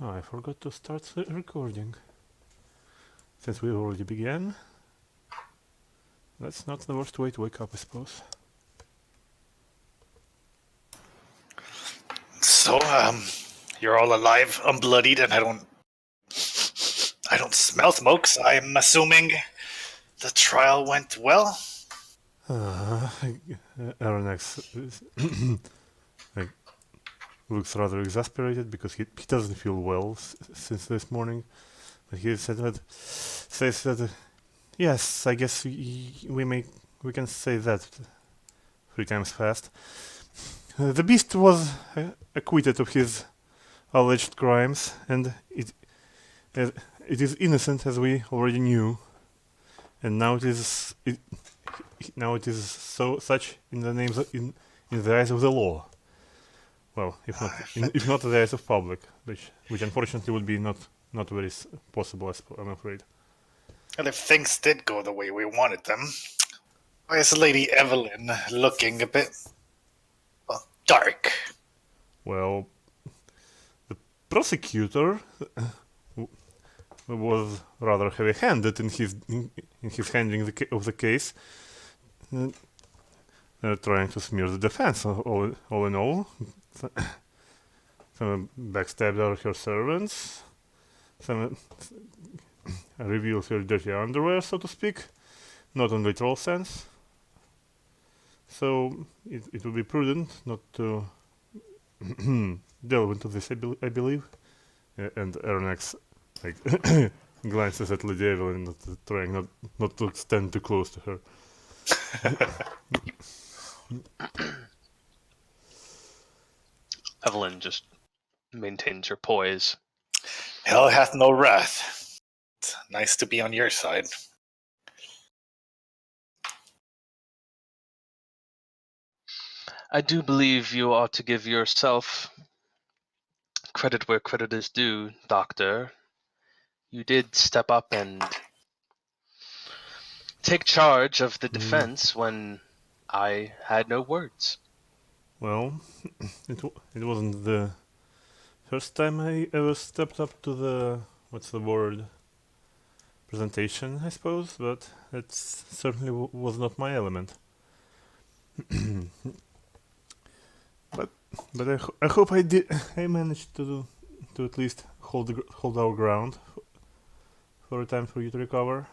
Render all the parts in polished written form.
Oh, I forgot to start the recording. Since we already began, that's not the worst way to wake up, I suppose. So, you're all alive, unbloodied, and I don't smell smoke, so I'm assuming the trial went well? Arronax like, looks rather exasperated because he doesn't feel well since this morning. But he says that yes, I guess we can say that 3 times fast. The beast was acquitted of his alleged crimes, and it is innocent, as we already knew. And now it is such in the names in the eyes of the law. Well, if not the eyes of public, which unfortunately would be not very possible, I'm afraid. And if things did go the way we wanted them, why is Lady Evelyn looking a bit, well, dark? Well, the prosecutor was rather heavy-handed in his handling of the case, trying to smear the defense. All in all, some backstabbed her servants, some revealed her dirty underwear, so to speak, not in literal sense. So it would be prudent not to delve into this, I believe. And Arronax glances at Lady Evelyn, trying not to stand too close to her. Evelyn just maintains her poise. Hell hath no wrath. It's nice to be on your side. I do believe you ought to give yourself credit where credit is due, Doctor. You did step up and take charge of the defense when I had no words. Well, it wasn't the first time I ever stepped up to the presentation, I suppose, but it certainly was not my element. but I hope I managed to at least hold our ground for a time for you to recover.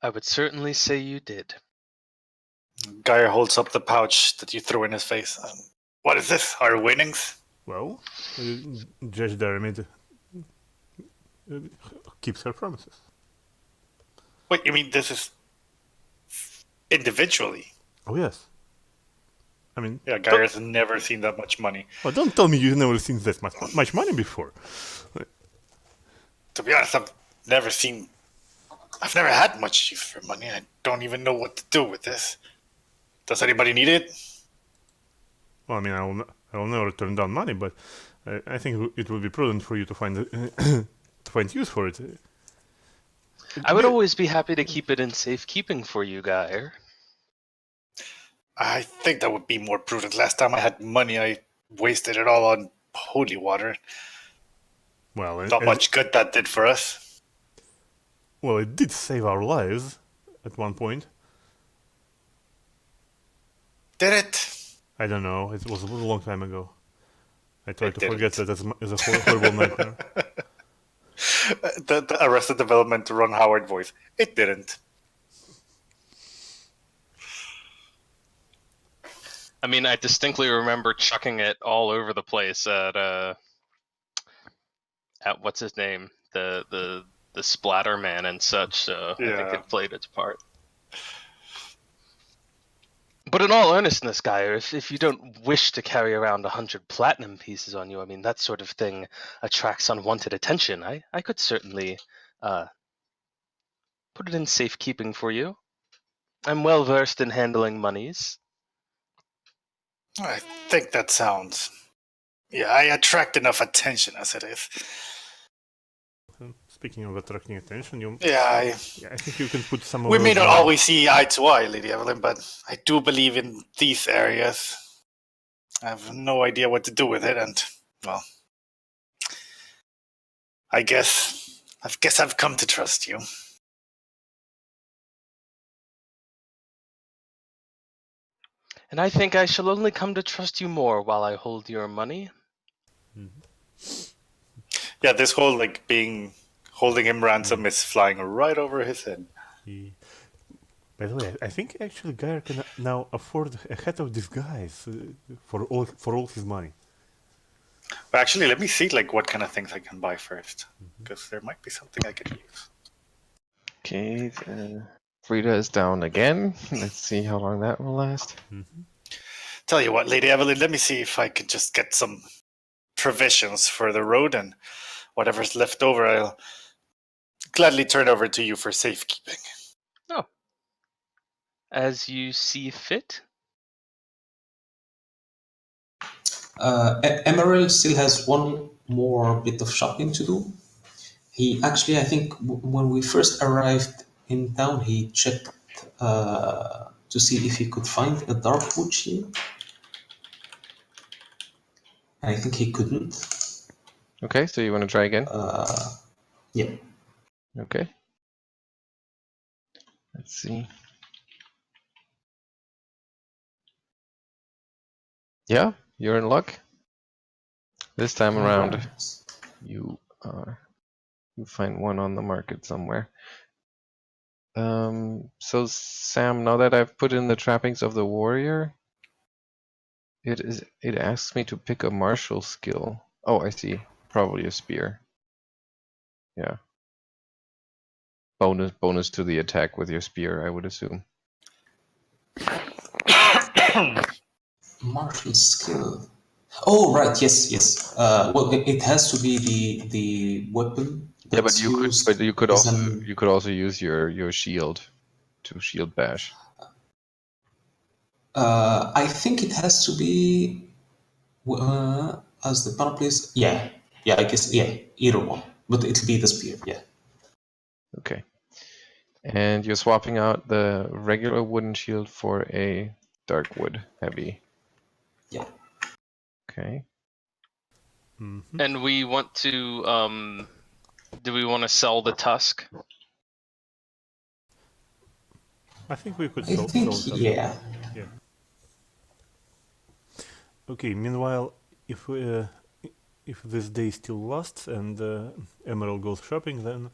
I would certainly say you did. Geier holds up the pouch that you threw in his face. What is this? Our winnings? Well, Judge Dermid keeps her promises. Wait, you mean this is individually? Oh, yes. I mean... Yeah, Geier's never seen that much money. Well, don't tell me you've never seen that much money before. To be honest, I've never had much use for money. I don't even know what to do with this. Does anybody need it? Well, I mean, I will never turn down money, but I think it would be prudent for you to find use for it. I would always be happy to keep it in safekeeping for you, Geier. I think that would be more prudent. Last time I had money, I wasted it all on holy water. Well, not much good that did for us. Well, it did save our lives at one point. Did it? I don't know. It was a long time ago. I tried to forget that as a horrible nightmare. The Arrested Development Ron Howard voice. It didn't. I mean, I distinctly remember chucking it all over the place at what's his name, the Splatter Man and such. So yeah. I think it played its part. But in all earnestness, Geier, if you don't wish to carry around 100 platinum pieces on you, I mean, that sort of thing attracts unwanted attention. I could certainly put it in safekeeping for you. I'm well versed in handling monies. I think that sounds... Yeah, I attract enough attention as it is. Speaking of attracting attention, I think you can put some... We may not always see eye to eye, Lady Evelyn, but I do believe in these areas. I have no idea what to do with it, and, well, I guess I've come to trust you. And I think I shall only come to trust you more while I hold your money. Yeah, this whole, like, holding him ransom is flying right over his head. By the way, I think actually Geier can now afford a hat of disguise for all his money. But actually, let me see, like, what kind of things I can buy first, because there might be something I could use. Okay, Frida is down again. Let's see how long that will last. Tell you what, Lady Evelyn, let me see if I could just get some provisions for the road, and whatever's left over, I'll gladly turn over to you for safekeeping. Oh. As you see fit. Emaírel still has one more bit of shopping to do. He actually, I think, when we first arrived in town, he checked to see if he could find a dark wood shield. I think he couldn't. Okay, so you want to try again? Yeah. Okay. Let's see. Yeah, you're in luck. This time around, you find one on the market somewhere. So Sam, now that I've put in the trappings of the warrior, it asks me to pick a martial skill. Oh, I see. Probably a spear. Yeah. Bonus to the attack with your spear, I would assume. Martial skill. Oh, right. Yes. Well, it has to be the weapon. Yeah, but you could also use your shield to shield bash. I think it has to be as the panoplies. Yeah. I guess either one, but it'll be the spear. Yeah. Okay. And you're swapping out the regular wooden shield for a dark wood heavy. Yeah. Okay. And we want to do we want to sell the tusk? I think we could I sell think that. yeah. Yeah. Okay. Meanwhile, if this day still lasts and Emaírel goes shopping, then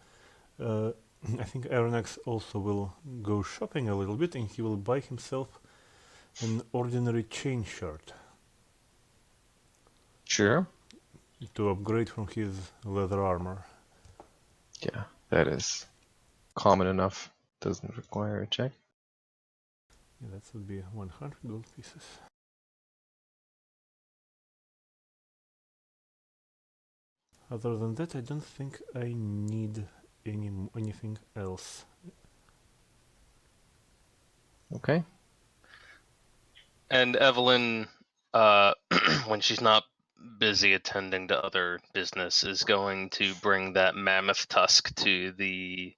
I think Arronax also will go shopping a little bit, and he will buy himself an ordinary chain shirt Sure. to upgrade from his leather armor. Yeah, that is common enough. Doesn't require a check. Yeah, that would be 100 gold pieces. Other than that, I don't think I need anything else. Okay. And Evelyn, when she's not busy attending to other business, is going to bring that mammoth tusk to the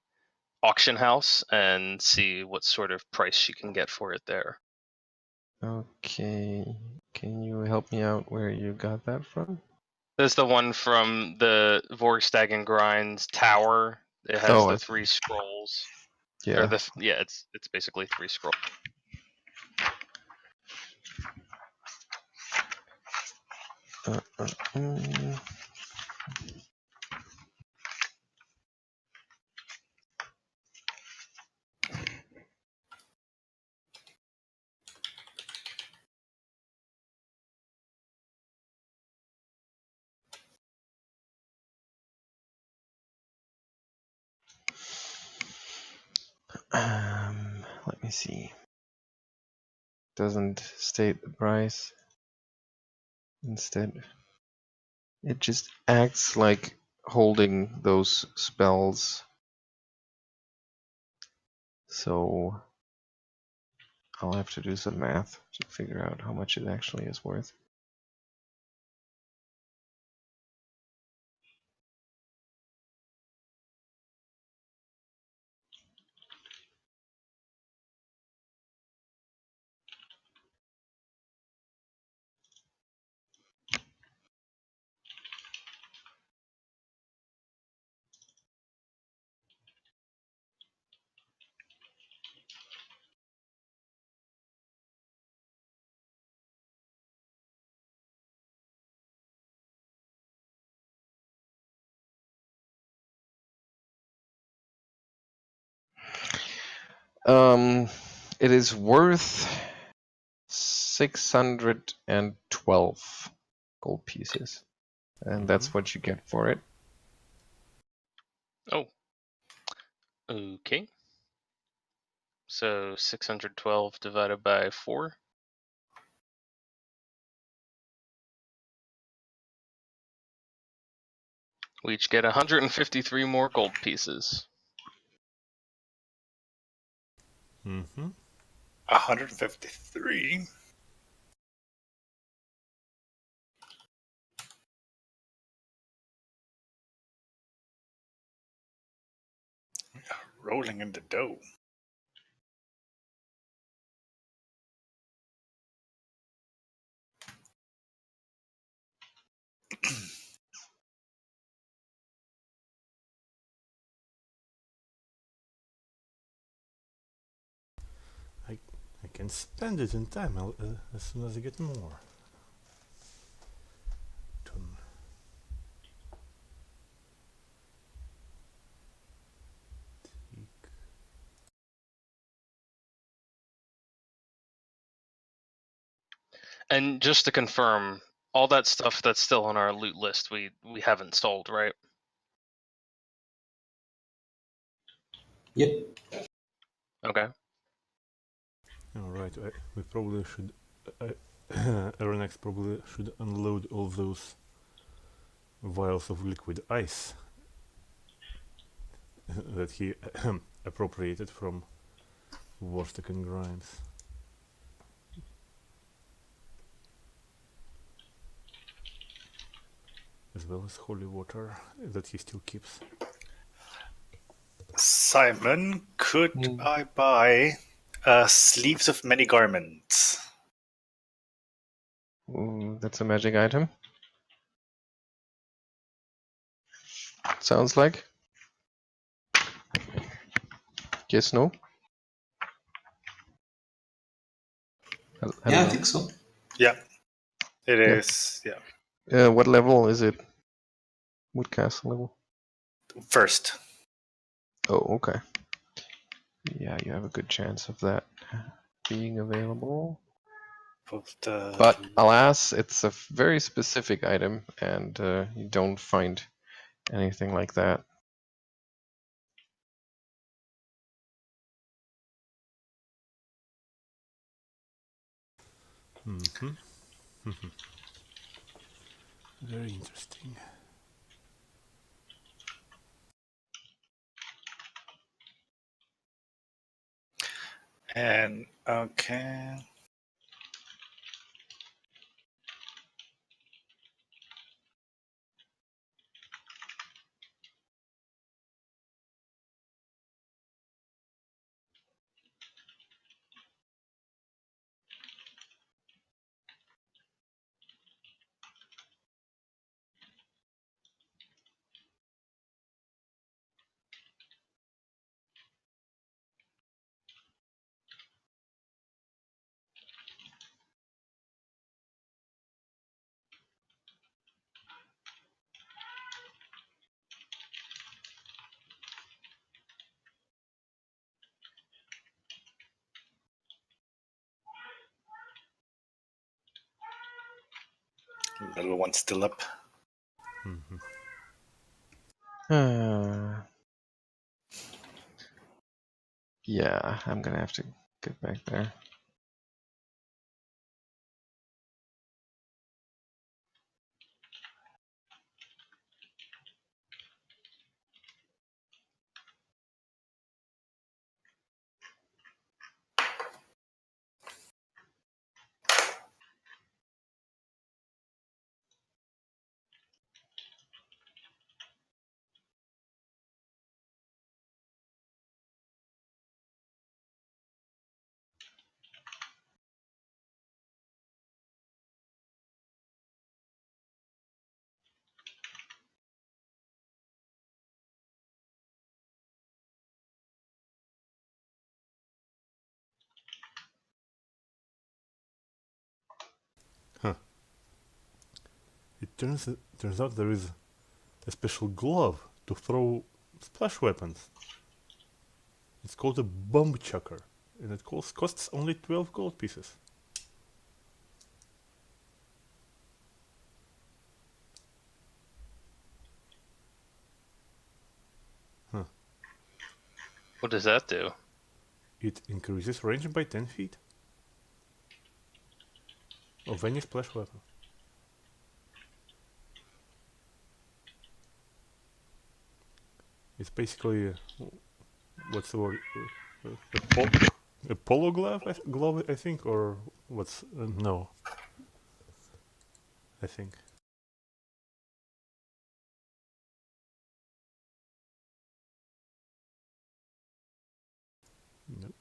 auction house and see what sort of price she can get for it there. Okay. Can you help me out where you got that from? There's the one from the Vorstag and Grind's tower. It has the 3 scrolls. Yeah. Or it's basically 3 scrolls. Let me see. Doesn't state the price. Instead, it just acts like holding those spells. So I'll have to do some math to figure out how much it actually is worth. It is worth 612 gold pieces, and that's what you get for it. Oh. Okay. So 612 divided by 4. We each get 153 more gold pieces. 153. Rolling in the dough. I can spend it in time as soon as I get more. And just to confirm, all that stuff that's still on our loot list, we haven't sold, right? Yep. Okay. Alright, we probably should... Arronax probably should unload all those vials of liquid ice that he appropriated from Warstock and Grimes. As well as holy water that he still keeps. Simon, could I buy sleeves of many garments? Ooh, that's a magic item. Sounds like. Yes, no? Yeah, I think so. Yeah, it is. Yeah. What level is it? Woodcastle level? First. Oh, okay. Yeah, you have a good chance of that being available. But alas, it's a very specific item, and you don't find anything like that. Very interesting. And okay. Little one still up. Yeah, I'm gonna have to get back there. It turns out there is a special glove to throw splash weapons. It's called a bomb chucker, and it costs only 12 gold pieces. Huh. What does that do? It increases range by 10 feet of any splash weapon. It's basically what's the word? A polo glove, I think, or what's no? I think. Nope.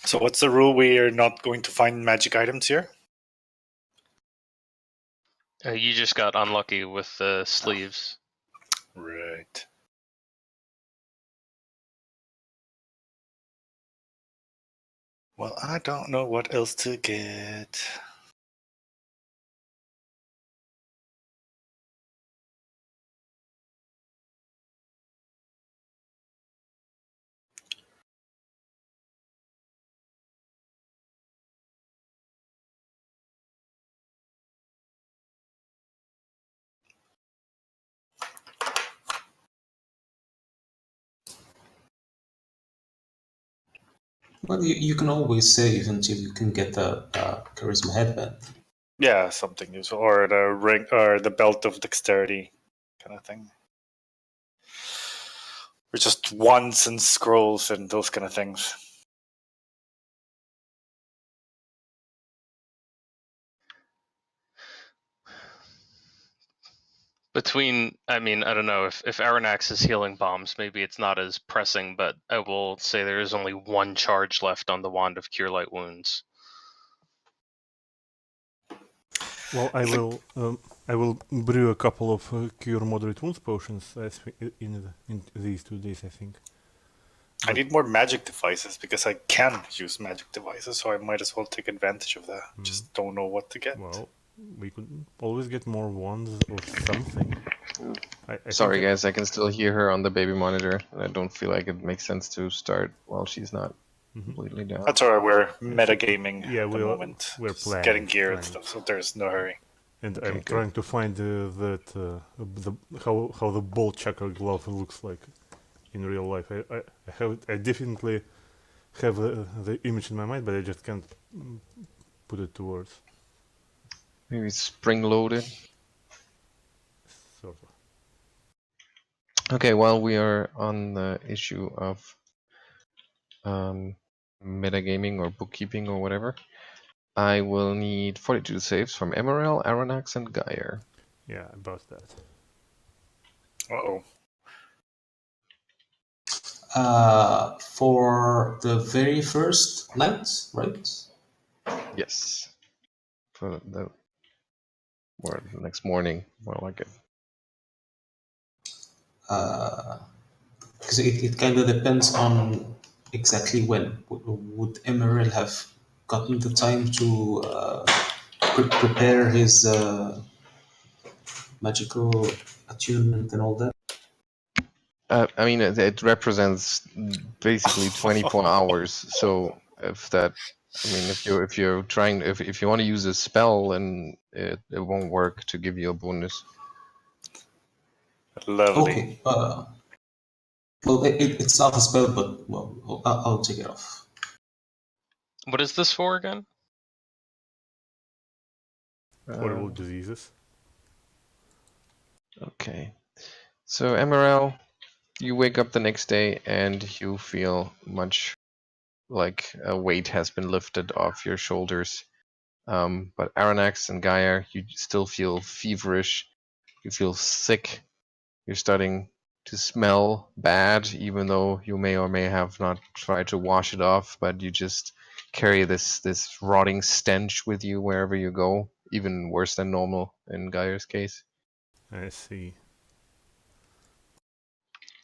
So what's the rule? We are not going to find magic items here? You just got unlucky with the sleeves. Right. Well, I don't know what else to get. Well, you can always save until you can get a charisma headband. Yeah, something useful, or the ring, or the belt of dexterity, kind of thing. Or just wands and scrolls and those kind of things. I don't know, if Aronax is healing bombs, maybe it's not as pressing, but I will say there is only one charge left on the Wand of Cure Light Wounds. Well, I will brew a couple of cure moderate wounds potions in these 2 days, I think. I need more magic devices because I can use magic devices, so I might as well take advantage of that. Just don't know what to get. Well, we could always get more wands or something. Sorry guys, I can still hear her on the baby monitor. I don't feel like it makes sense to start while she's not completely down. That's alright, we're metagaming Yeah, at the moment. We're Just planning, getting gear and stuff, so there's no hurry. And Okay, I'm good. trying to find how the ball checker glove looks like in real life. I definitely have the image in my mind, but I just can't put it to words. Maybe spring loaded. Sort of. Okay, while we are on the issue of metagaming or bookkeeping or whatever, I will need 42 saves from Emaŕel, Arronax, and Geier. Yeah, about that. Uh-oh. For the very first night, right? Yes. For the next morning, more like it. Because it kind of depends on exactly when. Would Emaírel have gotten the time to prepare his magical attunement and all that? I mean, it represents basically 24 hours. So if you're trying, if you want to use a spell, and it won't work to give you a bonus. Lovely. Okay. Well, it's not a spell, but well, I'll take it off. What is this for again? Horrible diseases. Okay. So, EmaＲel, you wake up the next day and you feel much like a weight has been lifted off your shoulders. But Arronax and Geier, you still feel feverish. You feel sick. You're starting to smell bad, even though you may or may have not tried to wash it off, but you just carry this rotting stench with you wherever you go, even worse than normal in Geier's case. I see.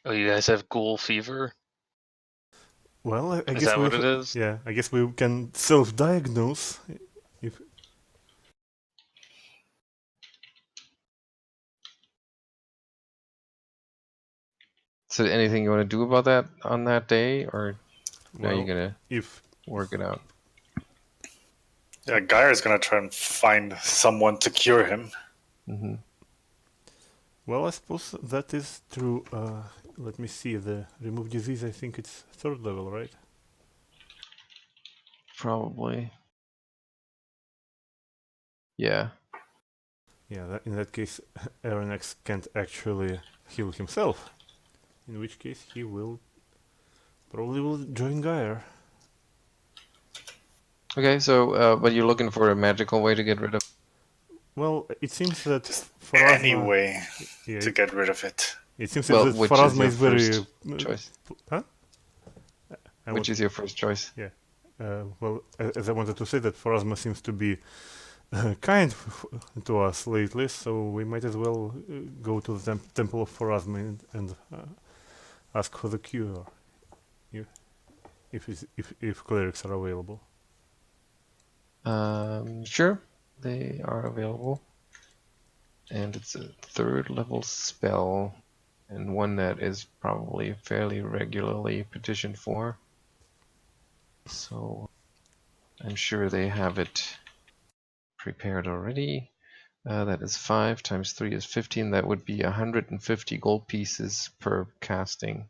Oh, you guys have ghoul fever? Well, I Is guess that what it is? Yeah, I guess we can self-diagnose. If So, anything you want to do about that on that day, or are you well, gonna if work it out? Yeah, Geier's gonna try and find someone to cure him. Mm-hmm. well, I suppose that is true. Let me see. The remove disease. I think it's 3rd level, right? Probably. Yeah. Yeah. In that case, Arronax can't actually heal himself. In which case, he will probably join Geier. Okay, so but you're looking for a magical way to get rid of. Well, it seems that Just Pharasma, any way yeah, to get rid of it. it seems Well, that which is Pharasma your is very first choice? Huh? Which is your first choice? Well, as I wanted to say that Pharasma seems to be kind to us lately, so we might as well go to the Temple of Pharasma and ask for the cure, if clerics are available. Sure, they are available, and it's a 3rd level spell, and one that is probably fairly regularly petitioned for. So I'm sure they have it prepared already. That is 5 times 3 is 15. That would be 150 gold pieces per casting,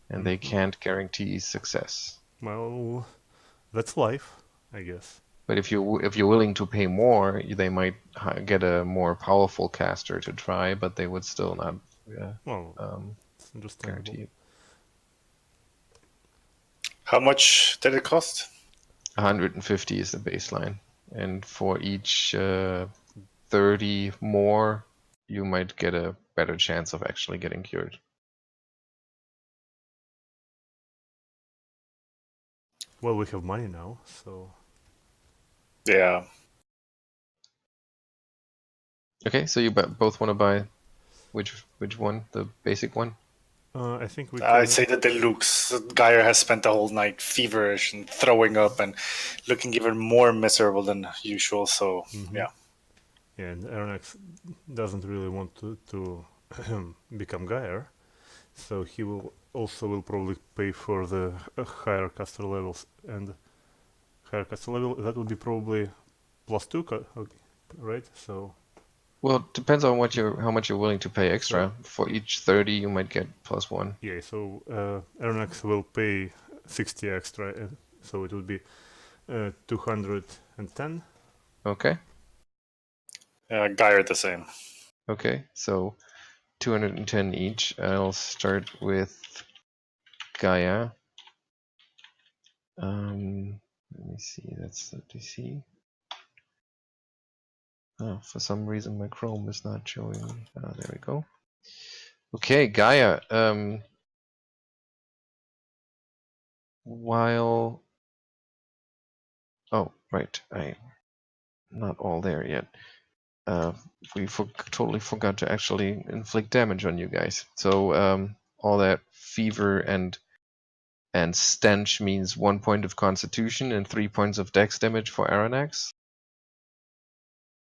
and they can't guarantee success. Well, that's life, I guess. But if you're willing to pay more, they might get a more powerful caster to try, but they would still not It's understandable. guarantee it. How much did it cost? 150 is the baseline, and for each 30 more, you might get a better chance of actually getting cured. Well, we have money now, so Yeah. Okay, so you both want to buy which one? The basic one? I think we can. I'd say the deluxe. Geier has spent the whole night feverish and throwing up and looking even more miserable than usual. So yeah. Yeah, and Arronax doesn't really want to become Geier, so he will probably pay for the higher caster levels, and higher caster level that would be probably +2, right? So Well, it depends on how much you're willing to pay extra. For each 30, you might get +1. yeah, so Arronax will pay 60 extra, so it would be 210. Okay. Geier the same. Okay, so 210 each. I'll start with Gaia. Let me see, that's the DC. Oh, for some reason my Chrome is not showing me. Ah, there we go. Okay, Gaia. While... Oh, right, I'm not all there yet. We totally forgot to actually inflict damage on you guys. So all that fever and stench means 1 point of Constitution and 3 points of Dex damage for Arronax,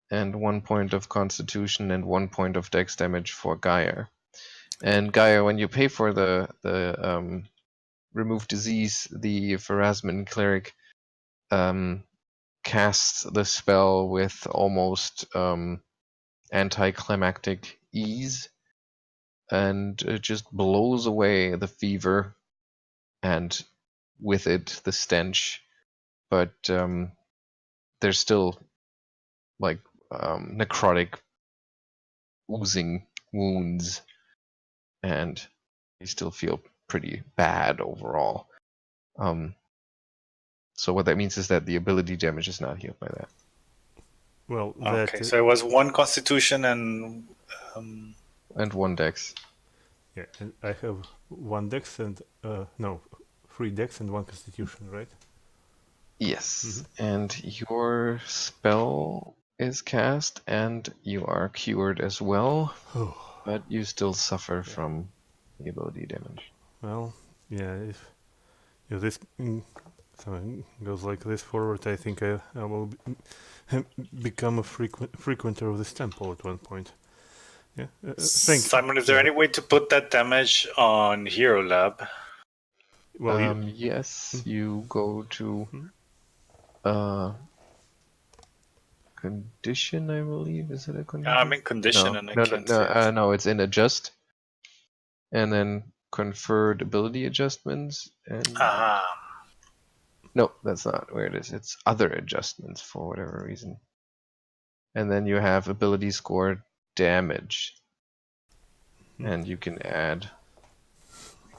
and 1 point of Constitution and 1 point of Dex damage for Geier. And Geier, when you pay for the remove disease, the Pharasman cleric casts the spell with almost anticlimactic ease, and it just blows away the fever and with it the stench. But there's still like necrotic oozing wounds, and you still feel pretty bad overall. So what that means is that the ability damage is not healed by that. Well, okay, so it was 1 Constitution and 1 Dex. Yeah, and I have 1 Dex and 3 Dex and 1 Constitution, right? Yes, and your spell is cast, and you are cured as well, but you still suffer from the ability damage. Well, yeah, if this something goes like this forward, I think I will become a frequenter of this temple at one point. Yeah, Simon, is there any way to put that damage on Hero Lab? Well, yes, you go to condition, I believe. Is it a condition? I'm in condition and I can't see it. No, it's in adjust, and then conferred ability adjustments. And no, that's not where it is. It's other adjustments for whatever reason. And then you have ability score damage, and you can add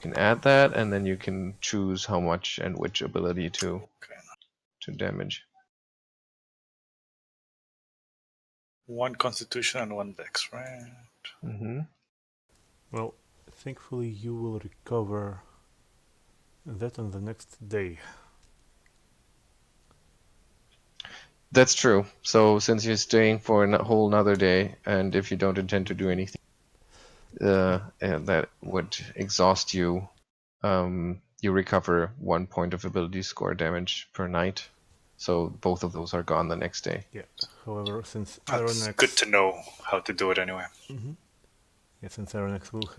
that, and then you can choose how much and which ability to damage. 1 Constitution and 1 Dex, right? Well, thankfully you will recover that on the next day. That's true. So since you're staying for a whole another day, and if you don't intend to do anything, and that would exhaust you, you recover 1 point of ability score damage per night. So both of those are gone the next day. Yeah. However, since That's Arronax, good to know how to do it anyway. Yeah, since Arronax will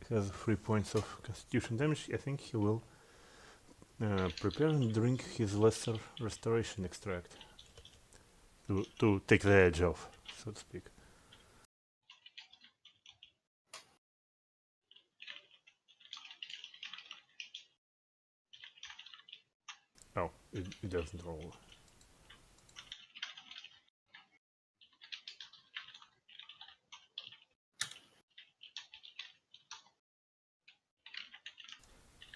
has 3 points of Constitution damage, I think he will prepare and drink his lesser restoration extract to take the edge off, so to speak. Oh, it doesn't roll.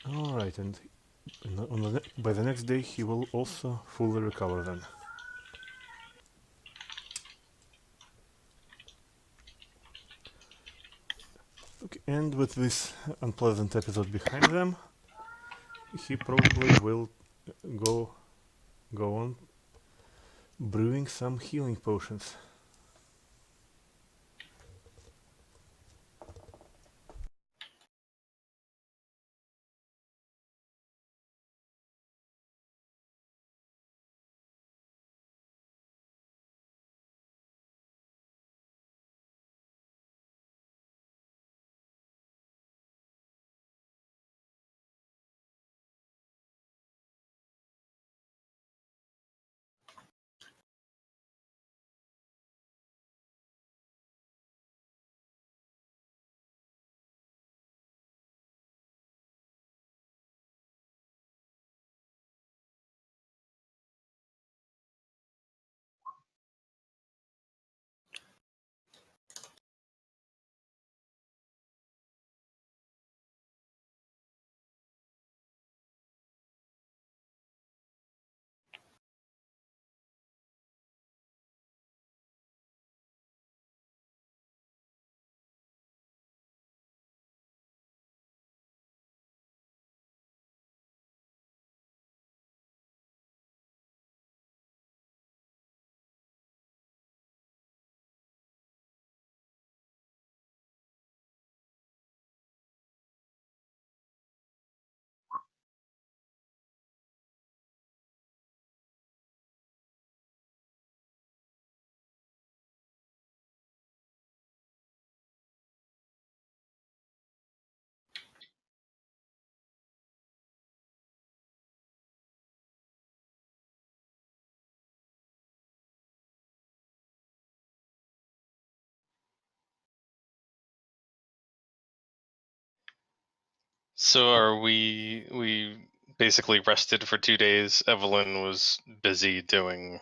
Alright, and by the next day he will also fully recover then. Okay, and with this unpleasant episode behind them, he probably will go on brewing some healing potions. So are we basically rested for 2 days. Evelyn was busy doing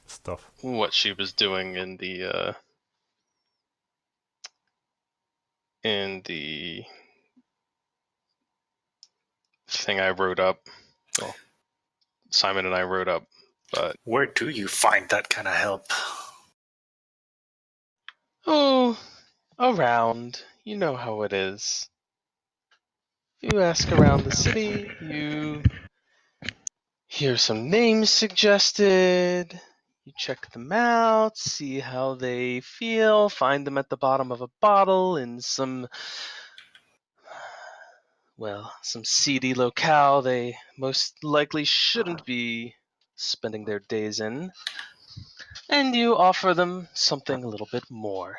Stuff. what she was doing in the thing I wrote up. Well, Simon and I wrote up, but Where do you find that kind of help? oh, around. You know how it is. You ask around the city, you hear some names suggested, you check them out, see how they feel, find them at the bottom of a bottle in some seedy locale they most likely shouldn't be spending their days in, and you offer them something a little bit more.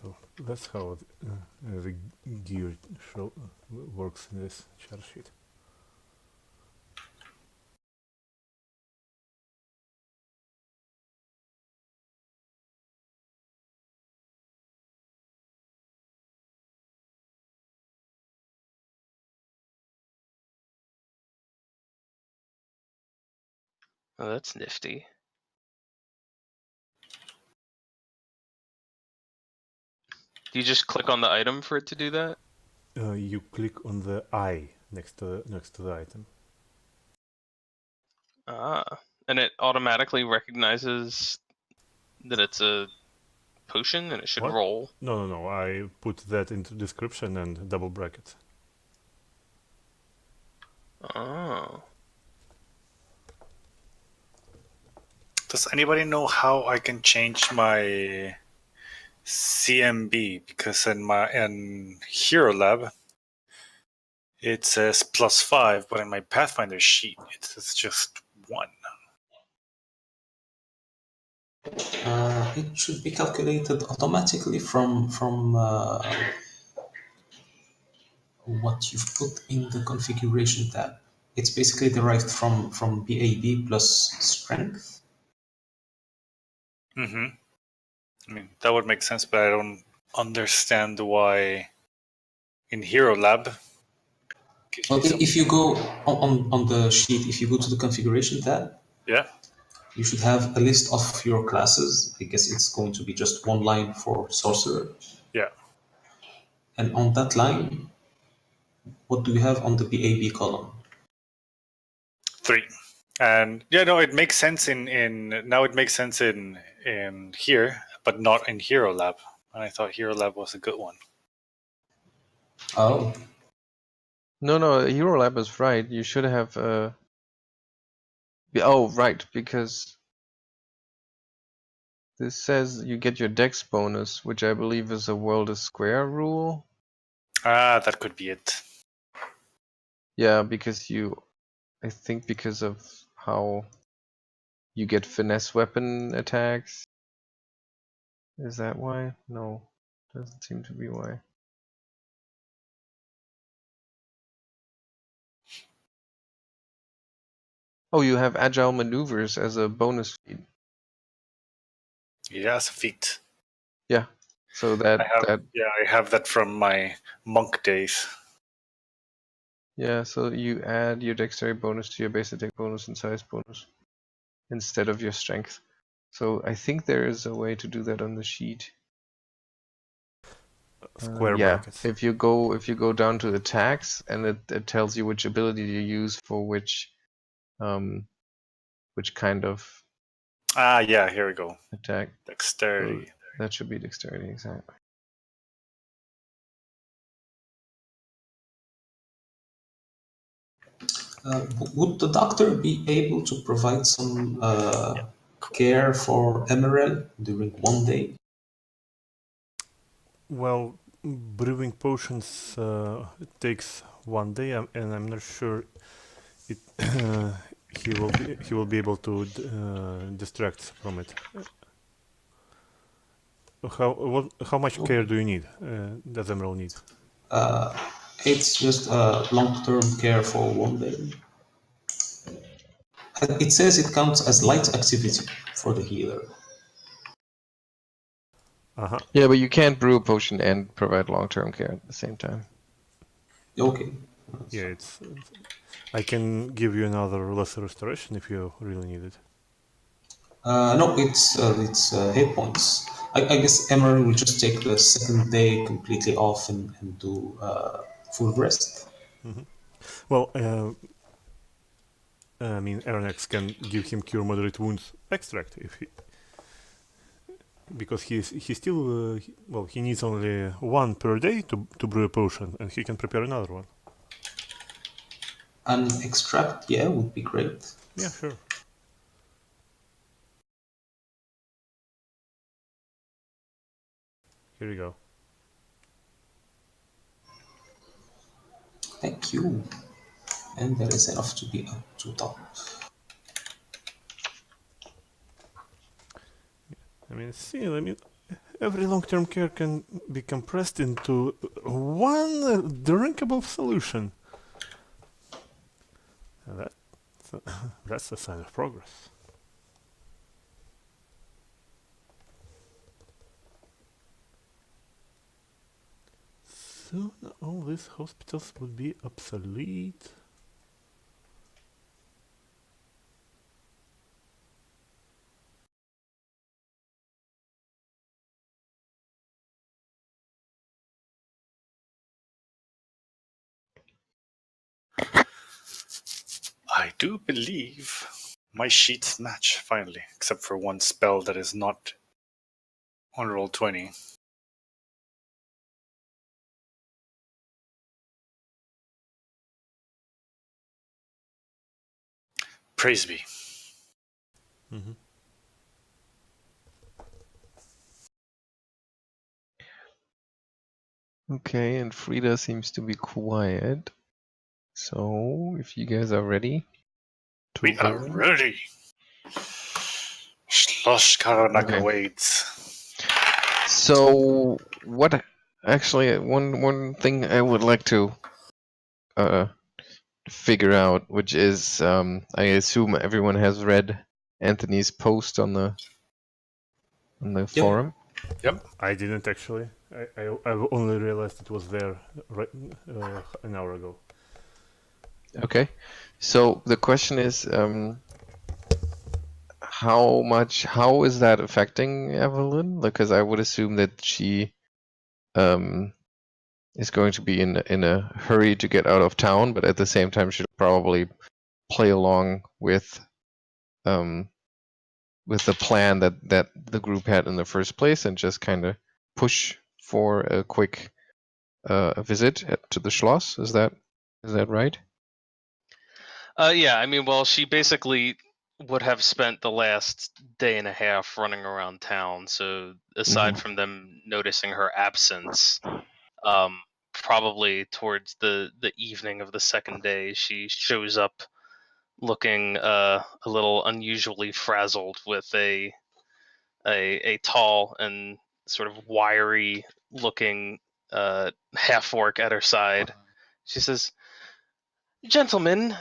So that's how the gear works in this chart sheet. Oh, that's nifty. Do you just click on the item for it to do that? You click on the eye next to the item. And it automatically recognizes that it's a potion and it should What? roll. No. I put that into description and double brackets. Oh. Does anybody know how I can change my CMB? Because in Hero Lab it says +5, but in my Pathfinder sheet it says just 1. It should be calculated automatically from what you've put in the configuration tab. It's basically derived from BAB plus strength. Mm-hmm. I mean, that would make sense, but I don't understand why in Hero Lab. Well, if you go on the sheet, if you go to the configuration tab, Yeah. you should have a list of your classes. I guess it's going to be just one line for sorcerer. Yeah. And on that line, what do you have on the BAB column? 3. And yeah, no, it makes sense in now it makes sense in here, but not in Hero Lab. And I thought Hero Lab was a good one. Oh. No, Hero Lab is right. You should have oh, right, because this says you get your dex bonus, which I believe is a world is square rule. Ah, that could be it. Yeah, because I think because of how you get finesse weapon attacks. Is that why? No, doesn't seem to be why. Oh, you have agile maneuvers as a bonus feat. Yeah, it's a feat. Yeah, so I have that from my monk days. Yeah, so you add your dexterity bonus to your base attack bonus and size bonus instead of your strength. So I think there is a way to do that on the sheet. Square yeah, brackets. if you go down to attacks, and it tells you which ability to use for which kind of Ah, yeah, here we go. attack. Dexterity. So that should be dexterity, exactly. Would the doctor be able to provide some care for EmaＲel during one day? Well, brewing potions takes one day, and I'm not sure it he will be able to distract from it. How much care do you need? Does Emaṛel need? It's just long-term care for one day. It says it counts as light activity for the healer. Yeah, but you can't brew a potion and provide long-term care at the same time. Okay. Yeah, it's. I can give you another lesser restoration if you really need it. No, it's hit points. I guess EmaＲel will just take the second day completely off and do full rest. Well, I mean, Arronax can give him cure moderate wounds extract if he, because he still he needs only one per day to brew a potion, and he can prepare another one. An extract, yeah, would be great. Yeah, sure. Here you go. Thank you. And there is enough to be up to top. I mean, every long-term care can be compressed into one drinkable solution. And that's a sign of progress. Soon all these hospitals would be obsolete. I do believe my sheets match finally, except for one spell that is not on roll 20. Praise be. Mm-hmm. Okay, and Frida seems to be quiet. So, if you guys are ready, We are ready. Schloss Karnak Okay. awaits. So, what? Actually, one thing I would like to figure out, which is, I assume everyone has read Anthony's post on the forum. Yep. I didn't actually. I only realized it was there right an hour ago. Okay, so the question is, how is that affecting Evelyn? Because I would assume that she is going to be in a hurry to get out of town, but at the same time she'll probably play along with the plan that the group had in the first place and just kind of push for a quick visit to the Schloss. Is that right? Yeah, I mean, well, she basically would have spent the last day and a half running around town. So aside from them noticing her absence, probably towards the evening of the second day, she shows up looking a little unusually frazzled with a tall and sort of wiry looking half-orc at her side. She says, "Gentlemen,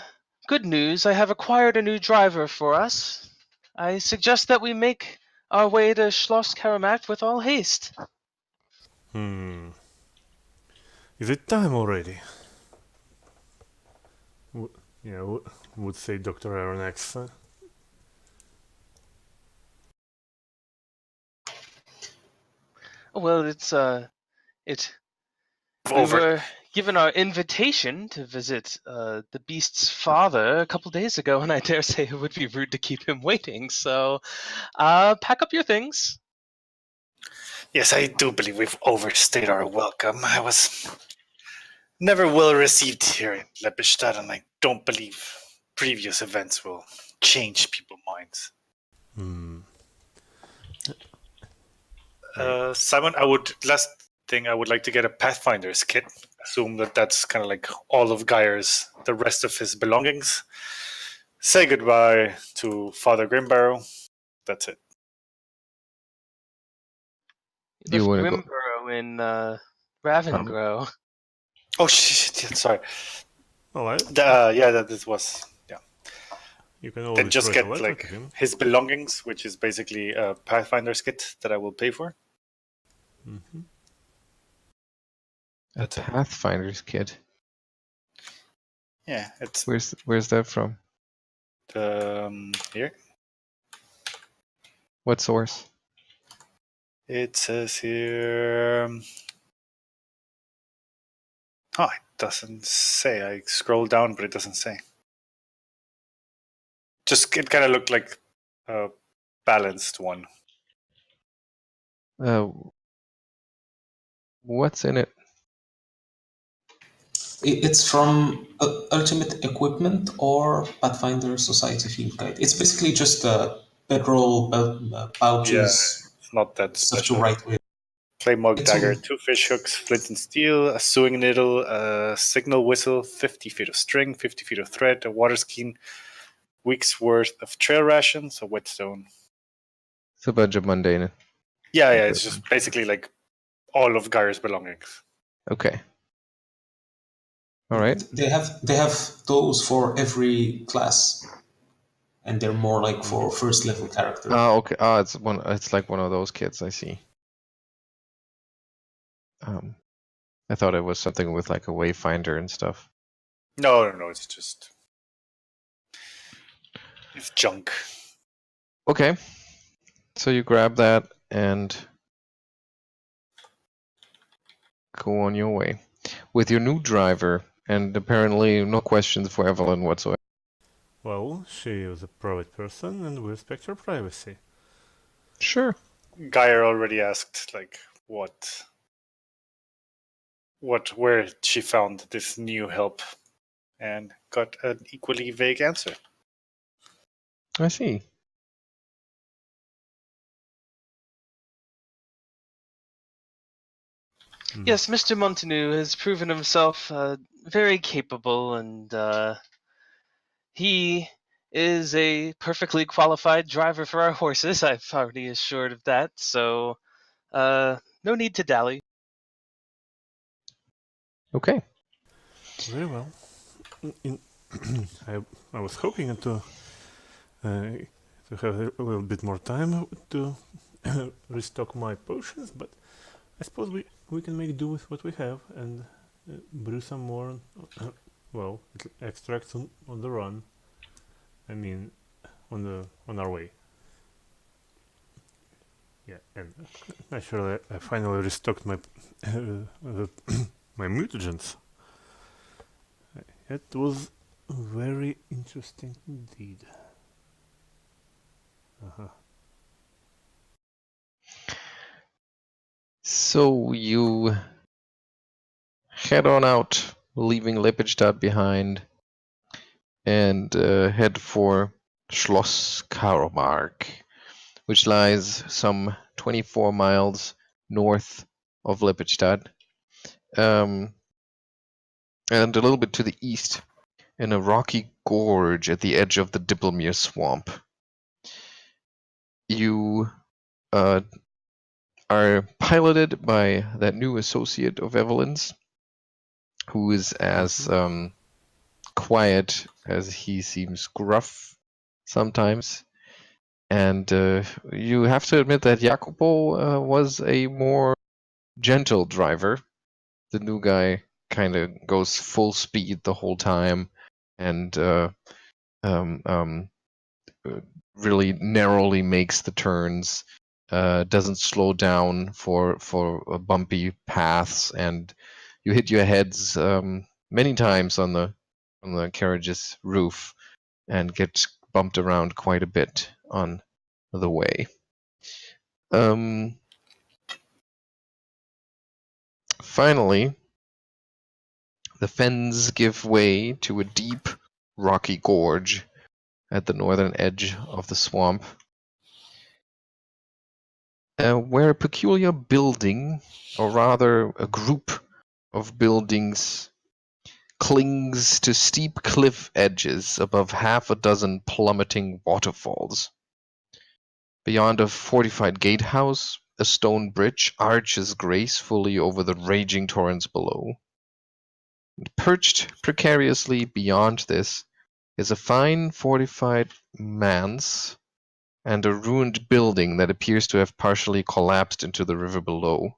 good news. I have acquired a new driver for us. I suggest that we make our way to Schloss Karamak with all haste." Is it time already? Would say Dr. Arronax. Well, we were given our invitation to visit the beast's father a couple days ago, and I dare say it would be rude to keep him waiting. So, pack up your things. Yes, I do believe we've overstayed our welcome. I was never well received here in Lepidstadt, and I don't believe previous events will change people's minds. Simon, last thing, I would like to get a Pathfinder's kit. Assume that's kind of like all of Geier's, the rest of his belongings. Say goodbye to Father Grimbarrow. That's it. You left Grimbarrow in Ravengro. Oh shit! Yeah, sorry. All right. That was. You can always then just get like him. His belongings, which is basically a Pathfinder's kit that I will pay for. Mm-hmm. A Pathfinder's kit. Yeah, it's Where's that from? here. What source? It says here. Oh, it doesn't say. I scrolled down, but it doesn't say. Just it kind of looked like a balanced one. What's in it? It's from Ultimate Equipment or Pathfinder Society Field Guide. It's basically just bedroll pouches, It's not that stuff to special. write with. Claymore It's dagger, on- 2 fish hooks, flint and steel, a sewing needle, a signal whistle, 50 feet of string, 50 feet of thread, a water skein, week's worth of trail rations, a whetstone. It's a bunch of mundane. Yeah, it's just basically like all of Geier's belongings. Okay. All right. They have those for every class, and they're more like for first level characters. Oh, okay. Oh, it's like one of those kits. I see. I thought it was something with like a wayfinder and stuff. No, it's just it's junk. Okay. So you grab that and go on your way with your new driver, and apparently no questions for Evelyn whatsoever. Well, she is a private person, and we respect her privacy. Sure. Geier already asked like where she found this new help, and got an equally vague answer. I see. Yes, Mr. Montagu has proven himself very capable, and he is a perfectly qualified driver for our horses. I've already assured of that, so no need to dally. Okay. Very well. I was hoping to have a little bit more time to restock my potions, but I suppose we can make do with what we have and brew some more. Extracts on the run. I mean, on our way. Yeah, and naturally I finally restocked my my mutagens. It was very interesting indeed. So you head on out, leaving Lepidstadt behind, and head for Schloss Karomark, which lies some 24 miles north of Lepidstadt, and a little bit to the east, in a rocky gorge at the edge of the Dippelmere swamp. You are piloted by that new associate of Evelyn's, who is as quiet as he seems gruff sometimes. And you have to admit that Jacopo was a more gentle driver. The new guy kind of goes full speed the whole time, and really narrowly makes the turns. Doesn't slow down for bumpy paths, and you hit your heads many times on the carriage's roof, and get bumped around quite a bit on the way. Finally, the fens give way to a deep, rocky gorge at the northern edge of the swamp, where a peculiar building, or rather a group of buildings, clings to steep cliff edges above half a dozen plummeting waterfalls. Beyond a fortified gatehouse, a stone bridge arches gracefully over the raging torrents below. Perched precariously beyond this is a fine fortified manse and a ruined building that appears to have partially collapsed into the river below.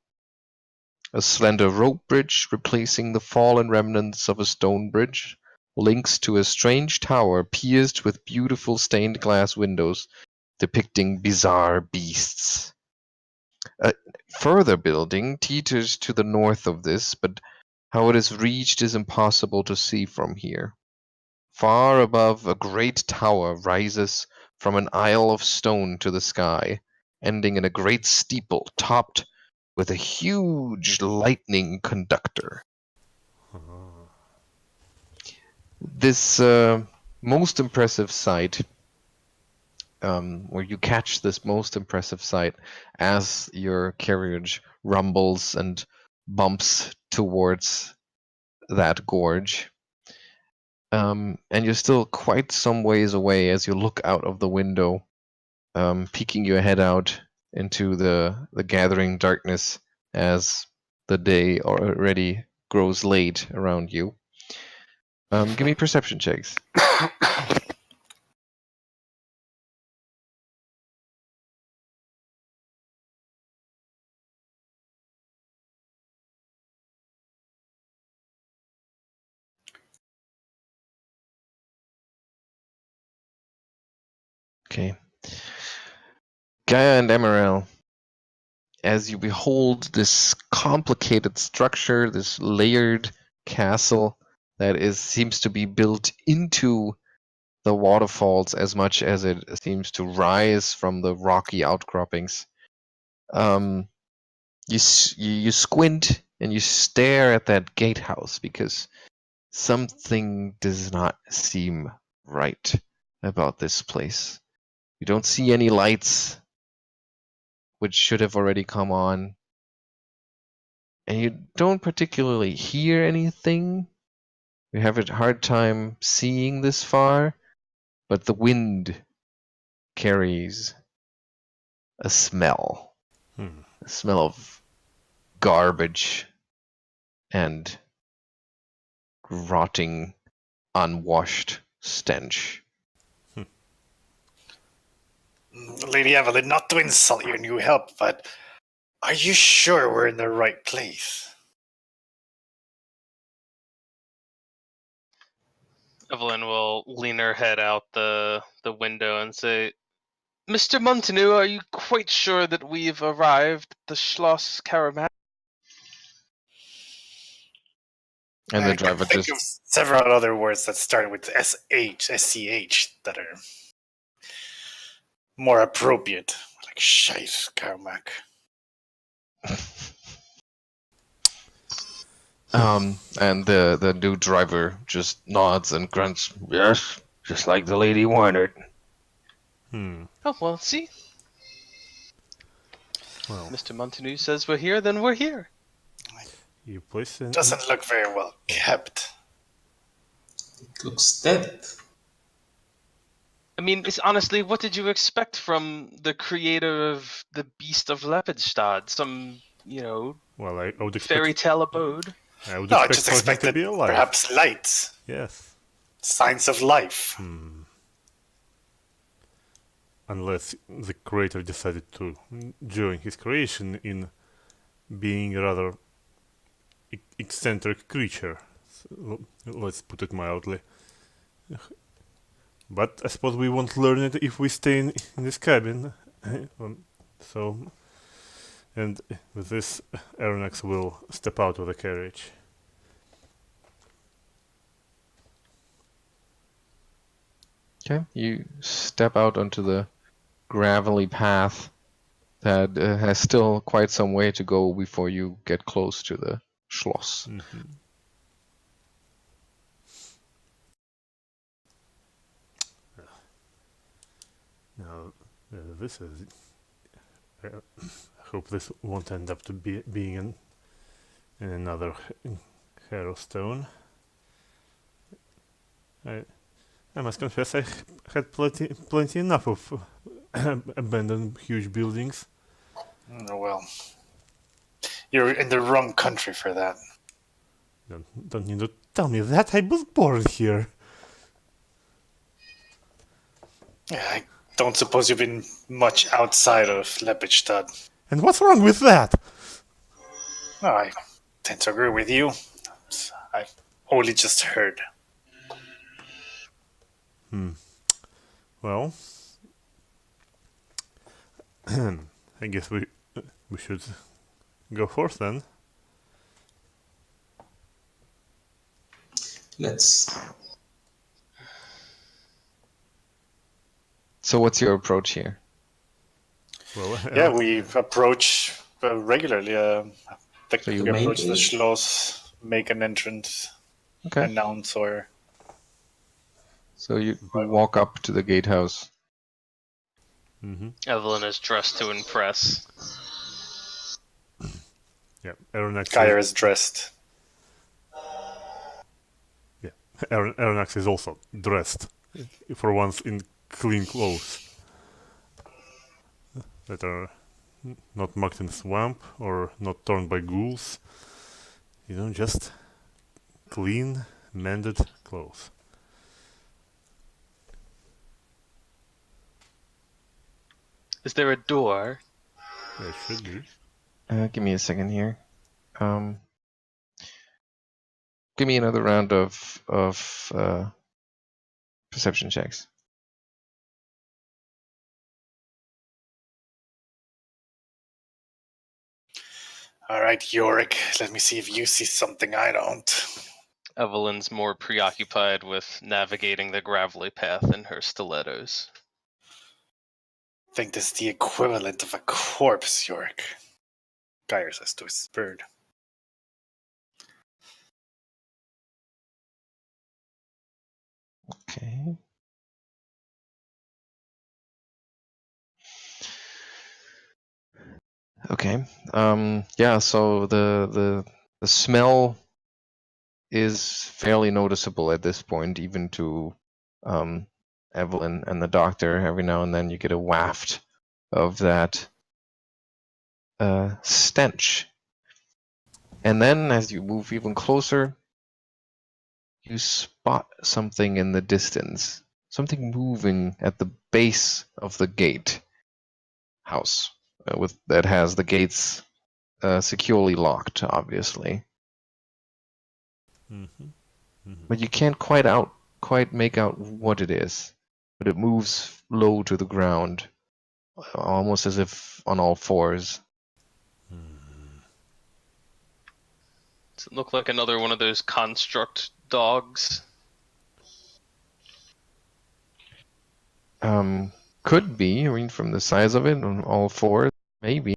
A slender rope bridge replacing the fallen remnants of a stone bridge links to a strange tower pierced with beautiful stained glass windows depicting bizarre beasts. A further building teeters to the north of this, but how it is reached is impossible to see from here. Far above, a great tower rises from an aisle of stone to the sky, ending in a great steeple topped with a huge lightning conductor. This most impressive sight, where you catch this most impressive sight as your carriage rumbles and bumps towards that gorge. And you're still quite some ways away as you look out of the window, peeking your head out into the gathering darkness as the day already grows late around you. Give me perception checks. Okay. Geier and EmaＲel, as you behold this complicated structure, this layered castle that seems to be built into the waterfalls as much as it seems to rise from the rocky outcroppings. You squint and you stare at that gatehouse because something does not seem right about this place. You don't see any lights, which should have already come on. And you don't particularly hear anything. You have a hard time seeing this far, but the wind carries a smell. A smell of garbage and rotting, unwashed stench. Lady Evelyn, not to insult your new help, but are you sure we're in the right place? Evelyn will lean her head out the window and say, Mr. Montanu, are you quite sure that we've arrived at the Schloss Karamak? And the driver think of several other words that start with SCH that are more appropriate, like Scheiss Karamak. And the new driver just nods and grunts. Yes, just like the lady wanted. Oh, well, see? Well, Mr. Montanu says we're here, then we're here. you place in... Doesn't look very well kept. It looks dead. I mean, honestly, what did you expect from the creator of the Beast of Lepidstadt? Some, Well, I would expect... fairy tale abode? I would I expect just for him to expected be alive. perhaps lights, Yes. signs of life. Unless the creator decided to join his creation in being a rather eccentric creature. So, let's put it mildly. But I suppose we won't learn it if we stay in this cabin. So, and with this, Arronax will step out of the carriage. Okay, you step out onto the gravelly path that has still quite some way to go before you get close to the Schloss. Now, this is... I hope this won't end up to being in another Harrowstone. I must confess I had plenty enough of abandoned huge buildings. Oh, well, you're in the wrong country for that. Don't need to tell me that. I was born here. Yeah, I don't suppose you've been much outside of Lepidstadt. And what's wrong with that? Well, I tend to agree with you. I've only just heard. Well, I guess we should go forth then. Let's. So what's your approach here? Well, Yeah, we approach regularly. So you we approach the maintain? Schloss, make an entrance, Okay. announce or... So you walk up to the gatehouse. Evelyn is dressed to impress. Yeah, Arronax. Geier is dressed. Yeah, Arronax is also dressed, for once in clean clothes that are not mucked in swamp or not torn by ghouls. Just clean, mended clothes. Is there a door? There should be. Give me a second here. Give me another round of perception checks. All right, Yorick, let me see if you see something I don't. Evelyn's more preoccupied with navigating the gravelly path in her stilettos. I think this is the equivalent of a corpse, Yorick. Geier says to his bird. Okay. Okay. Yeah. So the smell is fairly noticeable at this point, even to Evelyn and the doctor. Every now and then you get a waft of that stench. And then as you move even closer, you spot something in the distance. Something moving at the base of the gate house, that has the gates securely locked, obviously. But you can't quite make out what it is. But it moves low to the ground, almost as if on all fours. Does it look like another one of those construct dogs? Could be. I mean, from the size of it, on all fours, maybe.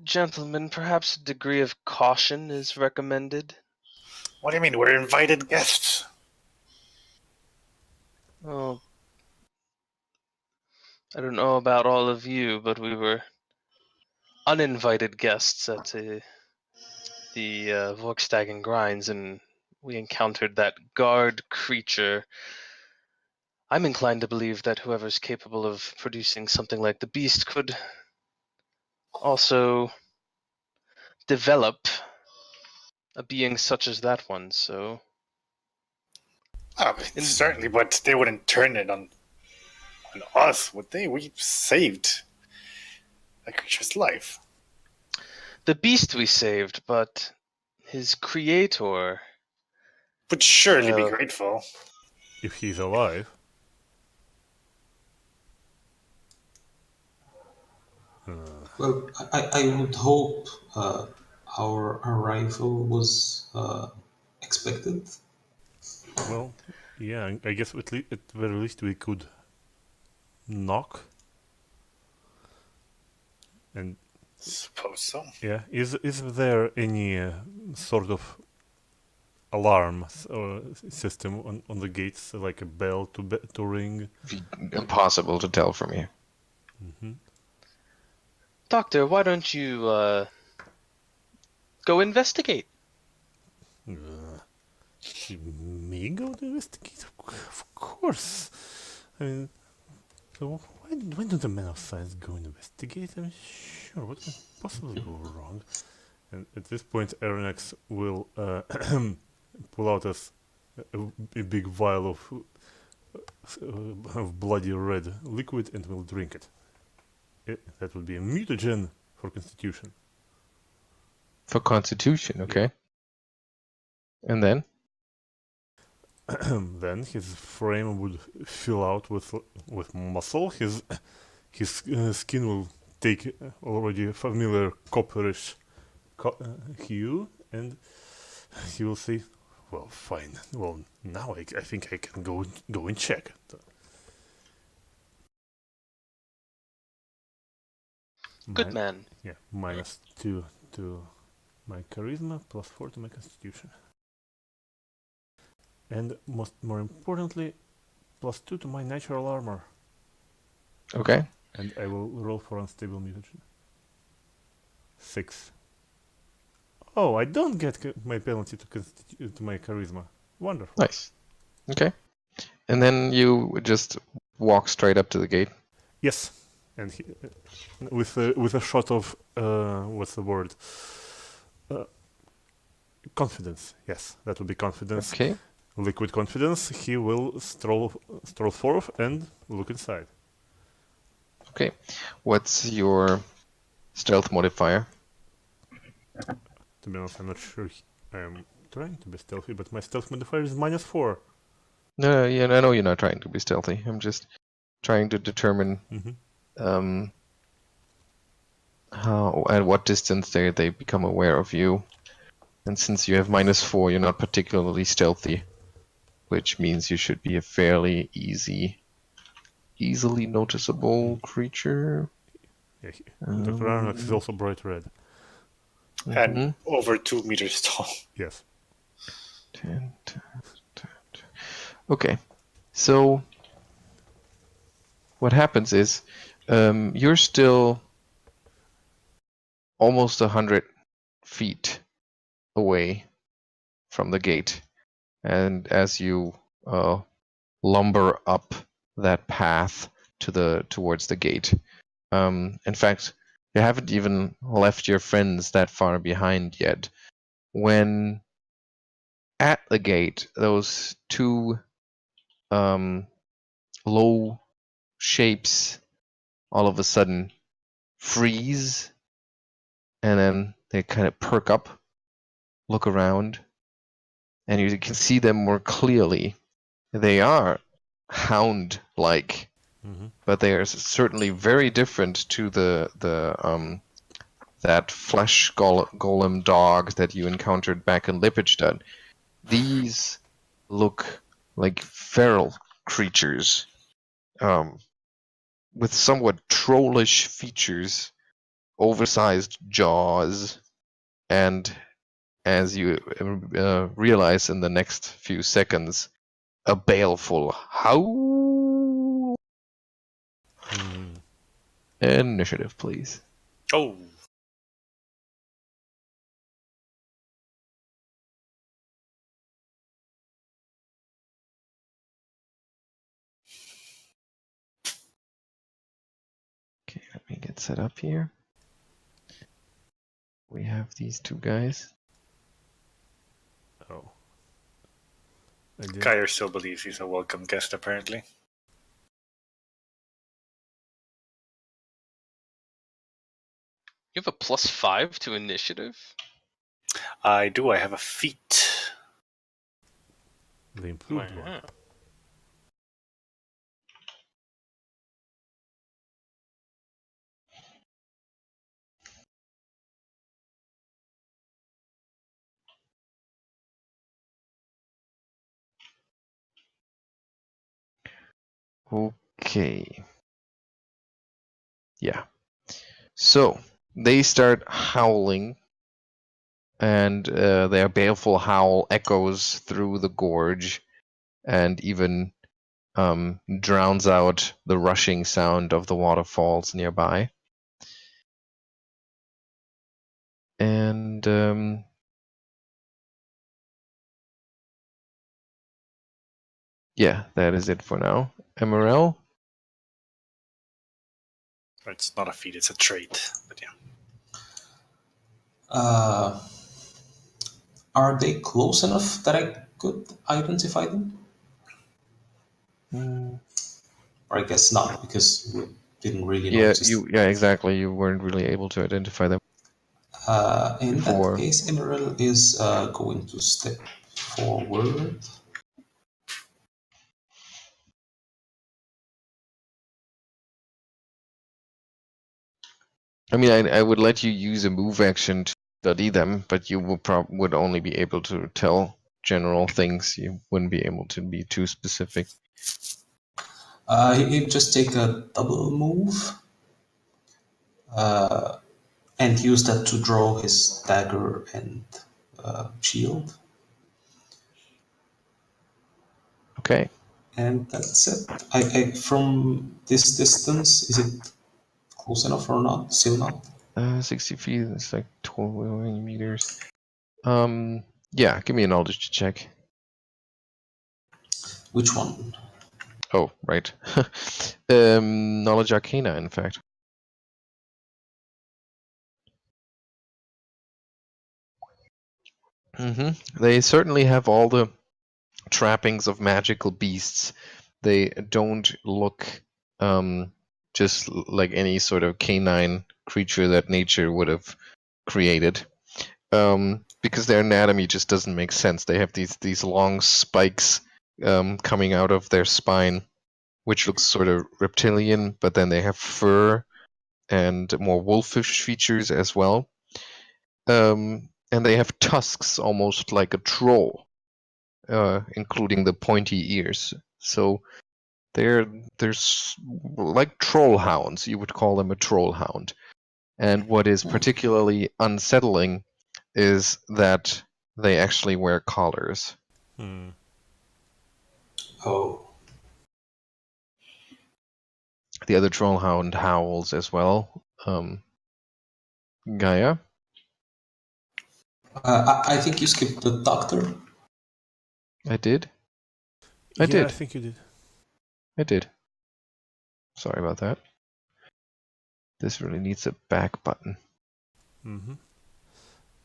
Gentlemen, perhaps a degree of caution is recommended. What do you mean? We're invited guests. Oh, I don't know about all of you, but we were uninvited guests at the Volkstagen Grinds, and we encountered that guard creature. I'm inclined to believe that whoever's capable of producing something like the beast could also develop a being such as that one, so... Certainly, but they wouldn't turn it on us, would they? We saved a creature's life. The beast we saved, but his creator... Would surely be grateful. If he's alive. Well, I would hope our arrival was expected. Well, yeah, I guess at the very least we could knock. And suppose so. Yeah, is there any sort of alarm or system on the gates, like a bell to ring? Impossible to tell from here. Doctor, why don't you go investigate? Me go to investigate? Of course. I mean, so why don't the men of science go investigate? I mean, sure, what could possibly go wrong? And at this point, Arronax will pull out a big vial of bloody red liquid and will drink it. That would be a mutagen for Constitution. For Constitution, okay. And then? Then his frame would fill out with muscle. His skin will take already familiar copperish hue, and he will say, "Well, fine. Well, now I think I can go and check." Good man. Yeah, -2 to my charisma, +4 to my Constitution, and more importantly, +2 to my natural armor. Okay. And I will roll for unstable mutagen. 6. Oh, I don't get my penalty to my charisma. Wonderful. Nice. Okay. And then you just walk straight up to the gate. Yes, and with a shot of what's the word? Confidence. Yes, that would be confidence. Okay. Liquid confidence. He will stroll forth and look inside. Okay. What's your stealth modifier? To be honest, I'm not sure. I'm trying to be stealthy, but my stealth modifier is -4. No, yeah, I know you're not trying to be stealthy. I'm just trying to determine how at what distance they become aware of you. And since you have -4, you're not particularly stealthy, which means you should be a fairly easily noticeable creature. Yeah, Dr. Arronax is also bright red. And over 2 meters tall. Yes. 10. Okay, so what happens is you're still almost 100 feet away from the gate, and as you lumber up that path towards the gate, in fact, you haven't even left your friends that far behind yet, when at the gate those two low shapes all of a sudden freeze, and then they kind of perk up, look around, and you can see them more clearly. They are hound-like, but they are certainly very different to that flesh golem dog that you encountered back in Lippichstad. These look like feral creatures, with somewhat trollish features, oversized jaws, and as you realize in the next few seconds, a baleful howl. Initiative, please. Oh. Okay, let me get set up here. We have these two guys. Oh. Geier still believes he's a welcome guest, apparently. You have a +5 to initiative? I do. I have a feat. The improved one. Okay. Yeah. So they start howling, and their baleful howl echoes through the gorge, and even drowns out the rushing sound of the waterfalls nearby. And yeah, that is it for now. Emaírel? It's not a feat, it's a trait, but yeah. Are they close enough that I could identify them? Mm, Or I guess not, because we didn't really yeah, notice. exactly. You weren't really able to identify them. In Before. that case, Emaírel is going to step forward. I mean, I would let you use a move action to study them, but you would only be able to tell general things. You wouldn't be able to be too specific. He'll just take a double move and use that to draw his dagger and shield. Okay. And that's it. From this distance, is it close enough or not? Still not? 60 feet, it's like 12 meters. Yeah, give me a knowledge check. Which one? Oh, right. Knowledge Arcana, in fact. They certainly have all the trappings of magical beasts. They don't look just like any sort of canine creature that nature would have created. Because their anatomy just doesn't make sense. They have these long spikes coming out of their spine, which looks sort of reptilian, but then they have fur and more wolfish features as well. And they have tusks almost like a troll, including the pointy ears. So they're like troll hounds. You would call them a troll hound. And what is particularly unsettling is that they actually wear collars. Oh. The other trollhound howls as well. Geier? I think you skipped the doctor. I did? I did. think you did. I did. Sorry about that. This really needs a back button.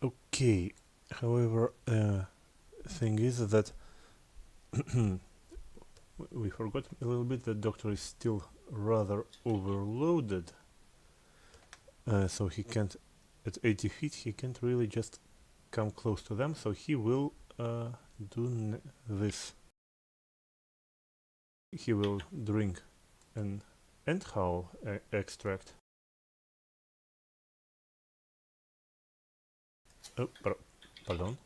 Okay. However, thing is that we forgot a little bit that Doctor is still rather overloaded. So he can't, at 80 feet, he can't really just come close to them, so he will do this. He will drink an Emaírel extract. Oh, pardon.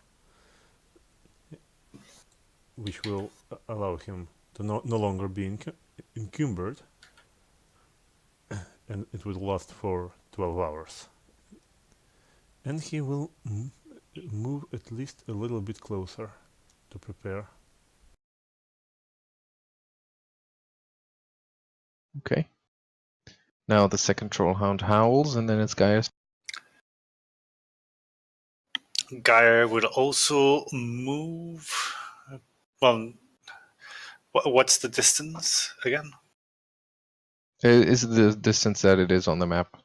Which will allow him to no longer be encumbered, and it will last for 12 hours. And he will move at least a little bit closer to prepare. Okay. Now the second trollhound howls, and then it's Geier's. Geier would also move. Well, what's the distance again? Is the distance that it is on the map.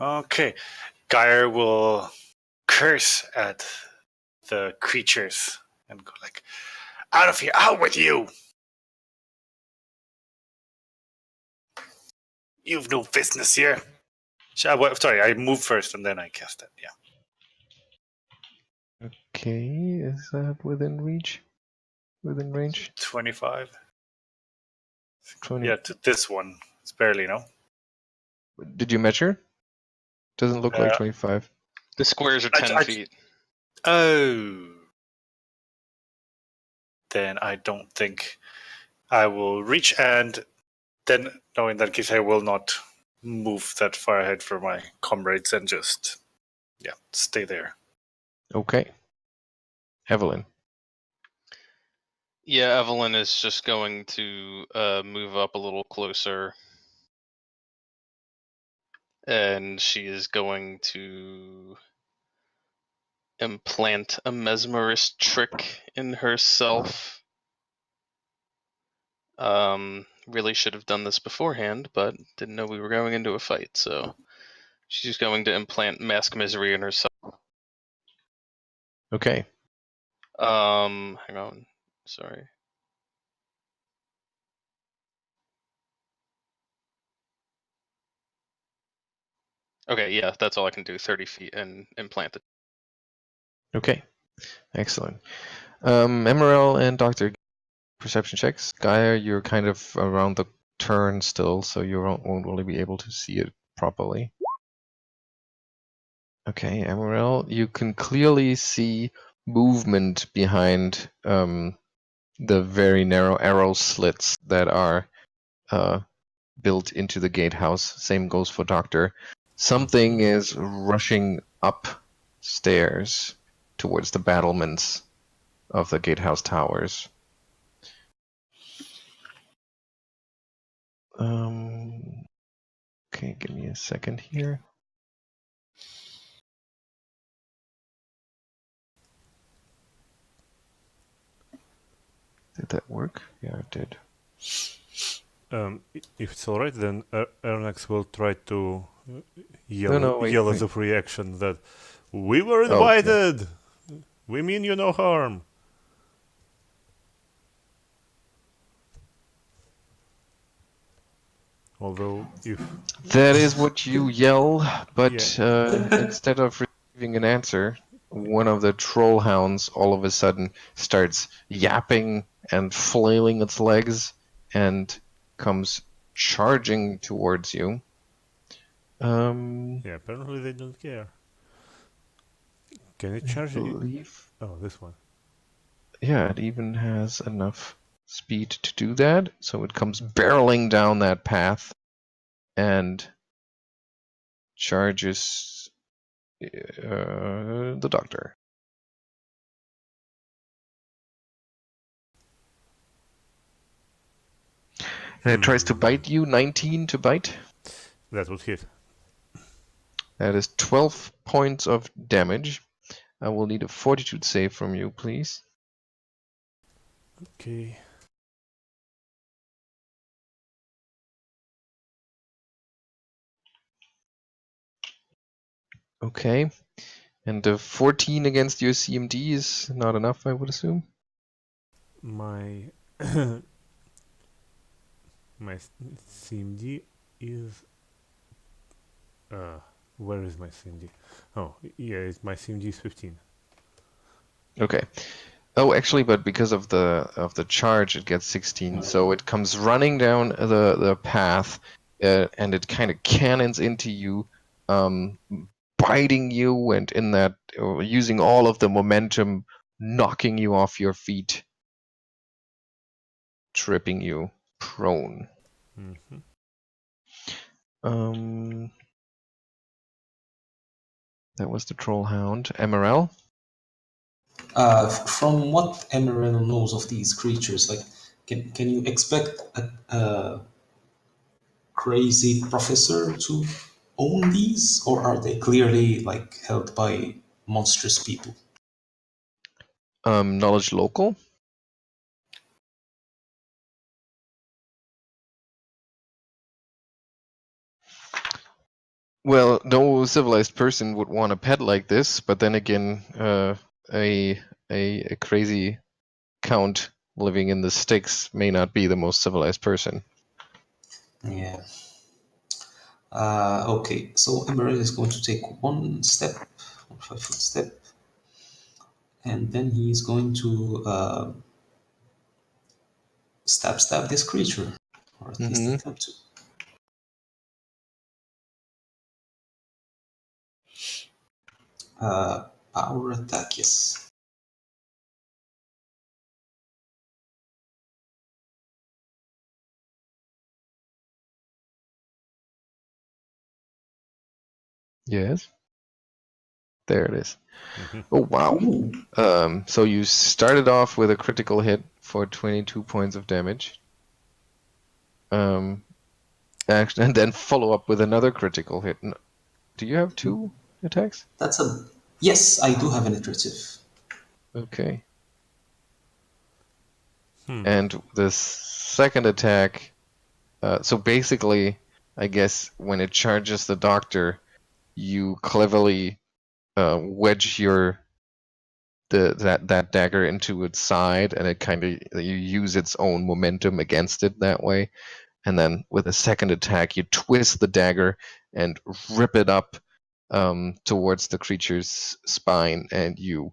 Okay. Geier will curse at the creatures and go like, "Out of here! Out with you! You've no business here." Sorry, I move first and then I cast it. Yeah. Okay, is that within reach? Within range? 25. 20. Yeah, this one. It's barely, no? Did you measure? Doesn't look like 25. The squares are 10 feet. Oh. Then I don't think I will reach, and then, no, in that case, I will not move that far ahead for my comrades and just, stay there. Okay. Evelyn. Yeah, Evelyn is just going to move up a little closer. And she is going to implant a mesmerist trick in herself. Really should have done this beforehand, but didn't know we were going into a fight, so She's going to implant mask misery in herself. Okay. Hang on. Sorry. Okay, yeah, that's all I can do. 30 feet and implant it. Okay. Excellent. Emaírel and Dr. Perception checks. Geier, you're kind of around the turn still, so you won't really be able to see it properly. Okay, Emaírel, you can clearly see movement behind the very narrow arrow slits that are built into the gatehouse. Same goes for Doctor. Something is rushing upstairs towards the battlements of the gatehouse towers. Okay, give me a second here. Did that work? Yeah, it did. If it's alright, then Arronax will try to yell as a reaction that we were invited! We mean you no harm! Although, if... That is what you yell, but instead of receiving an answer, one of the troll hounds all of a sudden starts yapping and flailing its legs and comes charging towards you. Yeah, apparently they don't care. Can it charge you? Oh, this one. Yeah, it even has enough speed to do that, so it comes barreling down that path and charges the Doctor. And it tries to bite you. 19 to bite. That would hit. That is 12 points of damage. I will need a fortitude save from you, please. Okay. Okay. And the 14 against your CMD is not enough, I would assume. My my CMD is where is my CMD? Oh, yeah, my CMD is 15. Okay. Oh, actually, but because of the charge, it gets 16. So it comes running down the path, and it kind of cannons into you, biting you, and in that using all of the momentum, knocking you off your feet, tripping you prone. That was the troll hound. Emaírel? From what Emaírel knows of these creatures, like, can you expect a crazy professor to own these, or are they clearly like held by monstrous people? Knowledge local? Well, no civilized person would want a pet like this, but then again, a crazy count living in the sticks may not be the most civilized person. Yeah. Okay, so Emaírel is going to take one 5-foot step, and then he's going to stab this creature, or at least attempt to. Power attack, yes. Yes. There it is. Oh, wow. So you started off with a critical hit for 22 points of damage. And then follow up with another critical hit. Do you have 2 attacks? Yes, I do have an iterative. Okay. And the second attack, so basically, I guess when it charges the Doctor, you cleverly wedge that dagger into its side, and it kind of, you use its own momentum against it that way. And then with a second attack, you twist the dagger and rip it up towards the creature's spine, and you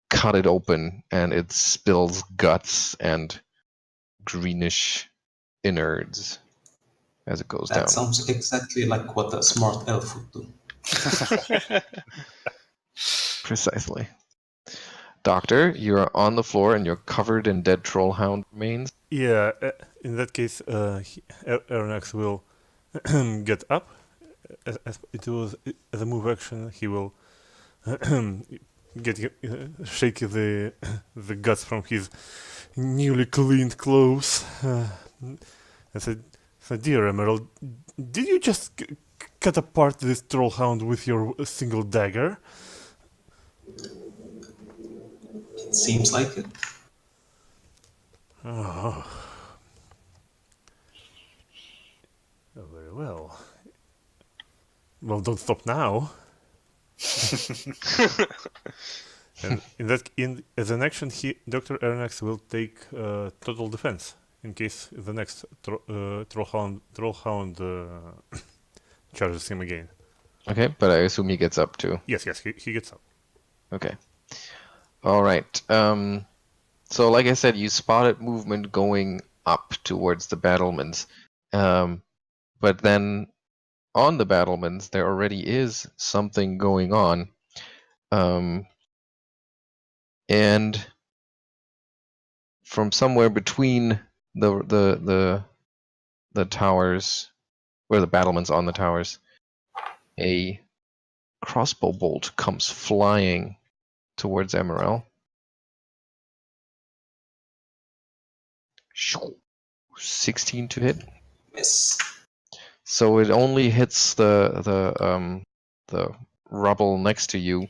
cut it open, and it spills guts and greenish innards as it goes down. That sounds exactly like what a smart elf would do. Precisely. Doctor, you're on the floor and you're covered in dead trollhound remains. Yeah, in that case, Arronax will get up. As a move action, he will shake the guts from his newly cleaned clothes. And said, "Dear Emaírel, did you just cut apart this trollhound with your single dagger?" It seems like it. Oh, very well. Well, don't stop now. And as an action, Dr. Arronax will take total defense in case the next trollhound charges him again. Okay, but I assume he gets up too. Yes, he gets up. Okay. All right. So like I said, you spotted movement going up towards the battlements. But then on the battlements, there already is something going on. And from somewhere between the towers, or the battlements on the towers, a crossbow bolt comes flying towards Emaírel. 16 to hit. Miss. So it only hits the rubble next to you,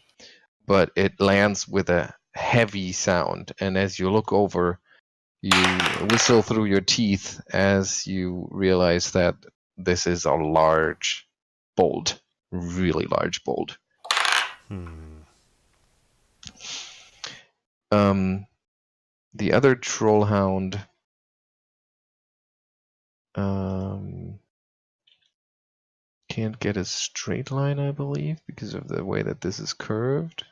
but it lands with a heavy sound. And as you look over, you whistle through your teeth as you realize that this is a large bolt, really large bolt. The other trollhound can't get a straight line, I believe, because of the way that this is curved.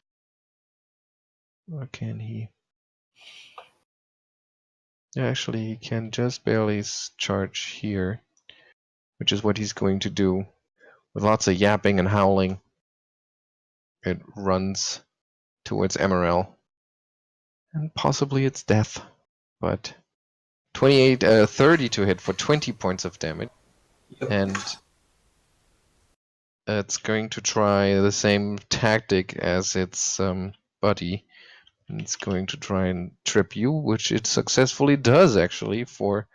Or can he? Actually, he can just barely charge here, which is what he's going to do. With lots of yapping and howling, it runs towards Emaírel. And possibly it's death, but 30 to hit for 20 points of damage. Yep. And it's going to try the same tactic as its buddy. And it's going to try and trip you, which it successfully does, actually, for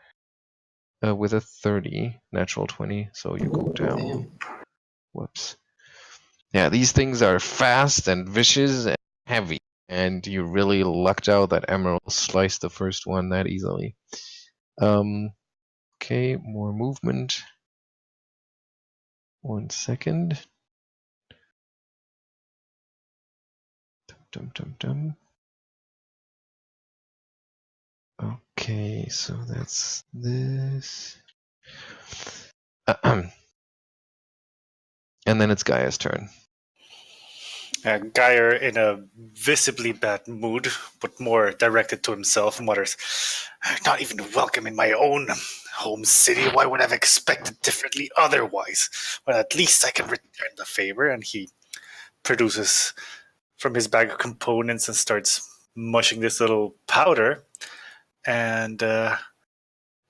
with a 30, natural 20, so you go down. Damn. Whoops. Yeah, these things are fast and vicious and heavy, and you really lucked out that Emaírel sliced the first one that easily. Okay, more movement. 1 second. Dum. Okay, so that's this. And then it's Geia's turn. Geier, in a visibly bad mood, but more directed to himself, mutters, "Not even welcome in my own home city. Why would I have expected differently otherwise? Well, at least I can return the favor." And he produces from his bag of components and starts mushing this little powder and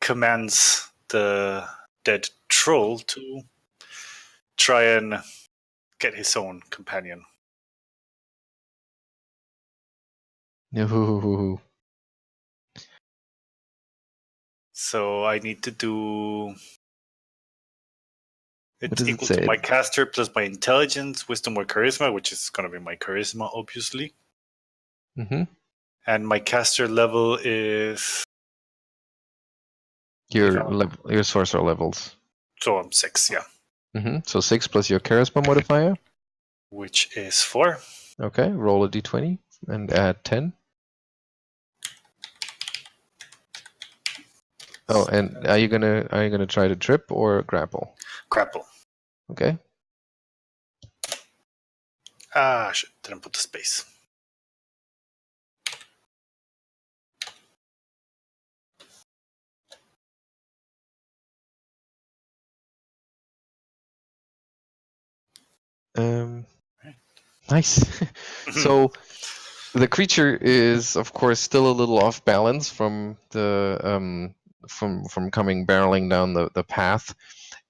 commands the dead troll to try and get his own companion. No. So I need to do... It's does it equal to say? my caster plus my intelligence, wisdom, or charisma, which is going to be my charisma, obviously. Mm-hmm. And my caster level is... Your sorcerer levels. So I'm 6, yeah. So 6 plus your charisma modifier. Which is 4. Okay, roll a d20 and add 10. Oh, and are you gonna try to trip or grapple? Grapple. Okay. Ah, shit. Didn't put the space. Nice. So the creature is, of course, still a little off balance from the from coming barreling down the path,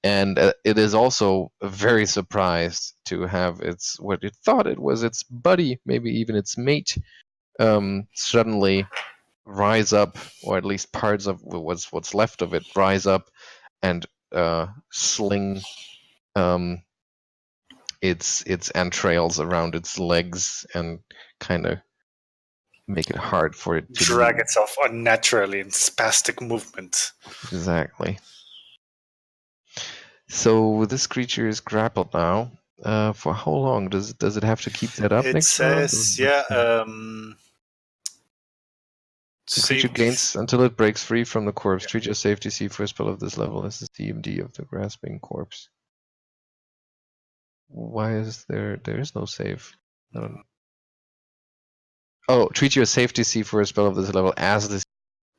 and it is also very surprised to have its what it thought it was its buddy, maybe even its mate, suddenly rise up, or at least parts of what's left of it rise up and sling its entrails around its legs and kind of make it hard for it to drag move. itself unnaturally in spastic movement. Exactly. So this creature is grappled now. For how long does it have to keep that up It next round? says, yeah, The creature gains until it breaks free from the corpse. Treat your safety C for a spell of this level as the CMD of the grasping corpse. Why is there is no save? I don't. Oh, treat your safety C for a spell of this level as the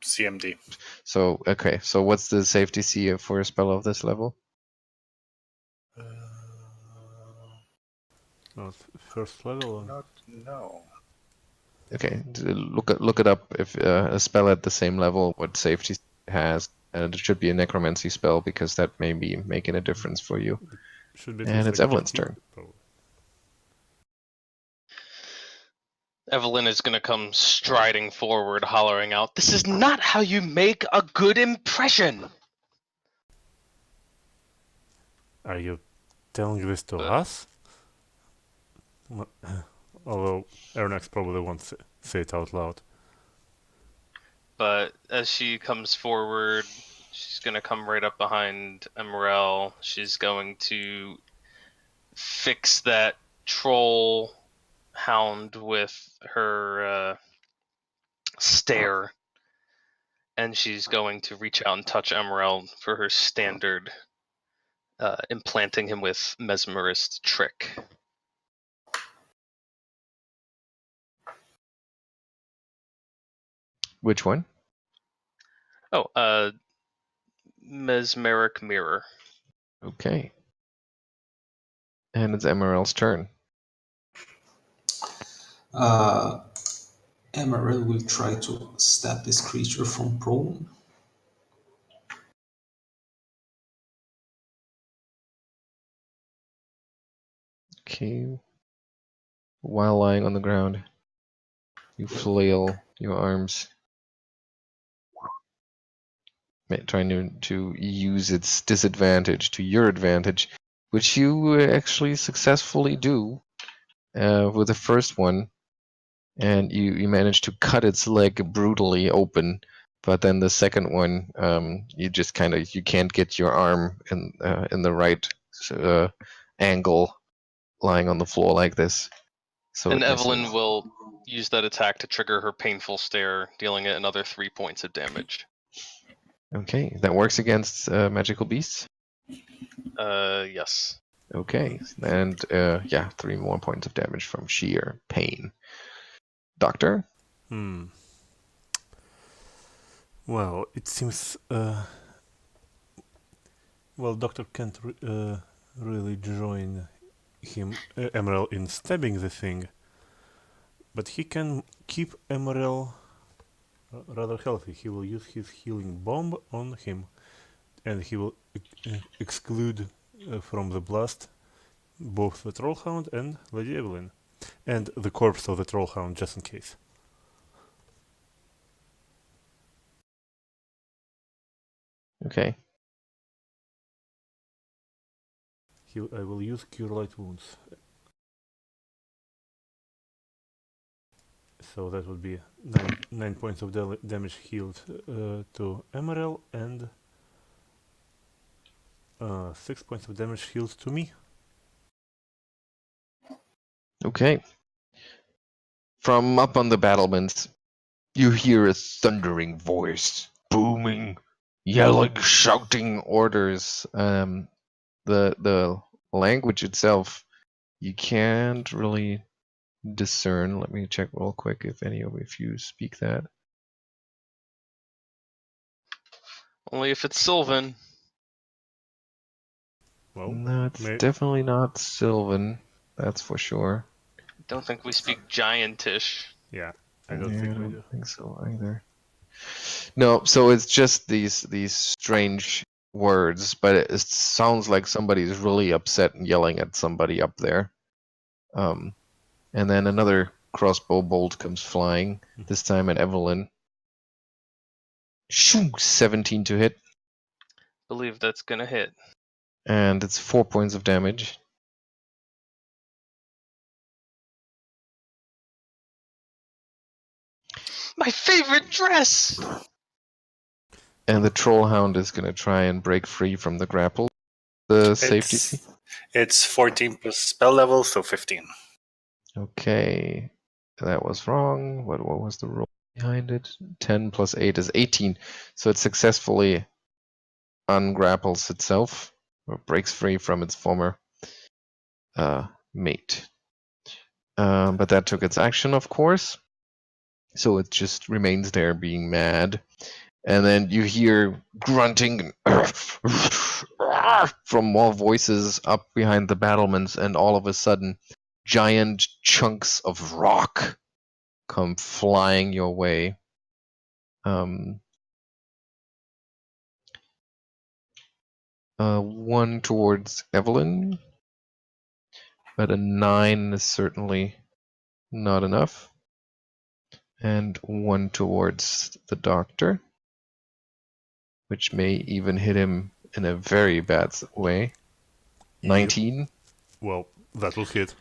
CMD. So okay, so what's the safety C for a spell of this level? First level. No. Okay, look it up. If a spell at the same level, what safety has, and it should be a necromancy spell because that may be making a difference for you. Should be And it's Evelyn's turn. Evelyn is going to come striding forward, hollering out, "This is not how you make a good impression!" Are you telling this to us? Although Arronax probably won't say it out loud. But as she comes forward, she's going to come right up behind Emaírel. She's going to fix that troll hound with her stare. And she's going to reach out and touch Emaírel for her standard implanting him with mesmerist trick. Which one? Oh, mesmeric mirror. Okay. And it's Emaírel's turn. Emaírel will try to stab this creature from prone. Okay. While lying on the ground, you flail your arms, trying to use its disadvantage to your advantage, which you actually successfully do with the first one, and you manage to cut its leg brutally open. But then the second one, you just you can't get your arm in the right angle, lying on the floor like this. So and Evelyn will use that attack to trigger her painful stare, dealing it another 3 points of damage. Okay, that works against magical beasts? Yes. Okay, and 3 more points of damage from sheer pain. Doctor? Well, it seems... Doctor can't really join Emaírel in stabbing the thing, but he can keep Emaírel rather healthy. He will use his healing bomb on him, and he will exclude from the blast both the Trollhound and Lady Evelyn, and the corpse of the Trollhound, just in case. Okay. I will use Cure Light Wounds. So that would be 9 points of damage healed to Emaírel and 6 points of damage healed to me. Okay. From up on the battlements, you hear a thundering voice, booming, yelling, shouting orders. The language itself, you can't really discern. Let me check real quick if any of you speak that. Only if it's Sylvan. Well, No, it's definitely not Sylvan. That's for sure. Don't think we speak Giantish. yeah, I don't think we do. think so either. No, so it's just these strange words, but it sounds like somebody's really upset and yelling at somebody up there. And then another crossbow bolt comes flying, this time at Evelyn. Shoo! 17 to hit. Believe that's gonna hit. And it's 4 points of damage. My favorite dress! And the Trollhound is going to try and break free from the grapple. The safety. It's 14 plus spell level, so 15. Okay. That was wrong. What was the roll behind it? 10 plus 8 is 18. So it successfully ungrapples itself, or breaks free from its former mate. But that took its action, of course. So it just remains there being mad. And then you hear grunting from more voices up behind the battlements, and all of a sudden, giant chunks of rock come flying your way. One towards Evelyn, but a 9 is certainly not enough. And one towards the doctor, which may even hit him in a very bad way. 19. Yep. Well, that will hit.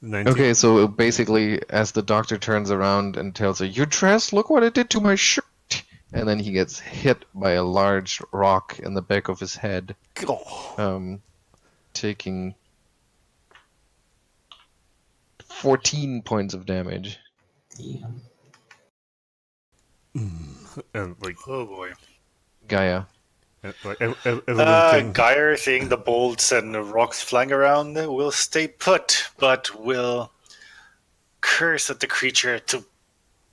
19. Okay, so basically, as the doctor turns around and tells her, "Your dress, look what it did to my shirt," and then he gets hit by a large rock in the back of his head, taking 14 points of damage. Yeah. And like, Oh boy. Gaia. Geier, seeing the bolts and the rocks flying around, will stay put, but will curse at the creature to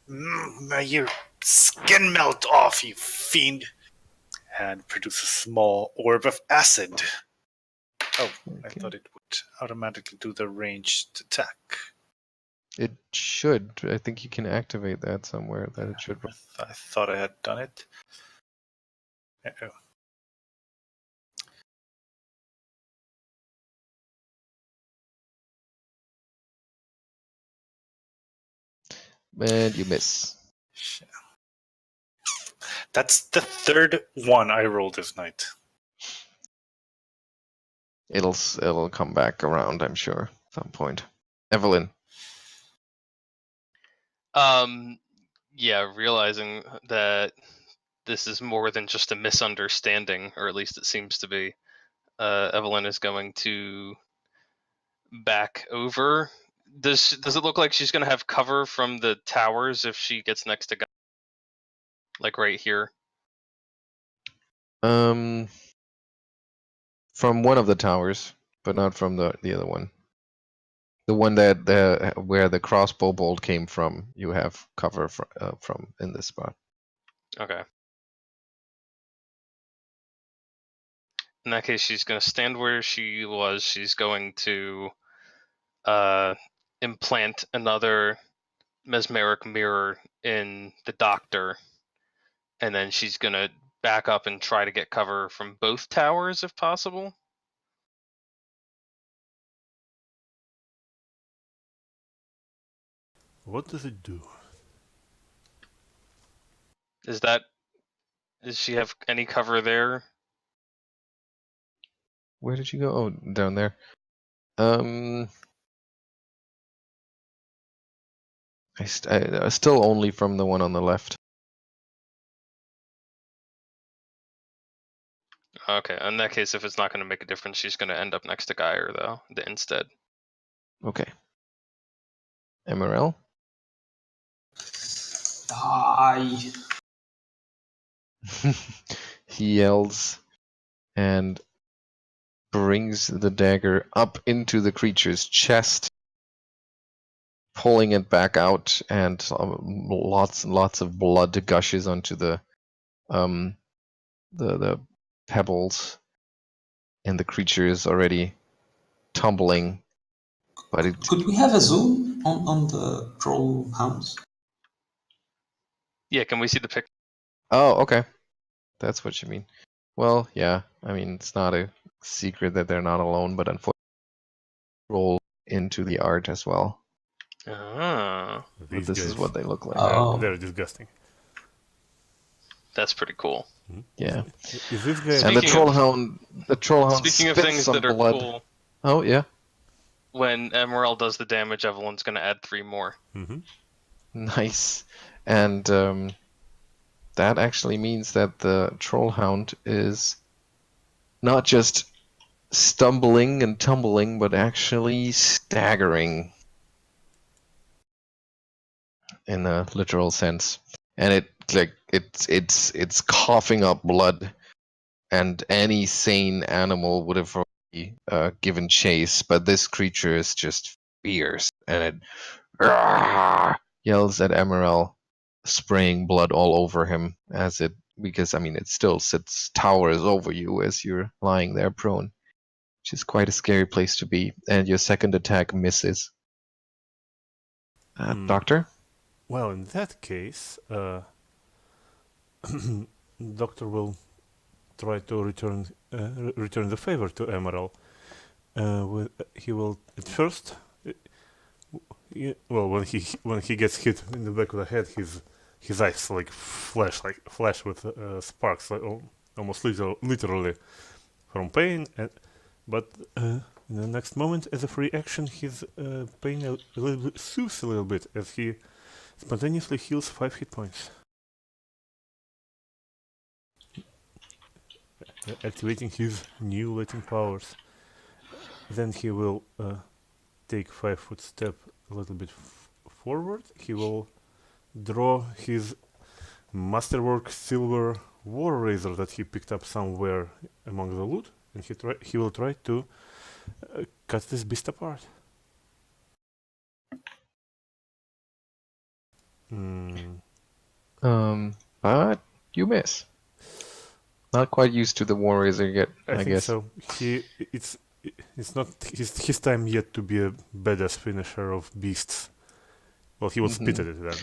may your skin melt off, you fiend, and produce a small orb of acid. Oh, okay. I thought it would automatically do the ranged attack. It should. I think you can activate that somewhere. That it should. I thought I had done it. Uh-oh. And you miss. That's the third one I rolled this night. It'll come back around, I'm sure, at some point. Evelyn. Yeah, realizing that this is more than just a misunderstanding, or at least it seems to be, Evelyn is going to back over. Does it look like she's going to have cover from the towers if she gets next to Geier? Like right here? From one of the towers, but not from the other one. The one that where the crossbow bolt came from, you have cover from in this spot. Okay. In that case, she's going to stand where she was. She's going to implant another mesmeric mirror in the doctor, and then she's going to back up and try to get cover from both towers if possible. What does it do? Does she have any cover there? Where did you go? Oh, down there. I still only from the one on the left. Okay, in that case, if it's not going to make a difference, she's going to end up next to Geier, though, instead. Okay. Emaírel? Die. He yells and brings the dagger up into the creature's chest, pulling it back out, and lots and lots of blood gushes onto the pebbles, and the creature is already tumbling. But it Could we have a zoom on the troll hounds? Yeah, can we see the picture? Oh, okay. That's what you mean. Well, yeah. I mean, it's not a secret that they're not alone, but unfortunately, roll into the art as well. Ah, But this is what they look like. Oh. They're disgusting. that's pretty cool. Yeah. Is this guy? And the Speaking troll of- hound, Speaking of spits things some that are blood. cool, Oh yeah. when Emaírel does the damage, Evelyn's going to add 3 more. Mm-hmm. Nice. And that actually means that the trollhound is not just stumbling and tumbling, but actually staggering in a literal sense. And it's coughing up blood, and any sane animal would have already given chase, but this creature is just fierce, and it yells at Emaírel, spraying blood all over him because I mean it still towers over you as you're lying there prone, which is quite a scary place to be. And your second attack misses. Doctor? Well, in that case, Doctor will try to return the favor to Emaírel. He will at first. Well, when he gets hit in the back of the head, his eyes flash with sparks, almost literally from pain. But in the next moment, as a free action, his pain a little bit soothes a little bit as he spontaneously heals 5 hit points, activating his new latent powers. Then he will take 5-foot step a little bit forward. He will draw his masterwork silver war razor that he picked up somewhere among the loot, and he will try to cut this beast apart. But you miss. Not quite used to the war razor yet, I think guess. so. It's not his time yet to be a badass finisher of beasts. Well, he was spit at it then.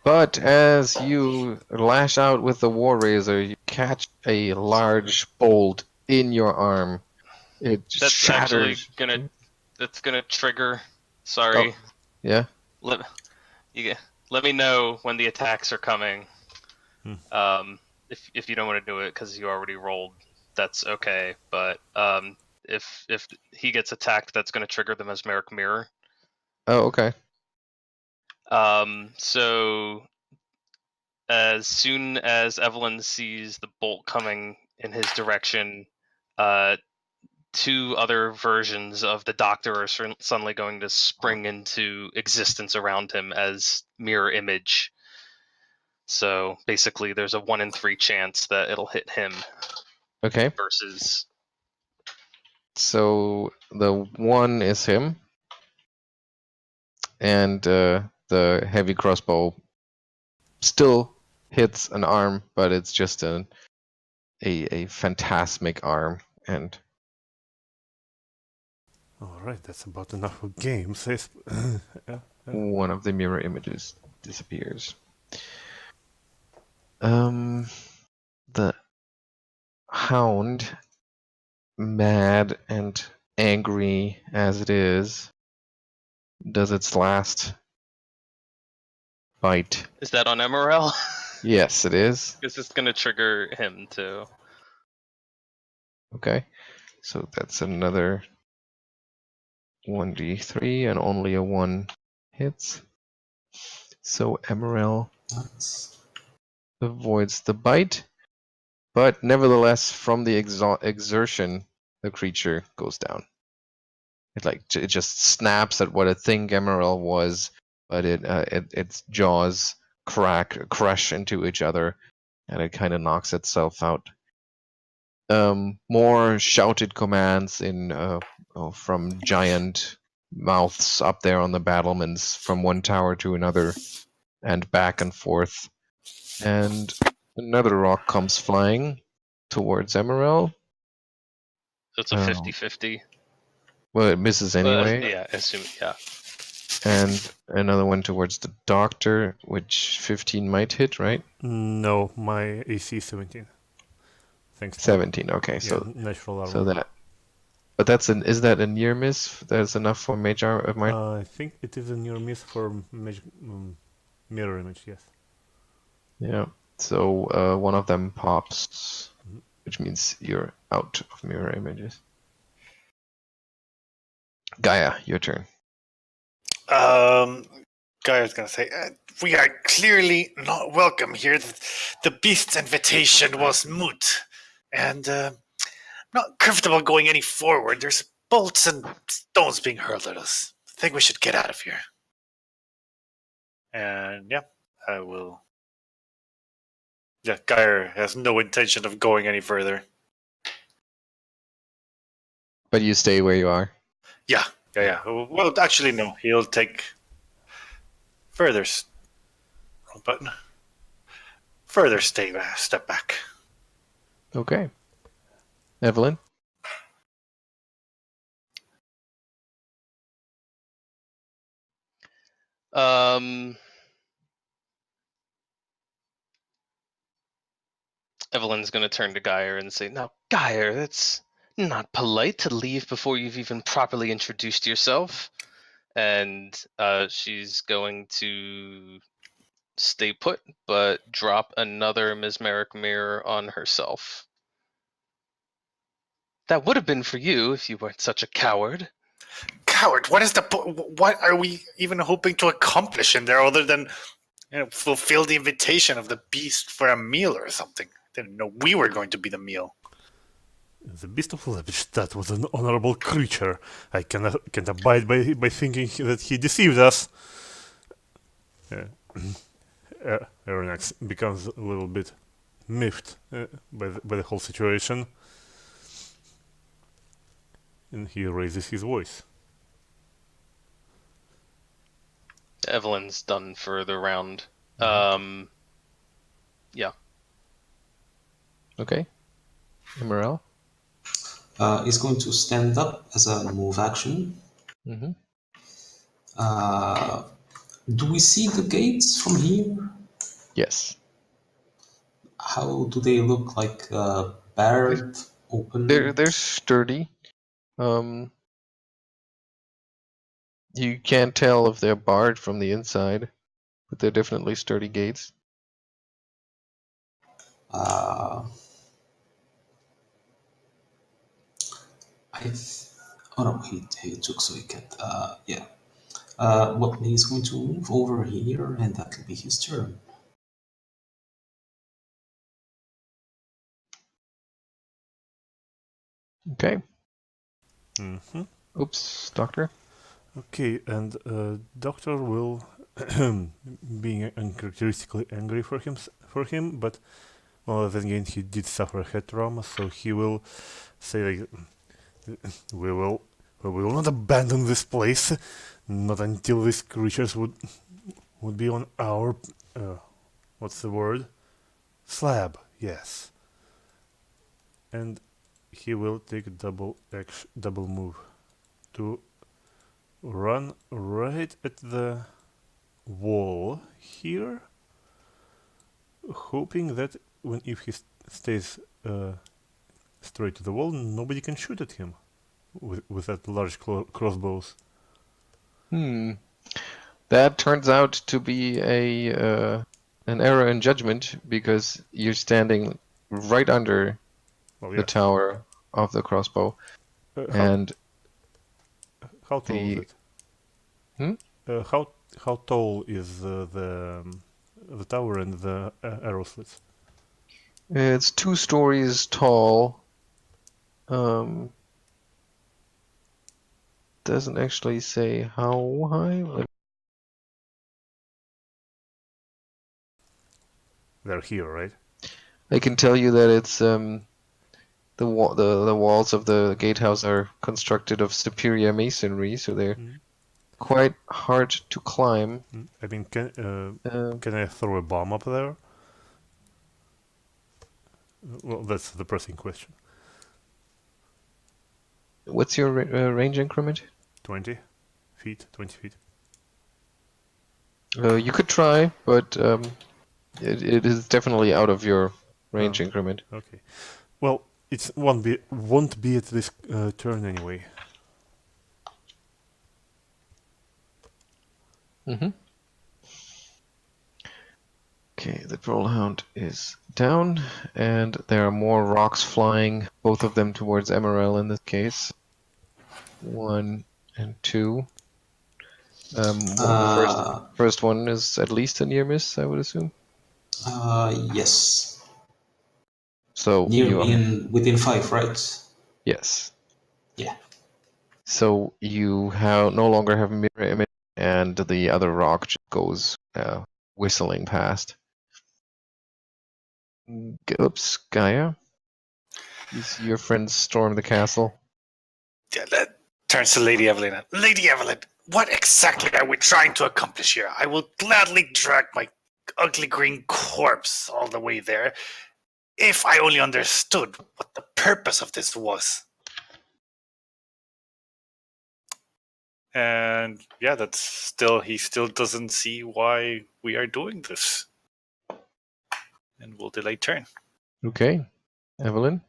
But as you lash out with the war razor, you catch a large bolt in your arm. It That's shatters. actually gonna trigger. Sorry. Oh, yeah. Let me know when the attacks are coming. If you don't want to do it because you already rolled, that's okay. But if he gets attacked, that's going to trigger the mesmeric mirror. Oh, okay. So as soon as Evelyn sees the bolt coming in his direction, 2 other versions of the Doctor are suddenly going to spring into existence around him as mirror image. So basically, there's a 1 in 3 chance that it'll hit him. Okay. Versus. So the 1 is him, and the heavy crossbow still hits an arm, but it's just a phantasmic arm. And all right, that's about enough of games. one of the mirror images disappears. The hound, mad and angry as it is, does its last bite. Is that on Emaírel? Yes, it is. Because it's going to trigger him too. Okay, so that's another 1d3, and only a 1 hits. So Emaírel avoids the bite, But nevertheless, from the exertion, the creature goes down. It just snaps at what I think Emaírel was, but its jaws crush into each other, and it kind of knocks itself out. More shouted commands from giant mouths up there on the battlements, from one tower to another, and back and forth. And another rock comes flying towards Emaírel. It's a 50-50. Well, it misses anyway. Yeah, assume, yeah. And another one towards the doctor, which 15 might hit, right? No, my AC is 17. Thanks. 17. Okay, Yeah, so natural armor. so that. But is that a near miss? That's enough for mage armor. I think it is a near miss for mirror image. Yes. Yeah. So one of them pops, which means you're out of mirror images. Geier, your turn. Geier's gonna say, we are clearly not welcome here. The beast's invitation was moot, and I'm not comfortable going any forward. There's bolts and stones being hurled at us. I think we should get out of here. And yeah, I will. Yeah, Geier has no intention of going any further. But you stay where you are. Yeah. Well, actually, no. He'll take further step back. Okay. Evelyn? Evelyn's going to turn to Geier and say, "Now, Geier, that's not polite to leave before you've even properly introduced yourself." And she's going to stay put, but drop another mesmeric mirror on herself. That would have been for you if you weren't such a coward. Coward? What are we even hoping to accomplish in there other than fulfill the invitation of the beast for a meal or something? Didn't know we were going to be the meal. The beast of Levish, that was an honorable creature. I can't abide by thinking that he deceived us. Arronax becomes a little bit miffed by the whole situation, and he raises his voice. Evelyn's done for the round. Yeah. Okay. Emaírel? Is going to stand up as a move action. Mm-hmm. Do we see the gates from here? Yes. How do they look? Like barred, open? They're sturdy. You can't tell if they're barred from the inside, but they're definitely sturdy gates. Oh no, he took, so he can't. Yeah. Well, he's going to move over here, and that will be his turn. Okay. Mm-hmm. Oops, Doctor. Okay, and Doctor will, being uncharacteristically angry for him, but well, then again he did suffer a head trauma, so he will say like, we will not abandon this place, not until these creatures would be on our what's the word? Slab, yes. And he will take a double move to run right at the wall here, hoping that if he stays straight to the wall, nobody can shoot at him with that large crossbows. That turns out to be an error in judgment, because you're standing right under the tower of the crossbow. And how tall is it? How tall is the tower and the arrow slits? It's 2 stories tall. Doesn't actually say how high. But They're here, right? I can tell you that it's the walls of the gatehouse are constructed of superior masonry, so they're quite hard to climb. I mean, can I throw a bomb up there? Well, that's the pressing question. What's your range increment? 20 feet, 20 feet. You could try, but it is definitely out of your range increment. Okay. Well, it won't be at this turn anyway. Okay, the Trollhound is down, and there are more rocks flying, both of them towards Emaírel in this case. 1 and 2. The first one is at least a near miss, I would assume. Yes. So within 5, right? Yes. Yeah. So you no longer have mirror image, and the other rock just goes whistling past. Oops, Geier. You see your friends storm the castle. Turns to Lady Evelyn. Lady Evelyn, what exactly are we trying to accomplish here? I will gladly drag my ugly green corpse all the way there if I only understood what the purpose of this was. And yeah, he still doesn't see why we are doing this. And we'll delay turn. Okay. Evelyn?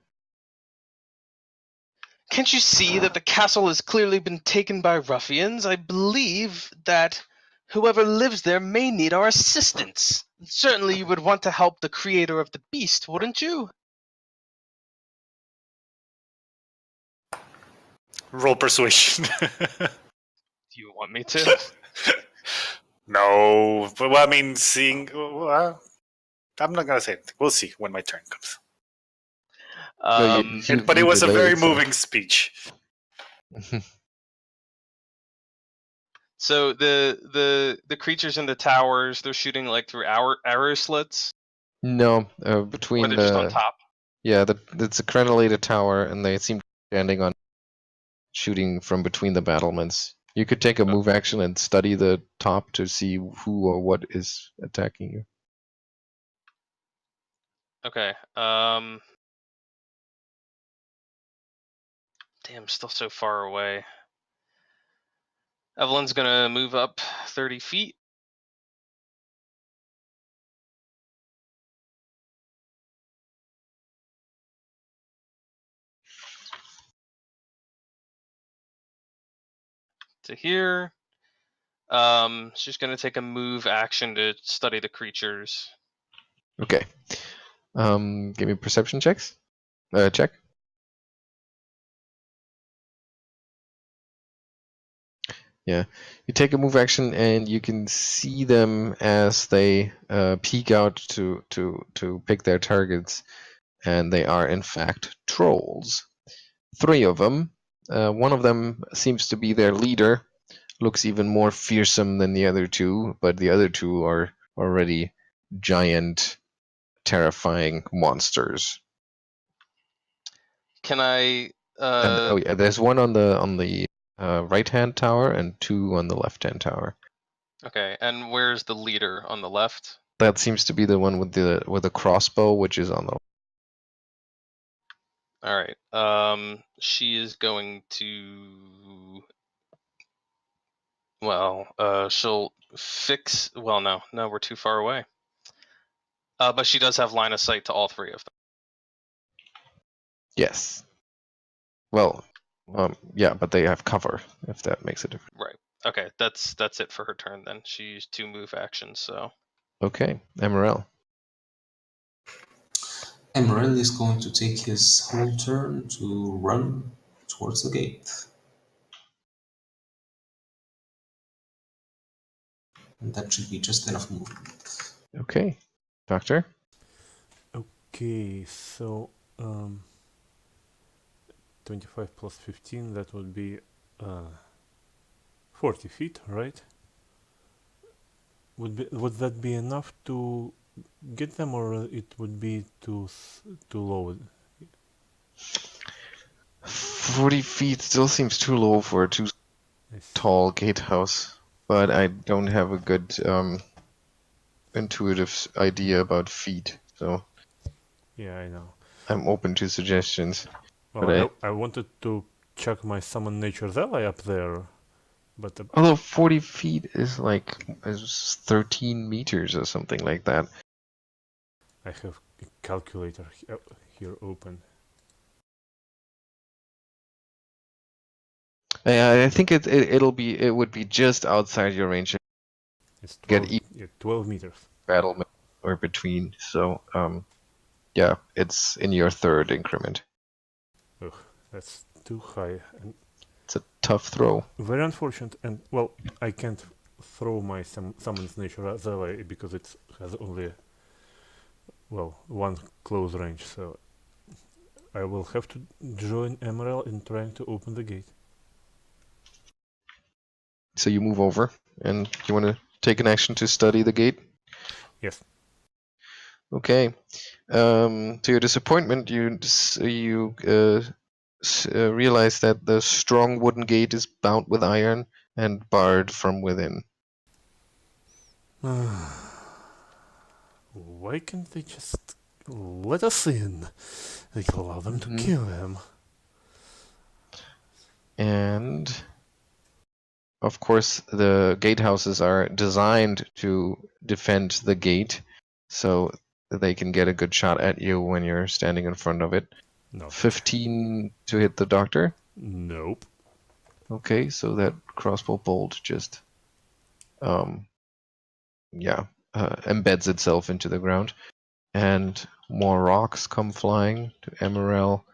Can't you see that the castle has clearly been taken by ruffians? I believe that whoever lives there may need our assistance. Certainly you would want to help the creator of the beast, wouldn't you? Roll persuasion. Do you want me to? No, but well, I mean, I'm not gonna say anything. We'll see when my turn comes. But it was a very moving speech. So the creatures in the towers, they're shooting like through arrow slits? No, between or they're just on top? Yeah, it's a crenellated tower, and they seem to be standing on shooting from between the battlements. You could take a move action and study the top to see who or what is attacking you. Okay. Damn, still so far away. Evelyn's gonna move up 30 feet. To here. She's gonna take a move action to study the creatures. Okay. Give me perception checks. Check. Yeah, you take a move action, and you can see them as they peek out to pick their targets, and they are in fact trolls. 3 of them. One of them seems to be their leader. Looks even more fearsome than the other 2, but the other 2 are already giant, terrifying monsters. Can I? There's one on the right-hand tower and 2 on the left-hand tower. Okay, and where's the leader on the left? That seems to be the one with the crossbow, which is on the. All right. She is going to. Well, she'll fix. Well, no, we're too far away. But she does have line of sight to all 3 of them. Yes. Well, yeah, but they have cover, if that makes a difference. Right. Okay, that's it for her turn then. She used 2 move actions, so. Okay, Emaírel. Emaírel is going to take his whole turn to run towards the gate. And that should be just enough movement. Okay. Doctor? Okay, so 25 plus 15, that would be 40 feet, right? Would that be enough to get them, or it would be too low? 40 feet still seems too low for a too tall gatehouse, but I don't have a good intuitive idea about feet, so Yeah, I know. I'm open to suggestions. Well, But I wanted to check my summon nature's ally up there, but although 40 feet is like 13 meters or something like that. I have a calculator here open. I think it would be just outside your range. It's 12, 12 meters. Battle or between, so yeah, it's in your third increment. Ugh, that's too high. And it's a tough throw. Very unfortunate, and well, I can't throw my Summon's Nature's Ally because it has only, well, one close range, so I will have to join Emaírel in trying to open the gate. So you move over, and you want to take an action to study the gate? Yes. Okay. To your disappointment, you realize that the strong wooden gate is bound with iron and barred from within. Why can't they just let us in? Like, allow them to kill him. And of course, the gatehouses are designed to defend the gate, so that they can get a good shot at you when you're standing in front of it. No. 15 to hit the doctor? Nope. Okay, so that crossbow bolt just embeds itself into the ground. And more rocks come flying to Emaírel,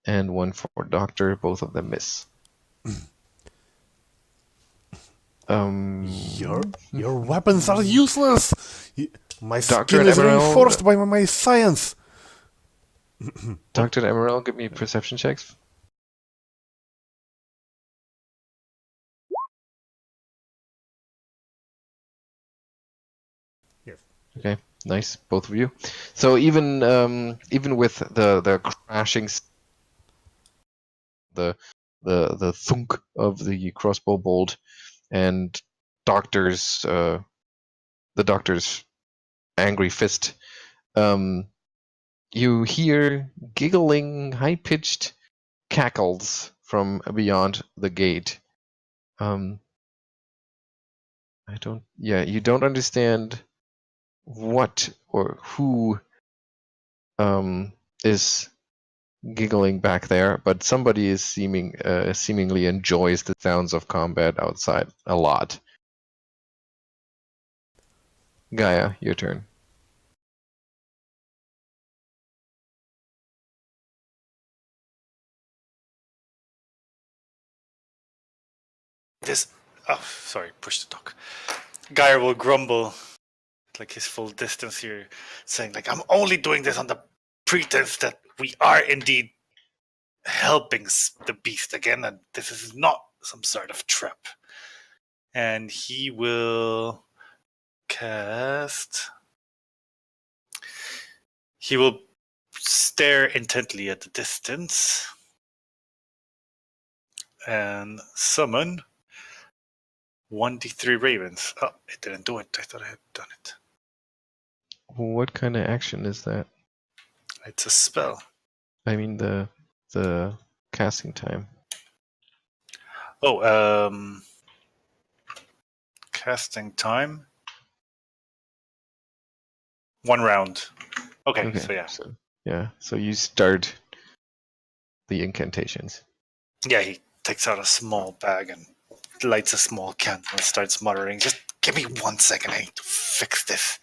and one for Doctor. Both of them miss. Your weapons are useless! My Dr. skin is Emaírel, reinforced by my science! Dr. Emaírel, give me perception checks. Yes. Okay, nice, both of you. So even with the crashing, the thunk of the crossbow bolt, and the doctor's angry fist, you hear giggling, high-pitched cackles from beyond the gate. You don't understand what or who is giggling back there, but somebody is seemingly enjoys the sounds of combat outside a lot. Geier, your turn. Push the talk. Geier will grumble, like his full distance here, saying, like, I'm only doing this on the pretense that we are indeed helping the beast again, and this is not some sort of trap. And he will cast... He will stare intently at the distance and summon 1d3 ravens. Oh, it didn't do it. I thought I had done it. What kind of action is that? It's a spell. I mean the casting time. Oh, casting time. 1 round. Okay, so yeah. So you start the incantations. Yeah, he takes out a small bag and lights a small candle and starts muttering, just give me 1 second, I need to fix this.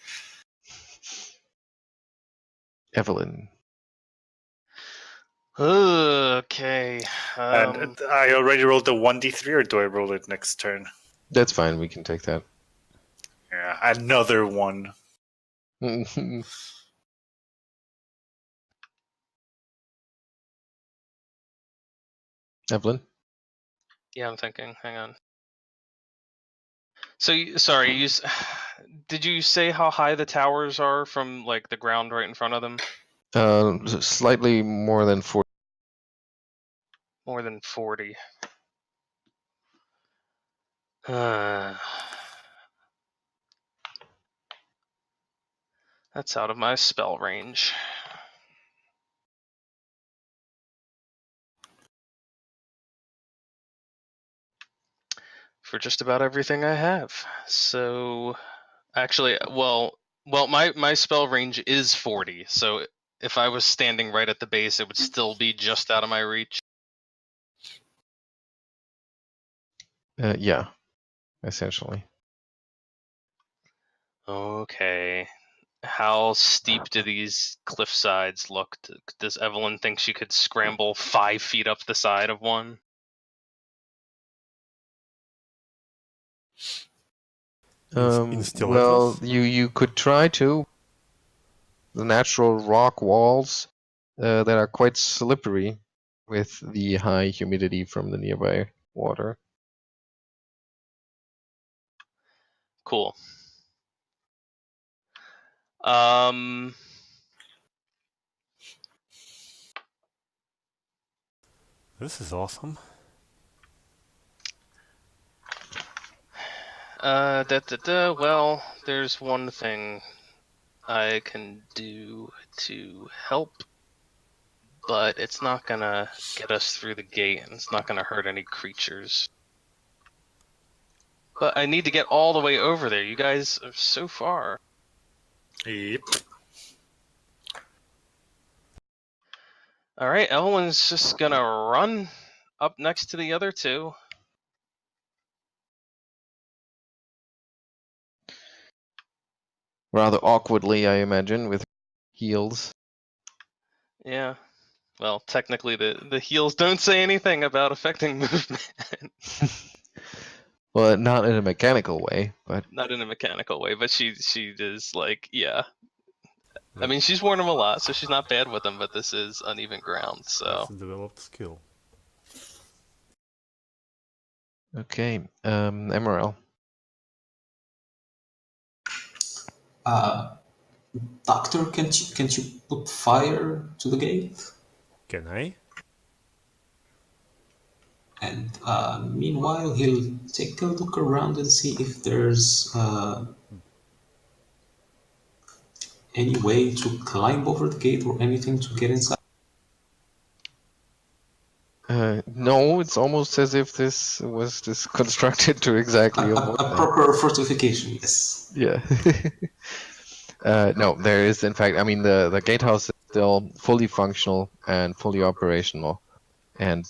Evelyn. Okay. And I already rolled the 1d3, or do I roll it next turn? That's fine, we can take that. Yeah, another one. Evelyn? Yeah, I'm thinking. Hang on. So, sorry, did you say how high the towers are from like the ground right in front of them? Slightly more than 40. More than 40. That's out of my spell range. For just about everything I have. So, actually, well, my spell range is 40. So if I was standing right at the base, it would still be just out of my reach. Yeah, essentially. Okay. How steep do these cliff sides look? Does Evelyn think she could scramble 5 feet up the side of one? In Well, stilettos? you could try to. The natural rock walls that are quite slippery with the high humidity from the nearby water. Cool. This is awesome. Well, there's one thing I can do to help, but it's not gonna get us through the gate, and it's not gonna hurt any creatures. But I need to get all the way over there. You guys are so far. Yep. Alright, Evelyn's just gonna run up next to the other two. Rather awkwardly, I imagine, with heels. Yeah. Well, technically the heels don't say anything about affecting movement. Well, not in a mechanical way, but Not in a mechanical way, but she is like, yeah. I mean, she's worn them a lot, so she's not bad with them, but this is uneven ground, so. That's a developed skill. okay. Emaṛel. Doctor, can't you put fire to the gate? Can I? And meanwhile, he'll take a look around and see if there's any way to climb over the gate or anything to get inside. No, it's almost as if this was just constructed to exactly avoid A that. proper fortification, yes. Yeah. No, there is, in fact, I mean, the gatehouse is still fully functional and fully operational. And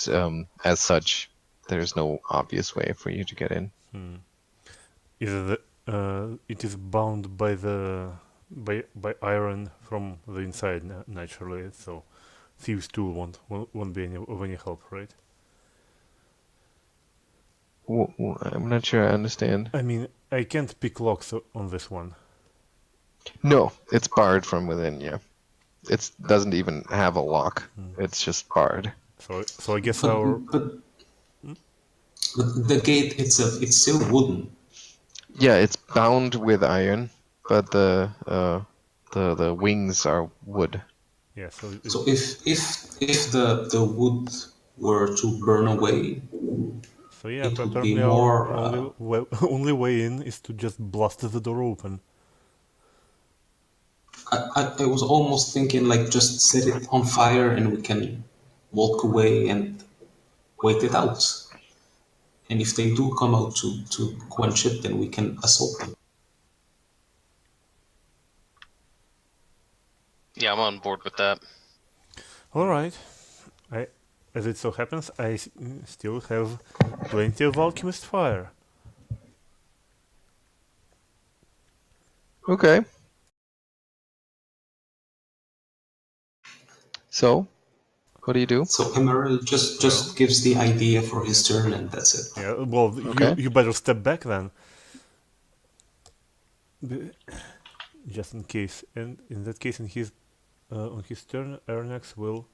as such, there's no obvious way for you to get in. It is bound by by iron from the inside naturally, so thieves' tool won't be of any help, right? I'm not sure I understand. I mean, I can't pick locks on this one. No, it's barred from within, yeah. It doesn't even have a lock. It's just barred. So I guess But the gate itself, it's still wooden. Yeah, it's bound with iron, but the wings are wood. Yeah, so if the wood were to burn away, so yeah, it would apparently be more. our only way in is to just blast the door open. I was almost thinking like just set it on fire and we can walk away and wait it out. And if they do come out to quench it, then we can assault them. Yeah, I'm on board with that. All right. As it so happens, I still have plenty of Alchemist fire. Okay. So, what do you do? So Emaṛel just gives the idea for his turn, and that's it. Yeah, well, Okay. you better step back then. Just in case. And in that case, on his turn, Arronax will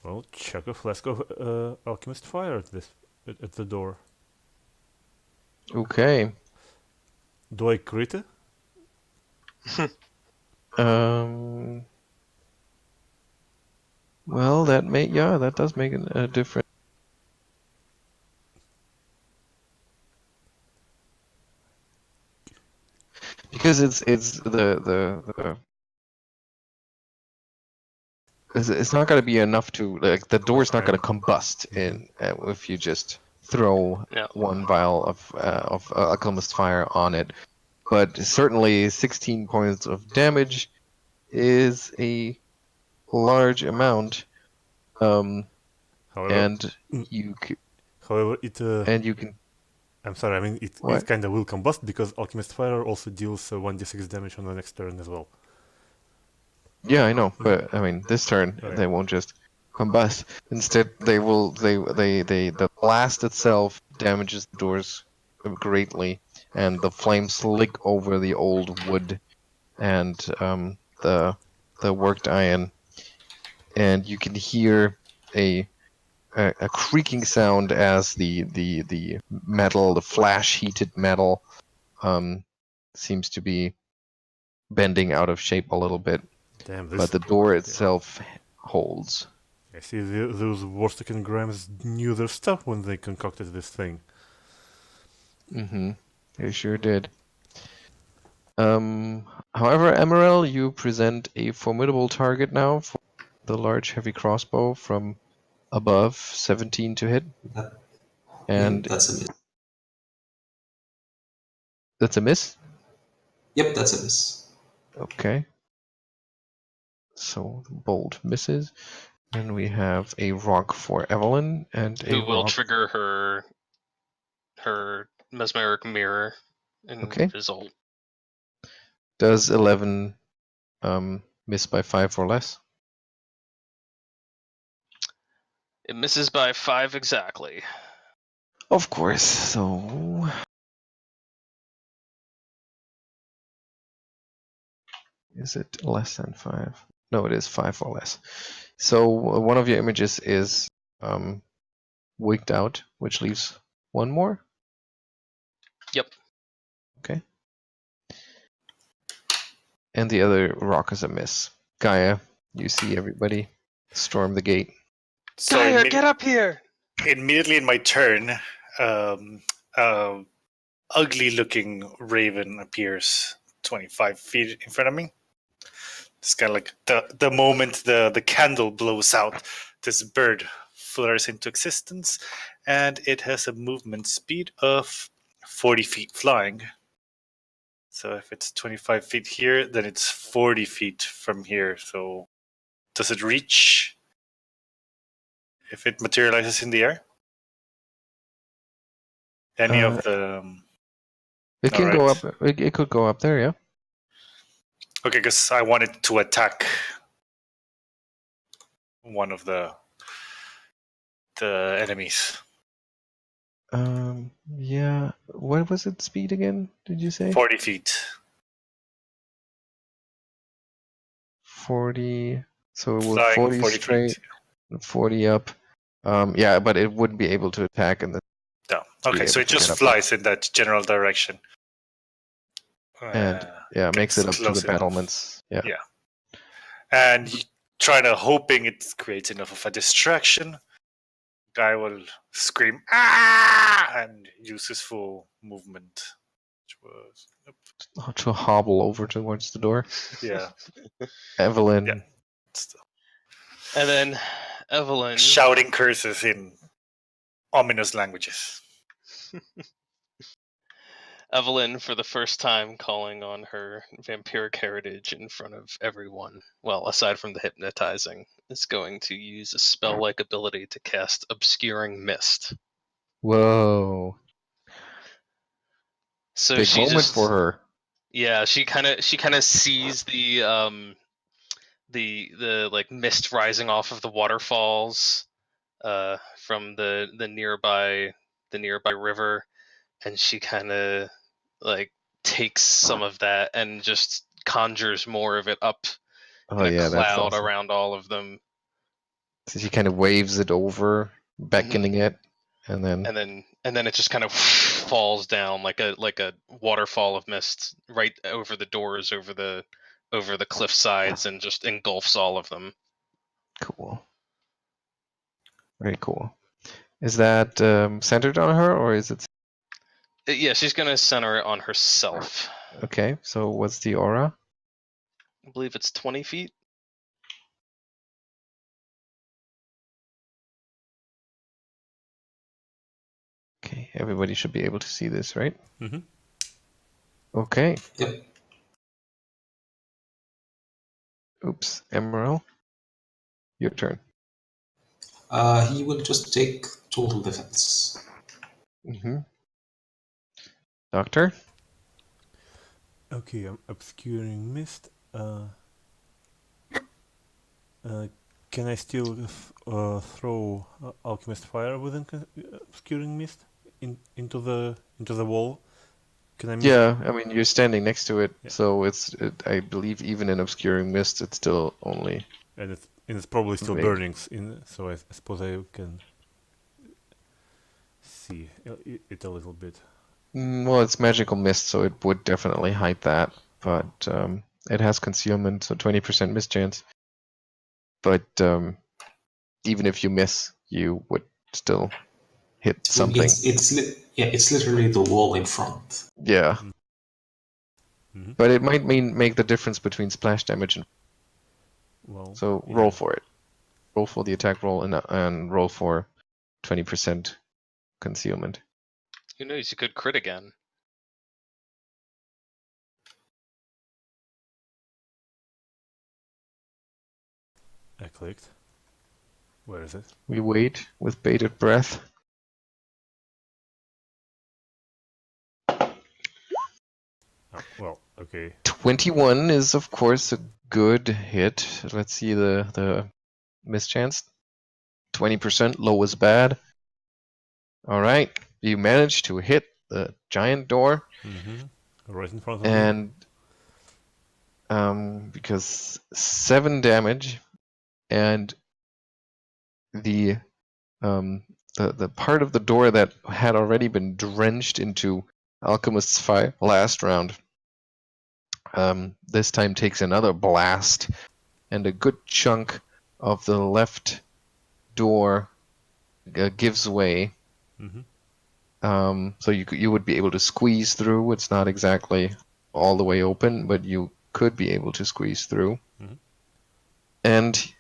Well, chuck a flask of Alchemist fire at the door. Okay. Do I crit it? Well, that does make a difference. Because it's not going to be enough to, like, the door's not going to combust in if you just throw one vial of Alchemist fire on it. But certainly 16 points of damage is a large amount. However, and you can. I'm sorry. I mean, it kind of will combust because Alchemist fire also deals 1d6 damage on the next turn as well. Yeah, I know, but I mean, this turn they won't just combust. Instead, the blast itself damages the doors greatly, and the flames lick over the old wood and the worked iron, and you can hear a creaking sound as the metal, the flash heated metal, seems to be bending out of shape a little bit. Damn, but the door itself holds. I see those Warstick and Grimes knew their stuff when they concocted this thing. Mm-hmm. They sure did. However, EmaＲel, you present a formidable target now for the large heavy crossbow from above, 17 to hit. And that's a miss. That's a miss? Yep, that's a miss. Okay. So bolt misses. Then we have a rock for Evelyn and who will trigger her mesmeric mirror and result. Does 11 miss by 5 or less? It misses by 5 exactly. Of course. So is it less than 5? No, it is 5 or less. So one of your images is wigged out, which leaves one more? Yep. Okay. And the other rock is a miss. Geier, you see everybody storm the gate. So Geier, get up here! Immediately in my turn, ugly-looking raven appears 25 feet in front of me. It's kind of like the moment the candle blows out, this bird flutters into existence, and it has a movement speed of 40 feet flying. So if it's 25 feet here, then it's 40 feet from here. So does it reach if it materializes in the air? Any of the... It can go up. It could go up there, yeah. Okay, because I wanted to attack one of the enemies. Yeah. What was its speed again? Did you say? 40 feet. 40. So it would Flying 40 straight, feet. 40 up. Yeah, but it wouldn't be able to attack in the. No. Okay, so it just flies in that general direction. And makes it up to the battlements. Yeah. And trying to hoping it creates enough of a distraction. Guy will scream "Ah!" and use his full movement, which was to hobble over towards the door. Yeah. Evelyn. Yeah. And then Evelyn shouting curses in ominous languages. Evelyn, for the first time, calling on her vampiric heritage in front of everyone, well, aside from the hypnotizing, is going to use a spell-like ability to cast Obscuring Mist. Whoa. So big she moment for her. Yeah, she kind of sees the like mist rising off of the waterfalls from the nearby river, and she kind of like takes some of that and just conjures more of it up in a cloud around all of them. So she kind of waves it over, beckoning it, and then and then it just kind of falls down like a waterfall of mist right over the doors, over the cliff sides, and just engulfs all of them. cool. Very cool. Is that centered on her, or is it? Yeah, she's gonna center it on herself. Okay, so what's the aura? I believe it's 20 feet. Okay, everybody should be able to see this, right? Mm-hmm. Okay. Yep. Oops, Emaṛel, your turn. He will just take total defense. Mm-hmm. Doctor? Okay, I'm obscuring mist. Can I still throw alchemist fire within obscuring mist into the wall? Can I? Yeah, I mean you're standing next to it, Yeah. so I believe even in obscuring mist, it's still only. And it's probably still Wait. burning. So I suppose I can see it a little bit. Well, it's magical mist, so it would definitely hide that, but it has concealment, so 20% miss chance. But even if you miss, you would still hit something. It's literally the wall in front. Yeah. Mm-hmm. But it might make the difference between splash damage and. Well. So yeah. roll for it. Roll for the attack roll and roll for 20% concealment. Who knows? You could crit again. I clicked. Where is it? We wait with bated breath. Oh, well, okay. 21 is, of course, a good hit. Let's see the mischance. 20%, low is bad. All right, you manage to hit the giant door. Mm-hmm. Right in front of me. And because 7 damage, and the part of the door that had already been drenched into Alchemist's fire last round, this time takes another blast, and a good chunk of the left door gives way. Mm-hmm. So you would be able to squeeze through. It's not exactly all the way open, but you could be able to squeeze through. Mm-hmm. And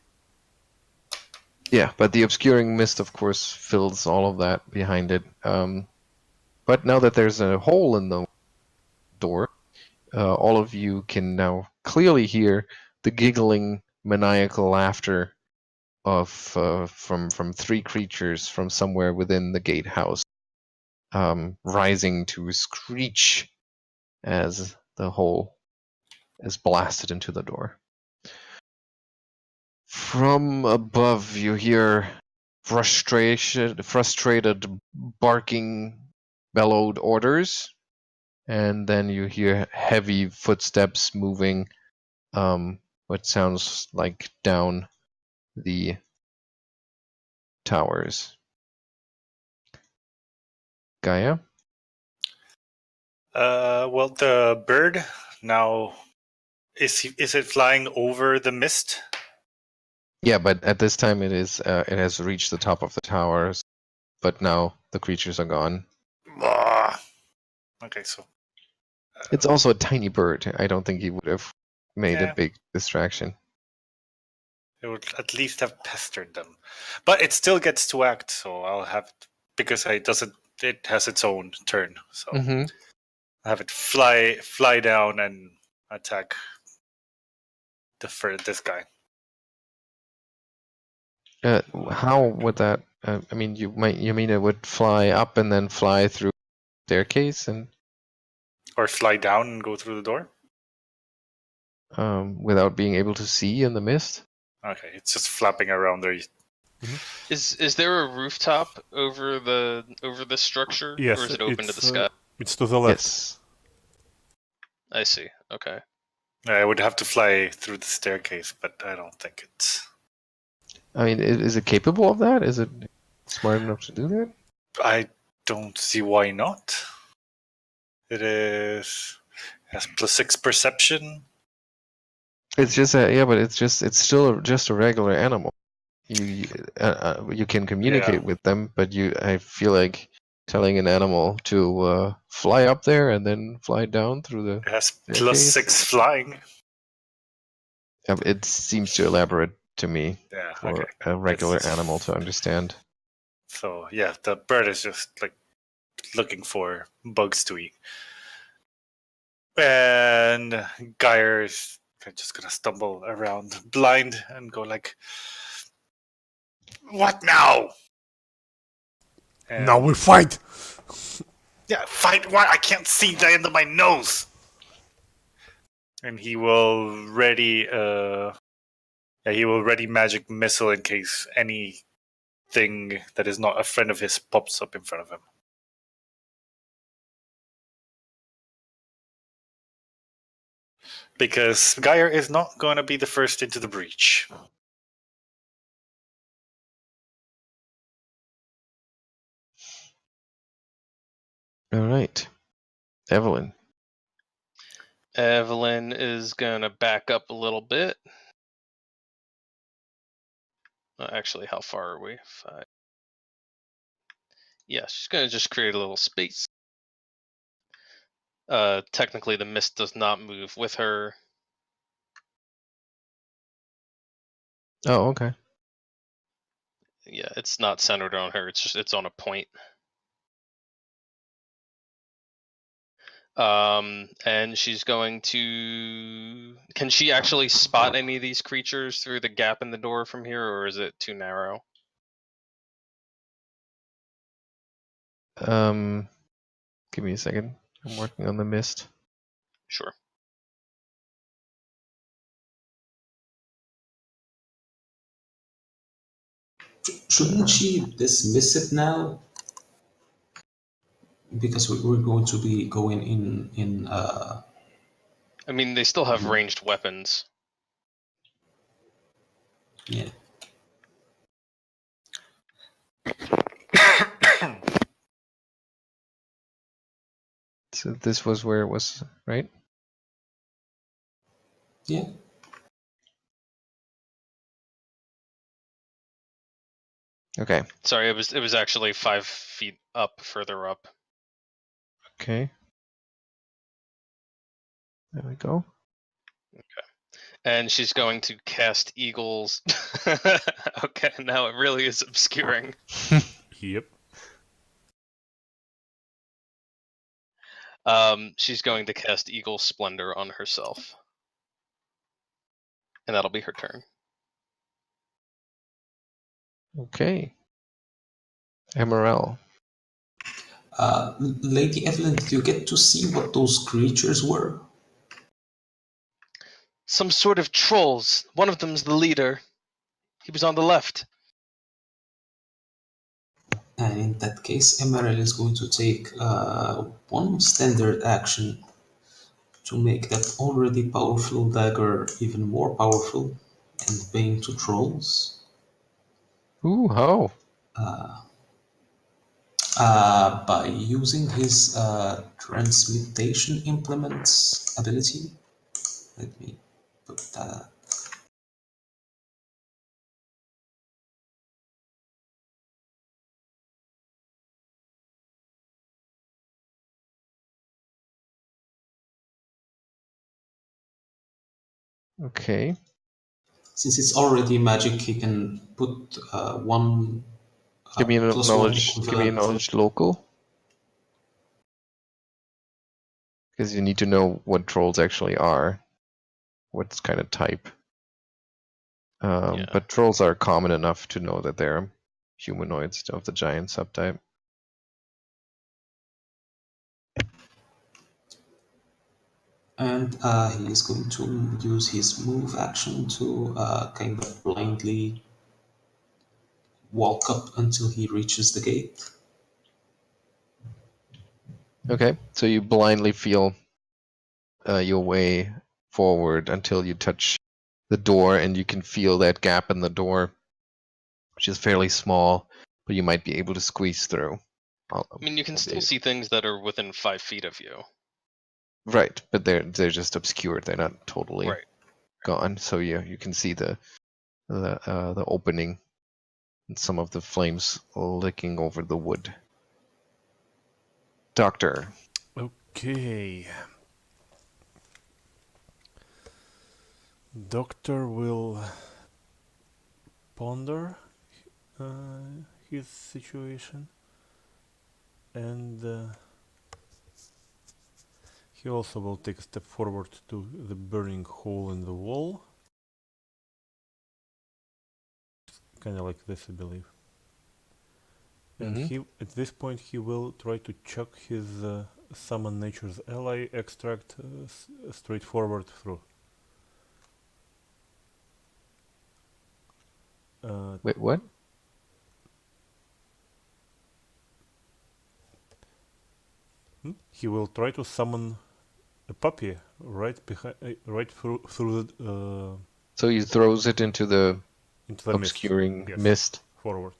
yeah, but the obscuring mist, of course, fills all of that behind it. But now that there's a hole in the door, all of you can now clearly hear the giggling, maniacal laughter of from 3 creatures from somewhere within the gatehouse, rising to screech as the hole is blasted into the door. From above, you hear frustrated barking, bellowed orders, and then you hear heavy footsteps moving, what sounds like down the towers. Geier? Well, the bird now is it flying over the mist? Yeah, but at this time it has reached the top of the towers, but now the creatures are gone. Okay, so It's also a tiny bird. I don't think he would have made a big distraction. it would at least have pestered them, but it still gets to act. So I'll have because it has its own turn. So I have it fly down and attack this guy. How would that? I mean, you mean it would fly up and then fly through the staircase or fly down and go through the door? Without being able to see in the mist? Okay, it's just flapping around there. Mm-hmm. Is there a rooftop over the structure? Yes, or is it open to the sky? It's to the left. Yes. I see. Okay. I would have to fly through the staircase, but I don't think it's. I mean, is it capable of that? Is it smart enough to do that? I don't see why not. It has +6 perception. It's just but it's still just a regular animal. You can communicate with them, but I feel like telling an animal to fly up there and then fly down through the. It has staircase. +6 flying. It seems too elaborate to me Yeah, for okay. a regular animal to understand. So yeah, the bird is just like looking for bugs to eat. And Geier is just gonna stumble around blind and go like, "What now?" And Now we fight! yeah, fight what? I can't see the end of my nose. And he will ready magic missile in case anything that is not a friend of his pops up in front of him. Because Geier is not going to be the first into the breach. All right, Evelyn. Evelyn is gonna back up a little bit. Actually, how far are we? 5. Yeah, she's gonna just create a little space. Technically, the mist does not move with her. Oh, okay. Yeah, it's not centered on her. It's on a point. And she's going to. Can she actually spot any of these creatures through the gap in the door from here, or is it too narrow? Give me a second. I'm working on the mist. Sure. Shouldn't she dismiss it now? Because we're going to be going in. I mean, they still have ranged weapons. Yeah. So this was where it was, right? Yeah. Okay. Sorry, it was actually 5 feet up, further up. Okay. There we go. And she's going to cast Eagles. Okay, now it really is obscuring. Yep. She's going to cast Eagle Splendor on herself. And that'll be her turn. Okay. Emaŕel. Lady Evelyn, did you get to see what those creatures were? Some sort of trolls. One of them's the leader. He was on the left. And in that case, Emaírel is going to take one standard action to make that already powerful dagger even more powerful and bane to trolls. Ooh, how? By using his transmutation implements ability. Let me put that. Okay. Since it's already magic, he can put one. Give me a plus knowledge. one Give me a knowledge local. Because you need to know what trolls actually are. What kind of type. Yeah. But trolls are common enough to know that they're humanoids of the giant subtype. And he is going to use his move action to kind of blindly walk up until he reaches the gate. Okay, so you blindly feel your way forward until you touch the door, and you can feel that gap in the door which is fairly small, but you might be able to squeeze through. I mean, you can still see things that are within 5 feet of you. Right, but they're just obscured. They're not totally gone. So you can see the opening and some of the flames licking over the wood. Doctor. Okay. Doctor will ponder his situation, and he also will take a step forward to the burning hole in the wall. Kind of like this, I believe. And he, at this point, he will try to chuck his Summon Nature's Ally extract straight forward through. Wait, what? He will try to summon a puppy right behind, right through the. So he throws it into the obscuring mist. Forward.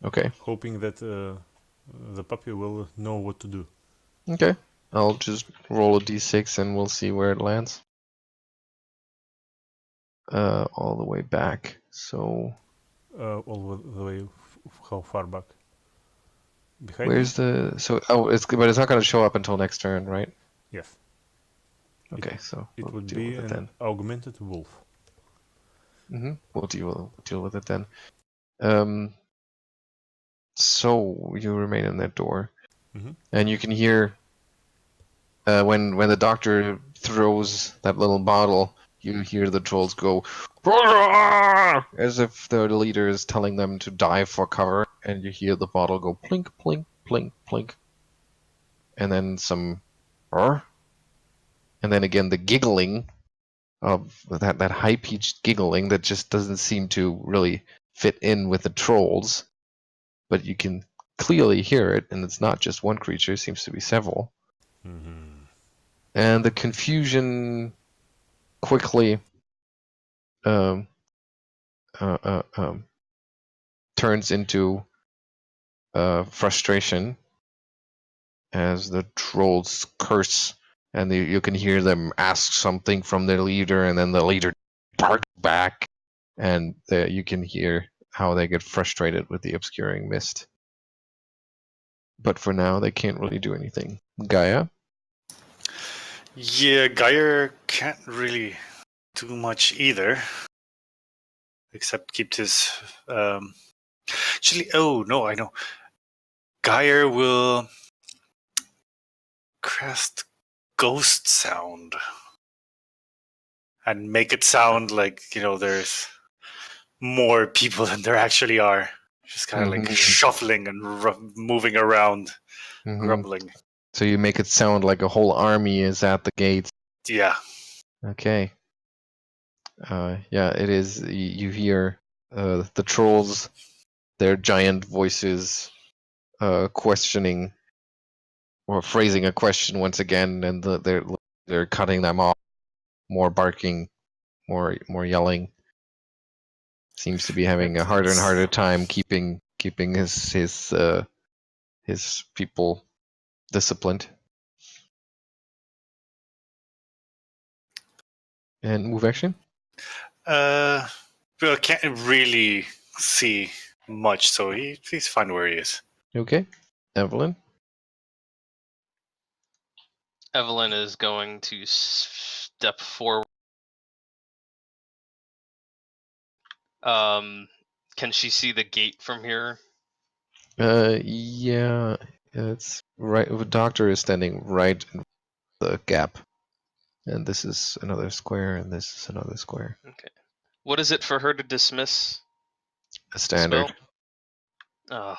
Okay. Hoping that the puppy will know what to do. Okay. I'll just roll a d6 and we'll see where it lands. All the way back. So. All the way. How far back? Behind Where's him? but it's not going to show up until next turn, right? Yes. Okay, so it we'll would deal be with it an then. augmented wolf. We'll deal with it then. So you remain in that door, and you can hear when the doctor throws that little bottle. You hear the trolls go as if the leader is telling them to dive for cover, and you hear the bottle go plink, plink, plink, plink, and then some, and then again the giggling of that high-pitched giggling that just doesn't seem to really fit in with the trolls, but you can clearly hear it, and it's not just one creature; it seems to be several. And the confusion quickly turns into frustration as the trolls curse, and you can hear them ask something from their leader, and then the leader barks back, and you can hear how they get frustrated with the obscuring mist. But for now, they can't really do anything. Gaia? Yeah, Geier can't really do much either, except keep his. Actually, oh no, I know. Geier will cast Ghost Sound and make it sound like, there's more people than there actually are. Just kind of like shuffling and moving around, grumbling. So you make it sound like a whole army is at the gates. Yeah. Okay. Yeah, it is. You hear the trolls, their giant voices, questioning or phrasing a question once again, and they're cutting them off. More barking, more yelling. Seems to be having a harder and harder time keeping his people disciplined. And move action? Well, can't really see much, so he's fine where he is. Okay. Evelyn? Evelyn is going to step forward. Can she see the gate from here? Yeah. It's right. The doctor is standing right in the gap. And this is another square, and this is another square. Okay. What is it for her to dismiss? A standard. Ugh.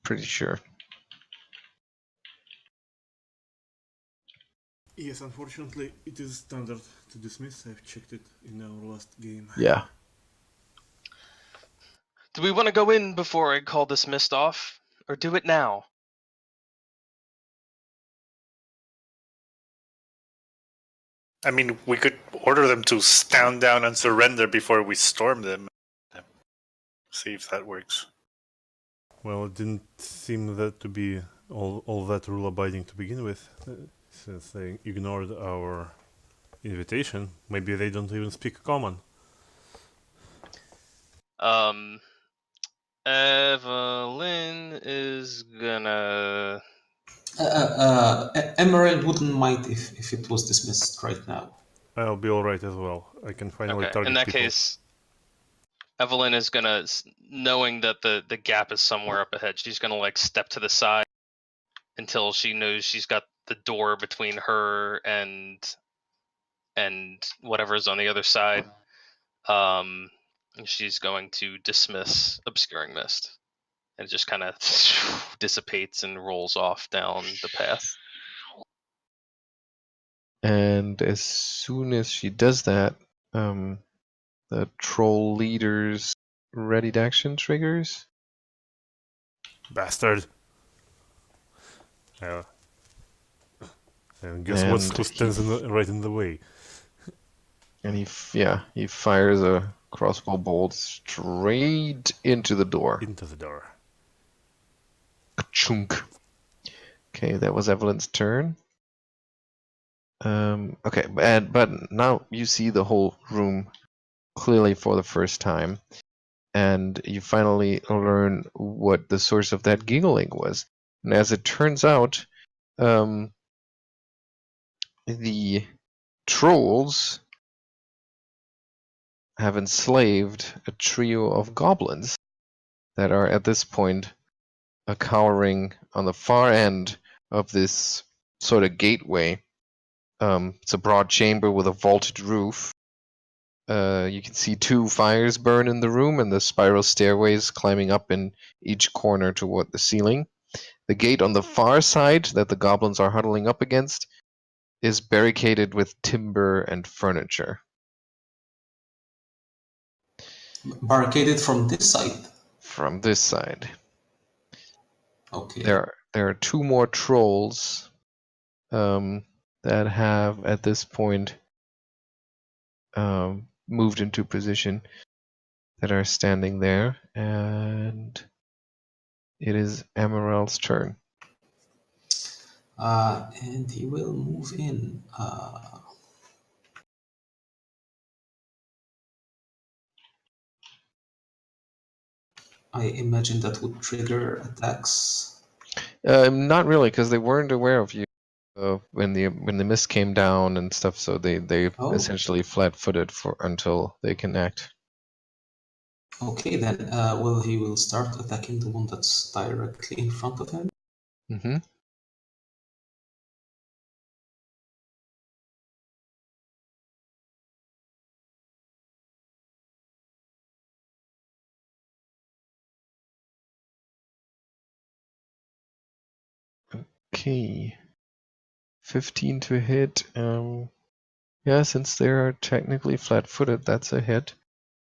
Pretty sure. Yes, unfortunately, it is standard to dismiss. I've checked it in our last game. Yeah. Do we want to go in before I call this mist off? Or do it now? I mean, we could order them to stand down and surrender before we storm them. See if that works. Well, it didn't seem that to be all that rule-abiding to begin with, since they ignored our invitation. Maybe they don't even speak common. Evelyn is gonna... Emaírel wouldn't mind if it was dismissed right now. I'll be alright as well. I can finally Okay, target in that people. case, Evelyn is gonna, knowing that the gap is somewhere up ahead, she's gonna like step to the side until she knows she's got the door between her and whatever's on the other side. She's going to dismiss Obscuring Mist. And it just kind of dissipates and rolls off down the path. And as soon as she does that, the troll leader's readied action triggers. Bastard. And guess what? Who stands right in the way? And he fires a crossbow bolt straight into the door. Into the door. Chunk. Okay, that was Evelyn's turn. Okay, but now you see the whole room clearly for the first time, and you finally learn what the source of that giggling was. And as it turns out, the trolls have enslaved a trio of goblins that are at this point cowering on the far end of this sort of gateway. It's a broad chamber with a vaulted roof. You can see 2 fires burn in the room and the spiral stairways climbing up in each corner toward the ceiling. The gate on the far side that the goblins are huddling up against is barricaded with timber and furniture. Barricaded from this side? From this side. Okay. There are 2 more trolls that have at this point moved into position that are standing there, and it is Emaírel's turn. And he will move in. I imagine that would trigger attacks. Not really, because they weren't aware of you when the mist came down and stuff. So they essentially flat-footed until they can act. Okay, then. He will start attacking the one that's directly in front of him. Mm-hmm. Okay. 15 to hit. Yeah, since they are technically flat-footed, that's a hit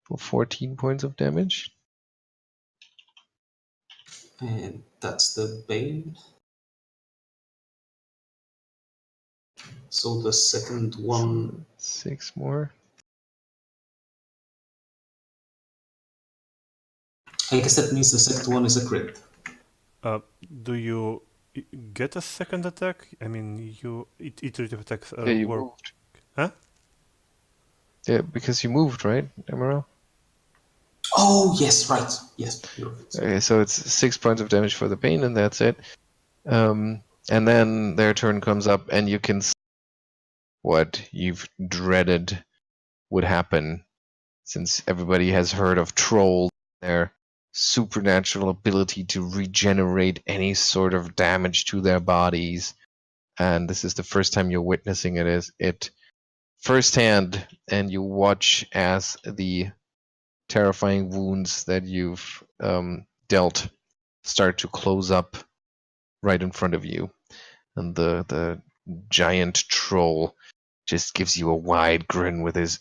for 14 points of damage. And that's the Bane. So the second one... 6 more. I guess that means the second one is a crit. Do you get a second attack? I mean, iterative attacks Yeah, you work. moved. Huh? Yeah, because you moved, right, Emaírel? Oh, yes, right. Yes, you're right. Okay, so it's 6 points of damage for the Bane, and that's it. And then their turn comes up, and you can see what you've dreaded would happen, since everybody has heard of trolls, their supernatural ability to regenerate any sort of damage to their bodies. And this is the first time you're witnessing it firsthand, and you watch as the terrifying wounds that you've dealt start to close up right in front of you, and the giant troll just gives you a wide grin with his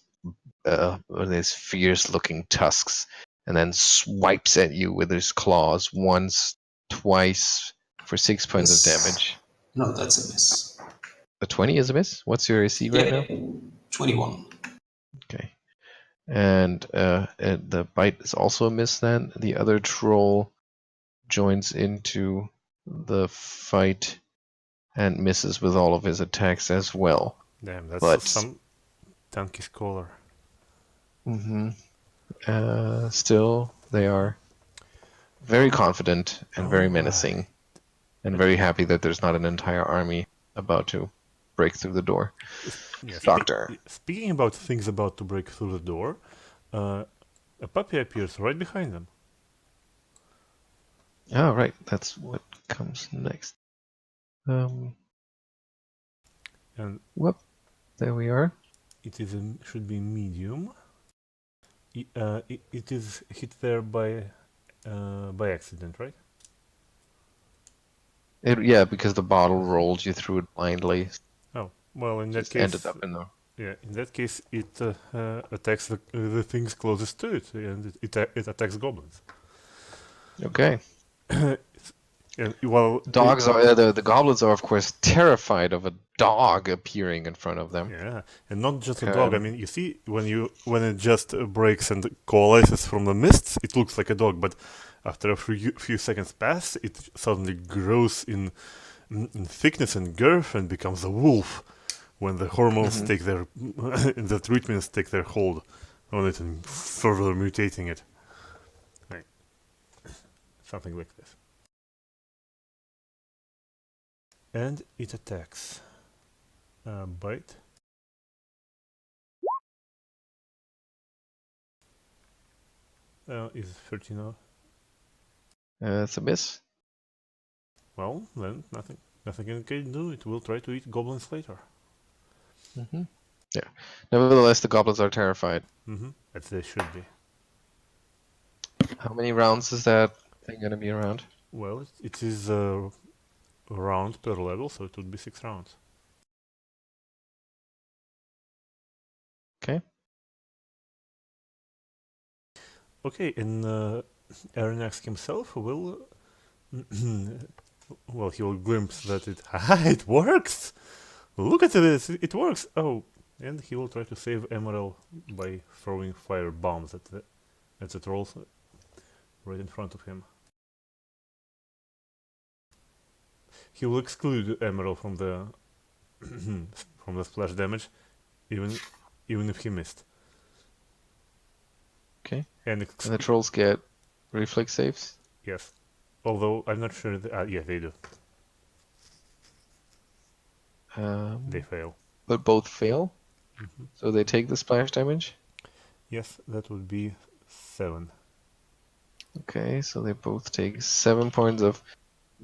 fierce-looking tusks, and then swipes at you with his claws once, twice for 6 points of damage. No, that's a miss. A 20 is a miss. What's your AC right now? 21. Okay. And the bite is also a miss then. The other troll joins into the fight and misses with all of his attacks as well. Damn, that's But some tanky scholar. Still, they are very confident and very menacing, and very happy that there's not an entire army about to break through the door. Yeah, Doctor. Speaking about things about to break through the door, a puppy appears right behind them. Oh, right. That's what comes next. And Whoop. There we are. it is should be medium. It is hit there by accident, right? Yeah, because the bottle rolled you through it blindly. Oh, well, in that Just case, ended up in the... yeah, in that case, it attacks the things closest to it, and it attacks goblins. Okay. And well, Dogs are the goblins are of course terrified of a dog appearing in front of them. Yeah, and not just a dog. I mean, you see, when it just breaks and coalesces from the mists, it looks like a dog. But after a few seconds pass, it suddenly grows in thickness and girth and becomes a wolf. When the hormones take their, the treatments take their hold on it and further mutating it. Right. Something like this. And it attacks. Bite. Is 13 off? It's a miss. Well, then nothing it can do. It will try to eat goblins later. Yeah. Nevertheless, the goblins are terrified. As they should be. How many rounds is that thing going to be around? Well, it is a round per level, so it would be 6 rounds. Okay. Okay, and Arronax himself will... well, he will glimpse that it works! Look at this, it works! Oh, and he will try to save Emaírel by throwing fire bombs at the trolls right in front of him. He will exclude Emaírel from the from the splash damage, even if he missed. Okay. And the trolls get reflex saves? Yes. Although I'm not sure. Yeah, they do. They fail. But both fail? So they take the splash damage? Yes, that would be 7. Okay, so they both take 7 points of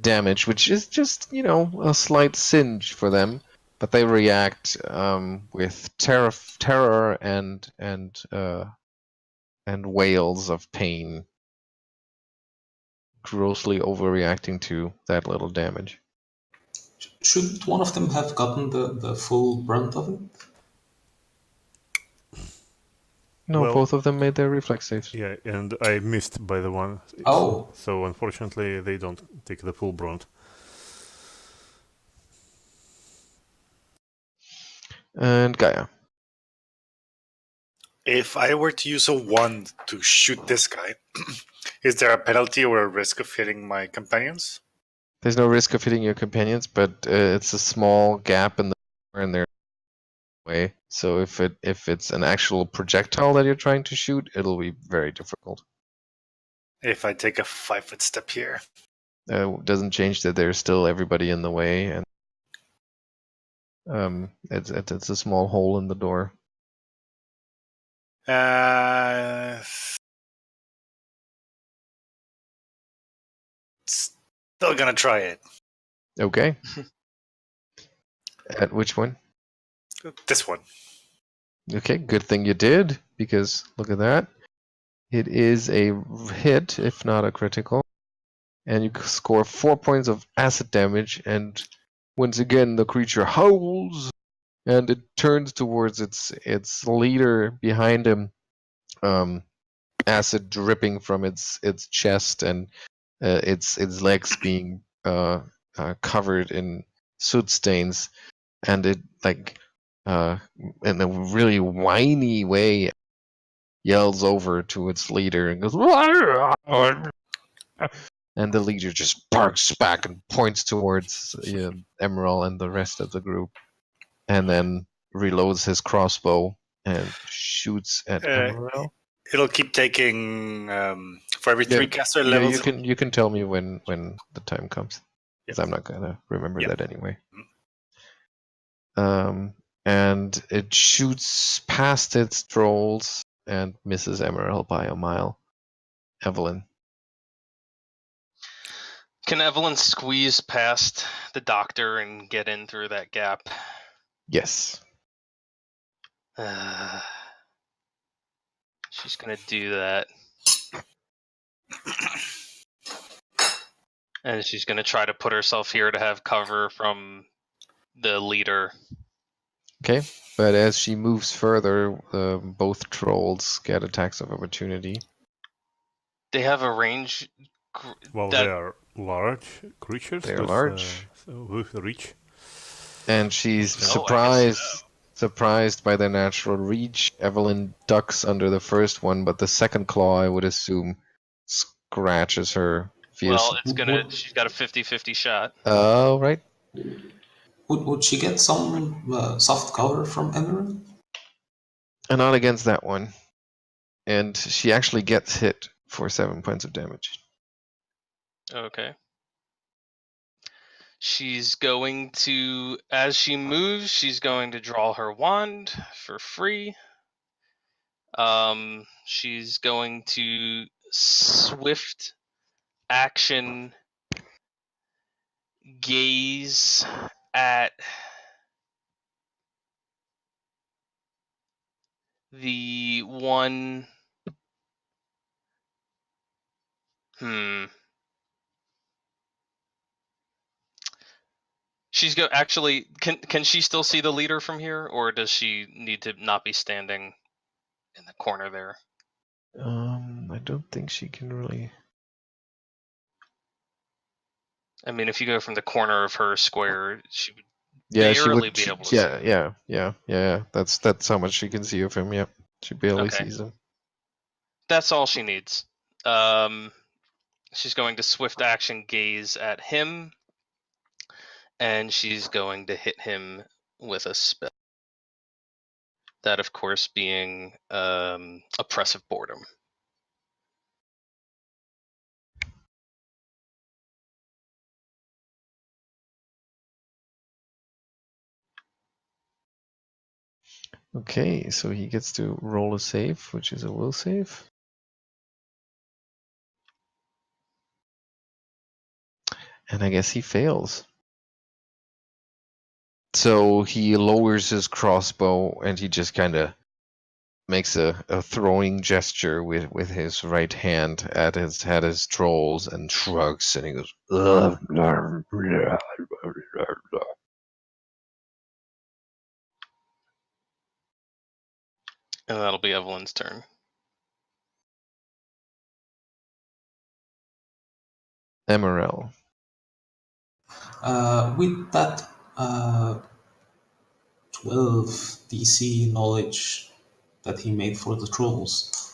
damage, which is just, a slight singe for them. But they react with terror and wails of pain, grossly overreacting to that little damage. Shouldn't one of them have gotten the full brunt of it? No, Well, both of them made their reflex saves. Yeah, and I missed by the one. Oh. So unfortunately, they don't take the full brunt. And Geier. If I were to use a wand to shoot this guy, is there a penalty or a risk of hitting my companions? There's no risk of hitting your companions, but it's a small gap in their way. So if it's an actual projectile that you're trying to shoot, it'll be very difficult. If I take a 5-foot step here, doesn't change that there's still everybody in the way, and it's a small hole in the door. Still gonna try it. Okay. At which one? This one. Okay, good thing you did, because look at that. It is a hit, if not a critical. And you score 4 points of acid damage, and once again the creature howls, and it turns towards its leader behind him, acid dripping from its chest, and its legs being covered in soot stains, and it in a really whiny way yells over to its leader and goes, and the leader just barks back and points towards Emaírel and the rest of the group, and then reloads his crossbow and shoots at Emaírel. It'll keep taking for every 3 caster levels. You can tell me when the time comes, because I'm not gonna remember that anyway. And it shoots past its trolls and misses Emaírel by a mile. Evelyn. Can Evelyn squeeze past the doctor and get in through that gap? Yes. She's gonna do that. And she's gonna try to put herself here to have cover from the leader. Okay, but as she moves further, both trolls get attacks of opportunity. They have a range. Well, they are large creatures. They are large. With reach. And she's surprised by their natural reach. Evelyn ducks under the first one, but the second claw, I would assume, scratches her fiercely. Well, she's got a 50-50 shot. Oh, right. Would she get some soft cover from Emaírel? And not against that one. And she actually gets hit for 7 points of damage. Okay. She's going to, as she moves, she's going to draw her wand for free. She's going to swift action gaze at the one. She's actually, can she still see the leader from here, or does she need to not be standing in the corner there? I don't think she can really. I mean, if you go from the corner of her square, she would barely be able to see. Yeah. That's how much she can see of him. Yep, she barely sees him. That's all she needs. She's going to swift action gaze at him, and she's going to hit him with a spell. That, of course, being Oppressive Boredom. Okay, so he gets to roll a save, which is a will save. And I guess he fails. So he lowers his crossbow and he just kind of makes a throwing gesture with his right hand at his trolls and shrugs, and he goes, And that'll be Evelyn's turn. Emaírel. With that 12 DC knowledge that he made for the trolls,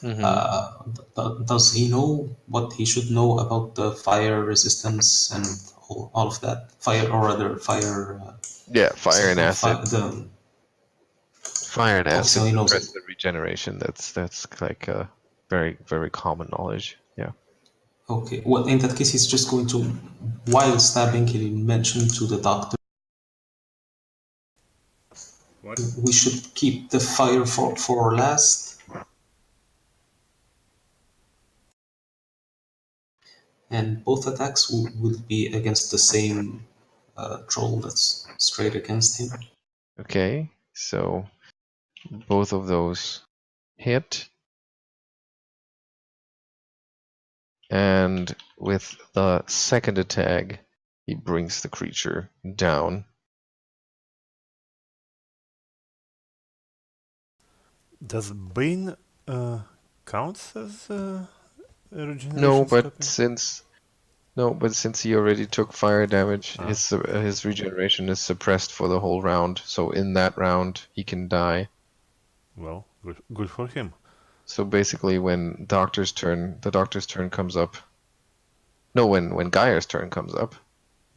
does he know what he should know about the fire resistance and all of that? Fire, or rather, fire. Fire and acid. Fire and acid. So he knows the regeneration. That's like a very, very common knowledge. Yeah. Okay. Well, in that case, he's just going to, while stabbing, he mentioned to the doctor, what? We should keep the fire for last. And both attacks will be against the same troll that's straight against him. Okay, so both of those hit. And with the second attack, he brings the creature down. Does Bane counts as a regeneration? No, but since he already took fire damage, his regeneration is suppressed for the whole round. So in that round, he can die. Well, good for him. So basically, when the doctor's turn comes up. No, when Geier's turn comes up.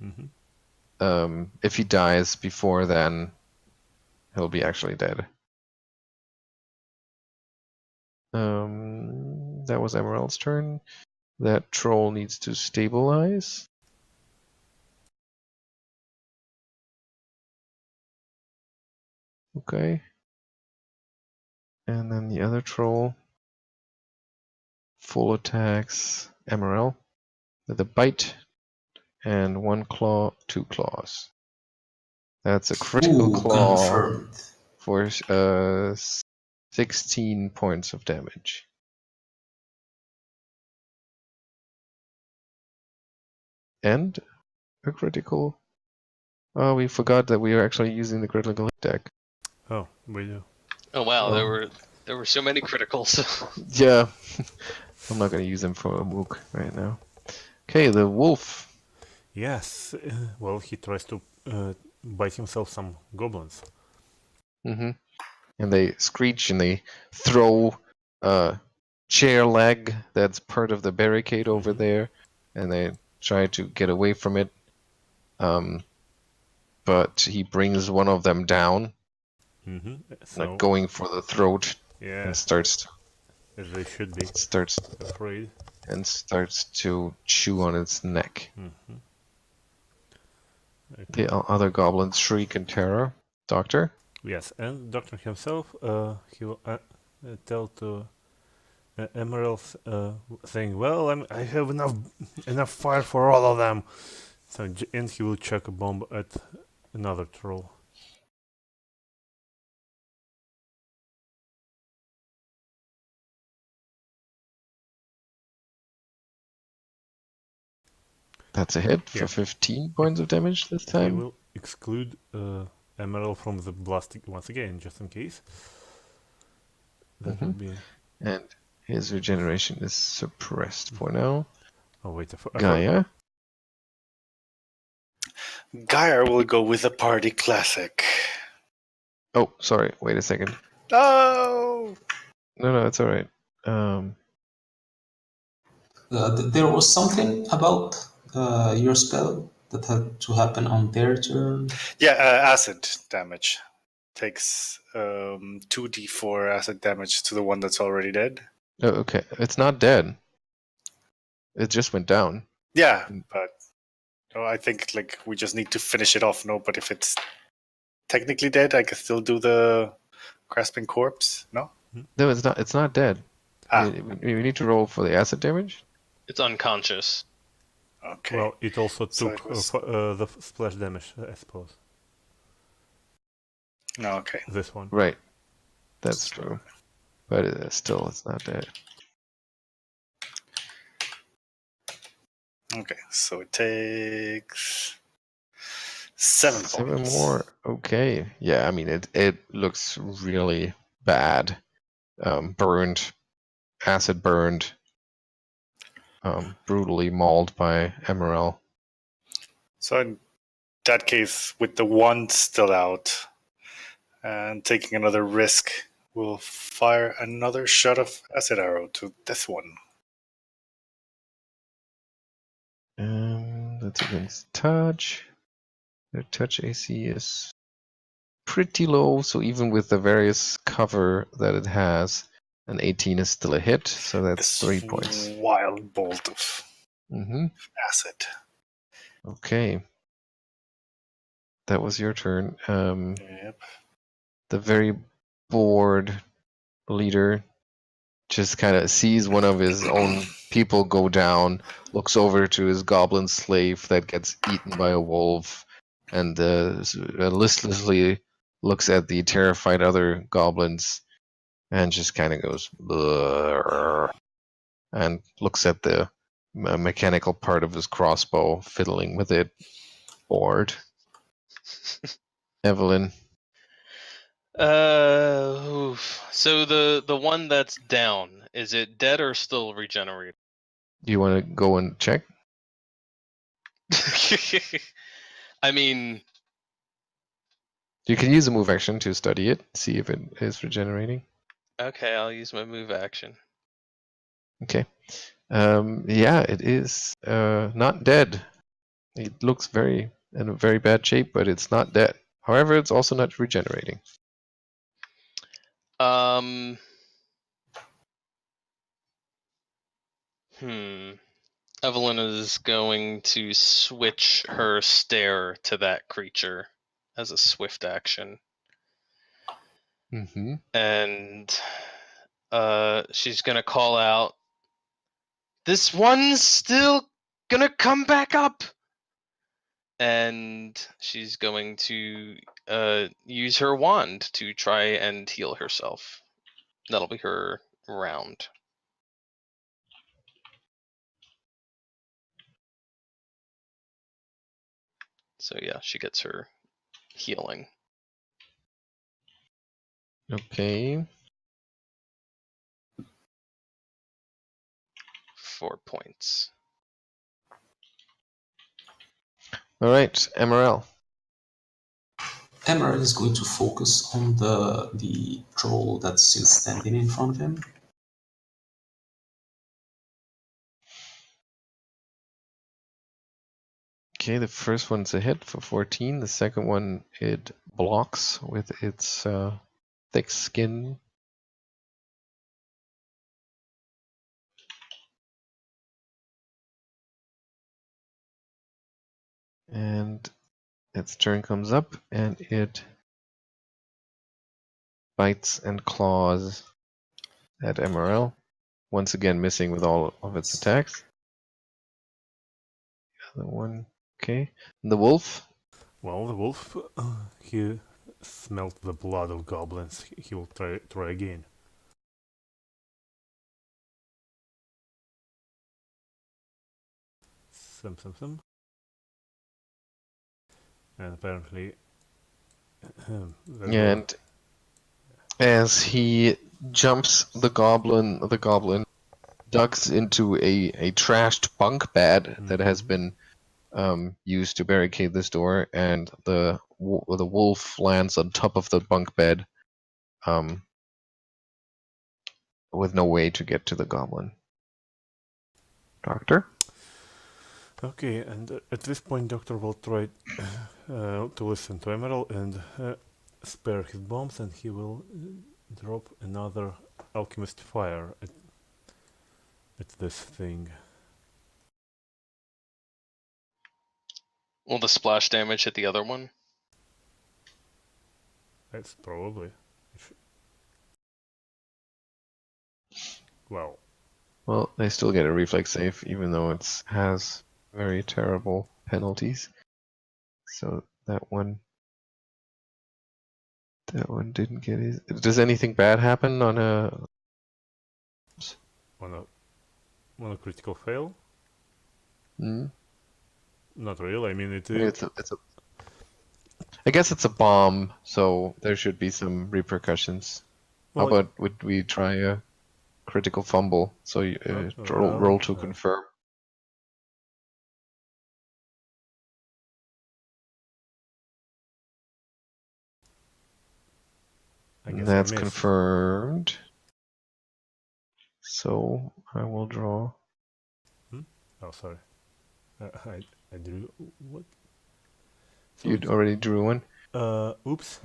Mm-hmm. If he dies before then, he'll be actually dead. That was Emaírel's turn. That troll needs to stabilize. Okay. And then the other troll full attacks Emaírel with a bite and 1 claw, 2 claws. That's a critical claw Confirmed. for 16 points of damage. And a critical. Oh, we forgot that we are actually using the critical hit deck. Oh, we do. Oh wow, Oh. there were so many criticals. Yeah. I'm not going to use them for a mook right now. Okay, the wolf. Yes. Well, he tries to bite himself some goblins. Mm-hmm. And they screech and they throw a chair leg that's part of the barricade over there, and they try to get away from it. But he brings one of them down, like going for the throat, and starts. As they should be. Starts afraid. And starts to chew on its neck. Mm-hmm. Okay. The other goblins shriek in terror. Doctor? Yes, and Doctor himself, he will tell to Emaírel, saying, "Well, I have enough fire for all of them." So, and he will chuck a bomb at another troll. That's a hit for 15 points of damage this time. He will exclude Emaírel from the blast once again, just in case. That would be. And his regeneration is suppressed for now. Oh wait, Geier. Geier will go with a party classic. Oh, sorry. Wait a second. No. No, it's all right. There was something about your spell that had to happen on their turn. Yeah, acid damage. Takes 2d4 acid damage to the one that's already dead. Oh, okay. It's not dead. It just went down. Yeah, but I think like we just need to finish it off. No, but if it's technically dead, I can still do the grasping corpse. No, no, it's not. It's not dead. We need to roll for the acid damage. It's unconscious. Okay. Well, it also took the splash damage, I suppose. No, okay. This one. Right. That's true. But it's not dead. Okay, so it takes 7 points. 7 more. Okay. Yeah, I mean it looks really bad. Burned, acid burned, brutally mauled by Emaírel. So in that case, with the one still out and taking another risk, we'll fire another shot of acid arrow to this one. That's against touch. Their touch AC is pretty low, so even with the various cover that it has, an 18 is still a hit, so that's 3 points. Wild bolt of acid. Okay. That was your turn. Yep. The very bored leader just kind of sees one of his own people go down, looks over to his goblin slave that gets eaten by a wolf, and listlessly looks at the terrified other goblins and just kind of goes "Blur," and looks at the mechanical part of his crossbow, fiddling with it, bored. Evelyn. So the one that's down, is it dead or still regenerated? Do you want to go and check? I mean, you can use a move action to study it, see if it is regenerating. Okay, I'll use my move action. Okay. Yeah, it is not dead. It looks in a very bad shape, but it's not dead. However, it's also not regenerating. Evelyn is going to switch her stare to that creature as a swift action. Mm-hmm. And she's gonna call out, "This one's still gonna come back up!" And she's going to use her wand to try and heal herself. That'll be her round. So yeah, she gets her healing. Okay. 4 points. All right, Emaírel. Emaírel is going to focus on the troll that's still standing in front of him. Okay, the first one's a hit for 14. The second one, it blocks with its thick skin. And its turn comes up, and it bites and claws at Emaírel. Once again, missing with all of its attacks. The other one, okay. And the wolf. Well, the wolf, he smelt the blood of goblins. He will try again. Some. And apparently... and as he jumps the goblin ducks into a trashed bunk bed that has been used to barricade this door, and the wolf lands on top of the bunk bed with no way to get to the goblin. Doctor? Okay, and at this point, Doctor will try to listen to Emaírel and spare his bombs, and he will drop another Alchemist fire at this thing. Will the splash damage hit the other one? That's probably. Well, they still get a reflex save, even though it has very terrible penalties. So that one didn't get his. Does anything bad happen on a critical fail? Hmm? Not really. I mean, I guess it's a bomb, so there should be some repercussions. Well, how about would we try a critical fumble? So you roll to confirm. That's confirmed. So I will draw. Oh, sorry. I drew what? So You already drew one. Oops.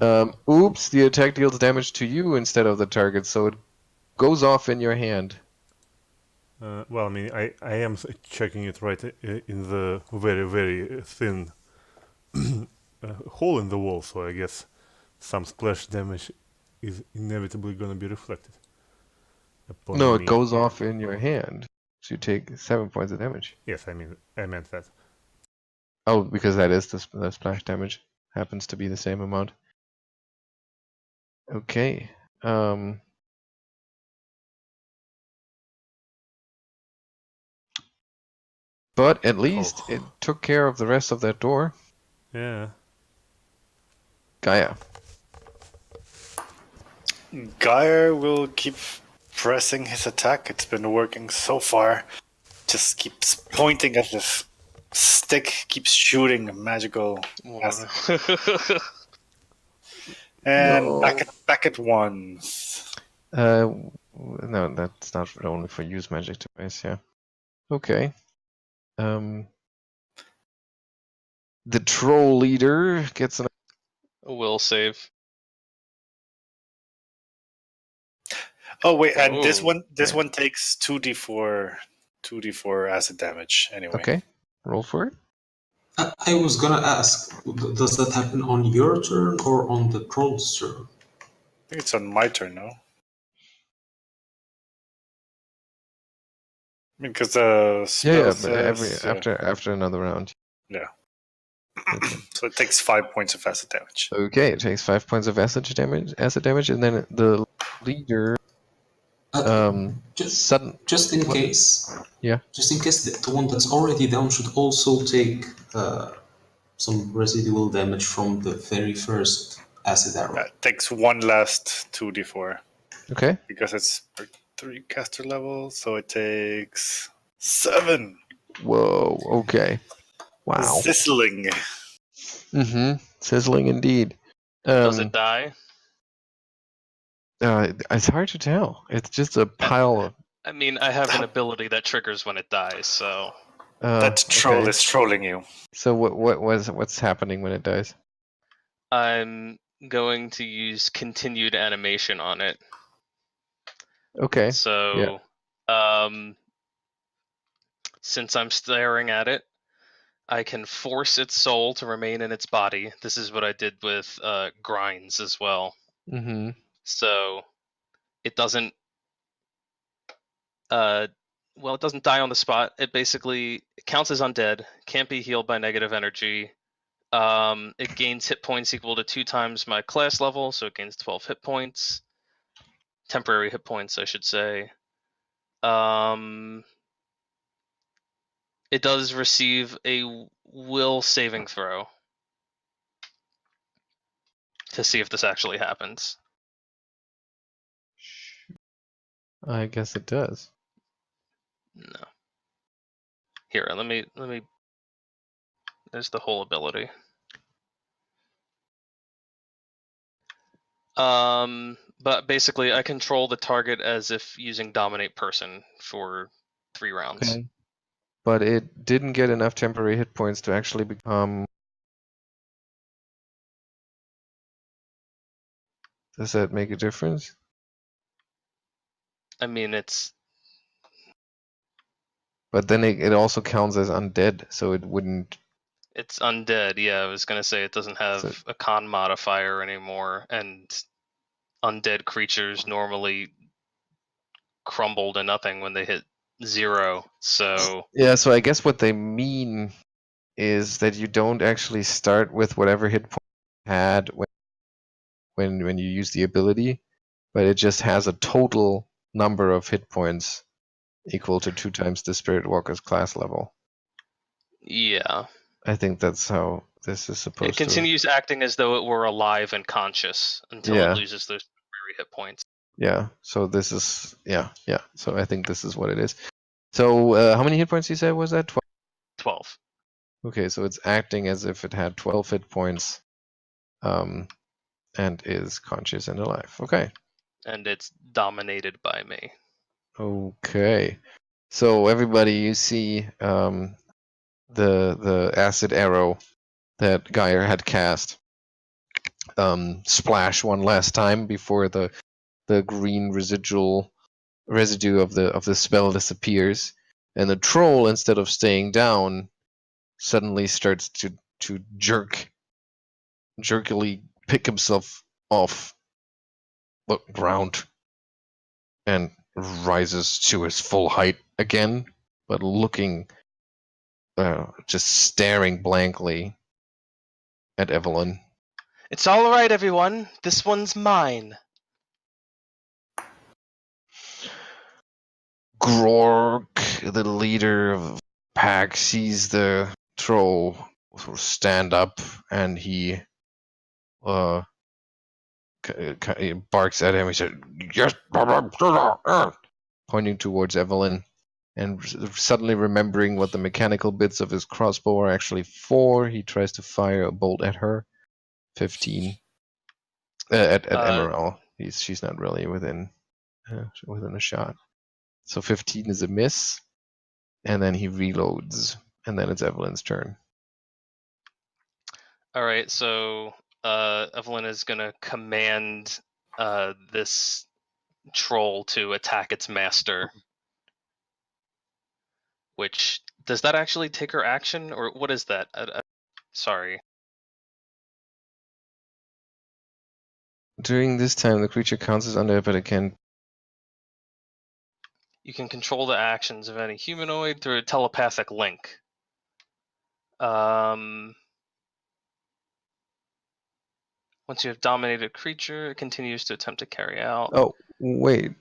Oops. The attack deals damage to you instead of the target, so it goes off in your hand. Well, I mean, I am checking it right in the very, very thin hole in the wall, so I guess some splash damage is inevitably going to be reflected. No, it goes off in your hand, so you take 7 points of damage. Yes, I meant that. Oh, because that is the splash damage. Happens to be the same amount. Okay. But at least it took care of the rest of that door. Yeah. Geier. Geier will keep pressing his attack. It's been working so far. Just keeps pointing at this stick, keeps shooting magical acid. And No. back at ones. No, that's not only for use magic device. Yeah. Okay. The troll leader gets an. A will save. Oh wait, and this Oh, one takes 2d4 acid damage anyway. Okay. Roll for it. I was gonna ask, does that happen on your turn or on the troll's turn? I think it's on my turn now. Because the spell says, after another round. Yeah. Okay. So it takes 5 points of acid damage. Okay, it takes 5 points of acid damage, and then the leader. Just in case. Yeah. Just in case, the one that's already down should also take some residual damage from the very first acid arrow. It takes one last 2d4. Okay. Because it's 3 caster level, so it takes 7. Whoa. Okay. Wow. Sizzling. Sizzling indeed. does it die? It's hard to tell. It's just a pile of. I mean, I have an ability that triggers when it dies, so. That troll is trolling you. So what's happening when it dies? I'm going to use continued animation on it. Okay. So, since I'm staring at it, I can force its soul to remain in its body. This is what I did with grinds as well. Mm-hmm. So it doesn't it doesn't die on the spot. It basically counts as undead, can't be healed by negative energy. It gains hit points equal to 2 times my class level, so it gains 12 hit points. Temporary hit points, I should say. It does receive a will saving throw to see if this actually happens. I guess it does. No. Here, let me. There's the whole ability. But basically, I control the target as if using Dominate Person for 3 rounds. Okay. But it didn't get enough temporary hit points to actually become. Does that make a difference? I mean, it's. But then it also counts as undead, so it wouldn't. It's undead, yeah. I was gonna say it doesn't have a con modifier anymore, and undead creatures normally crumble to nothing when they hit 0. So yeah, so I guess what they mean is that you don't actually start with whatever hit point you had when you use the ability, but it just has a total number of hit points equal to 2 times the Spirit Walker's class level. Yeah. I think that's how this is supposed to. It continues acting as though it were alive and conscious until it loses those temporary hit points. Yeah, so this is, so I think this is what it is. So how many hit points you said was that? 12. Okay, so it's acting as if it had 12 hit points and is conscious and alive. Okay. And it's dominated by me. Okay. So everybody, you see the acid arrow that Geier had cast splash one last time before the green residue of the spell disappears, and the troll, instead of staying down, suddenly starts to jerkily pick himself off the ground and rises to his full height again, but looking, just staring blankly at Evelyn. It's all right, everyone. This one's mine. Grork, the leader of the pack, sees the troll stand up, and he barks at him. He said, "Yes," pointing towards Evelyn, and suddenly remembering what the mechanical bits of his crossbow are actually for, he tries to fire a bolt at her. 15. At Emaírel. She's not really within within a shot. So 15 is a miss, and then he reloads, and then it's Evelyn's turn. All right, so Evelyn is gonna command this troll to attack its master. Which does that actually take her action, or what is that? Sorry. During this time, the creature counts as undead, but it can. You can control the actions of any humanoid through a telepathic link. Once you have dominated a creature, it continues to attempt to carry out. Oh, wait.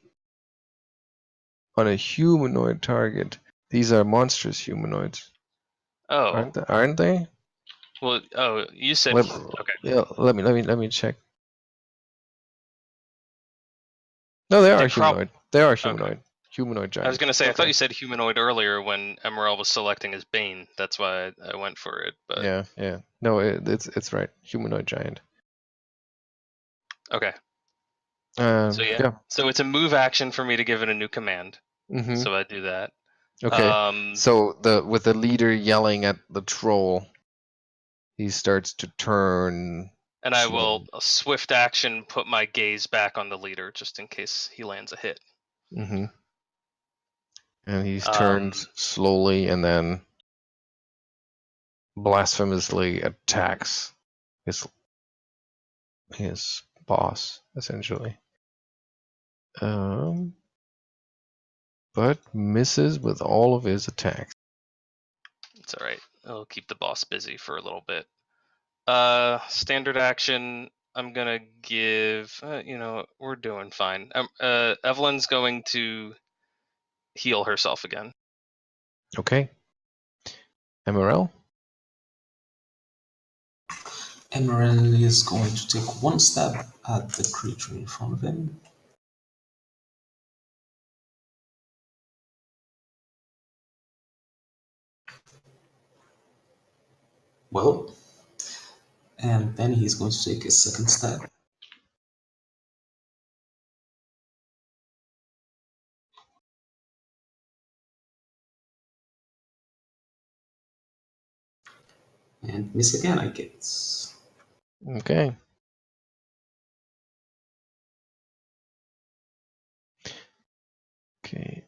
On a humanoid target. These are monstrous humanoids. Oh. Aren't they? Well, oh, you said okay. Yeah, let me check. No, they are humanoid. They are humanoid. Okay. Humanoid giant. I was gonna say, I thought you said humanoid earlier when Emaírel was selecting his Bane. That's why I went for it. But yeah. No, it's right. Humanoid giant. Okay. So yeah. So it's a move action for me to give it a new command. Mm-hmm. So I do that. Okay. So with the leader yelling at the troll, he starts to turn. And I will swift action put my gaze back on the leader just in case he lands a hit. Mm-hmm. And he turns slowly and then blasphemously attacks his boss, essentially. But misses with all of his attacks. It's all right. I'll keep the boss busy for a little bit. Standard action. I'm gonna give. We're doing fine. Evelyn's going to heal herself again. Okay. Emaírel? Emaírel is going to take one stab at the creature in front of him. Well, and then he's going to take a second stab. And miss again, I guess. Okay. Okay.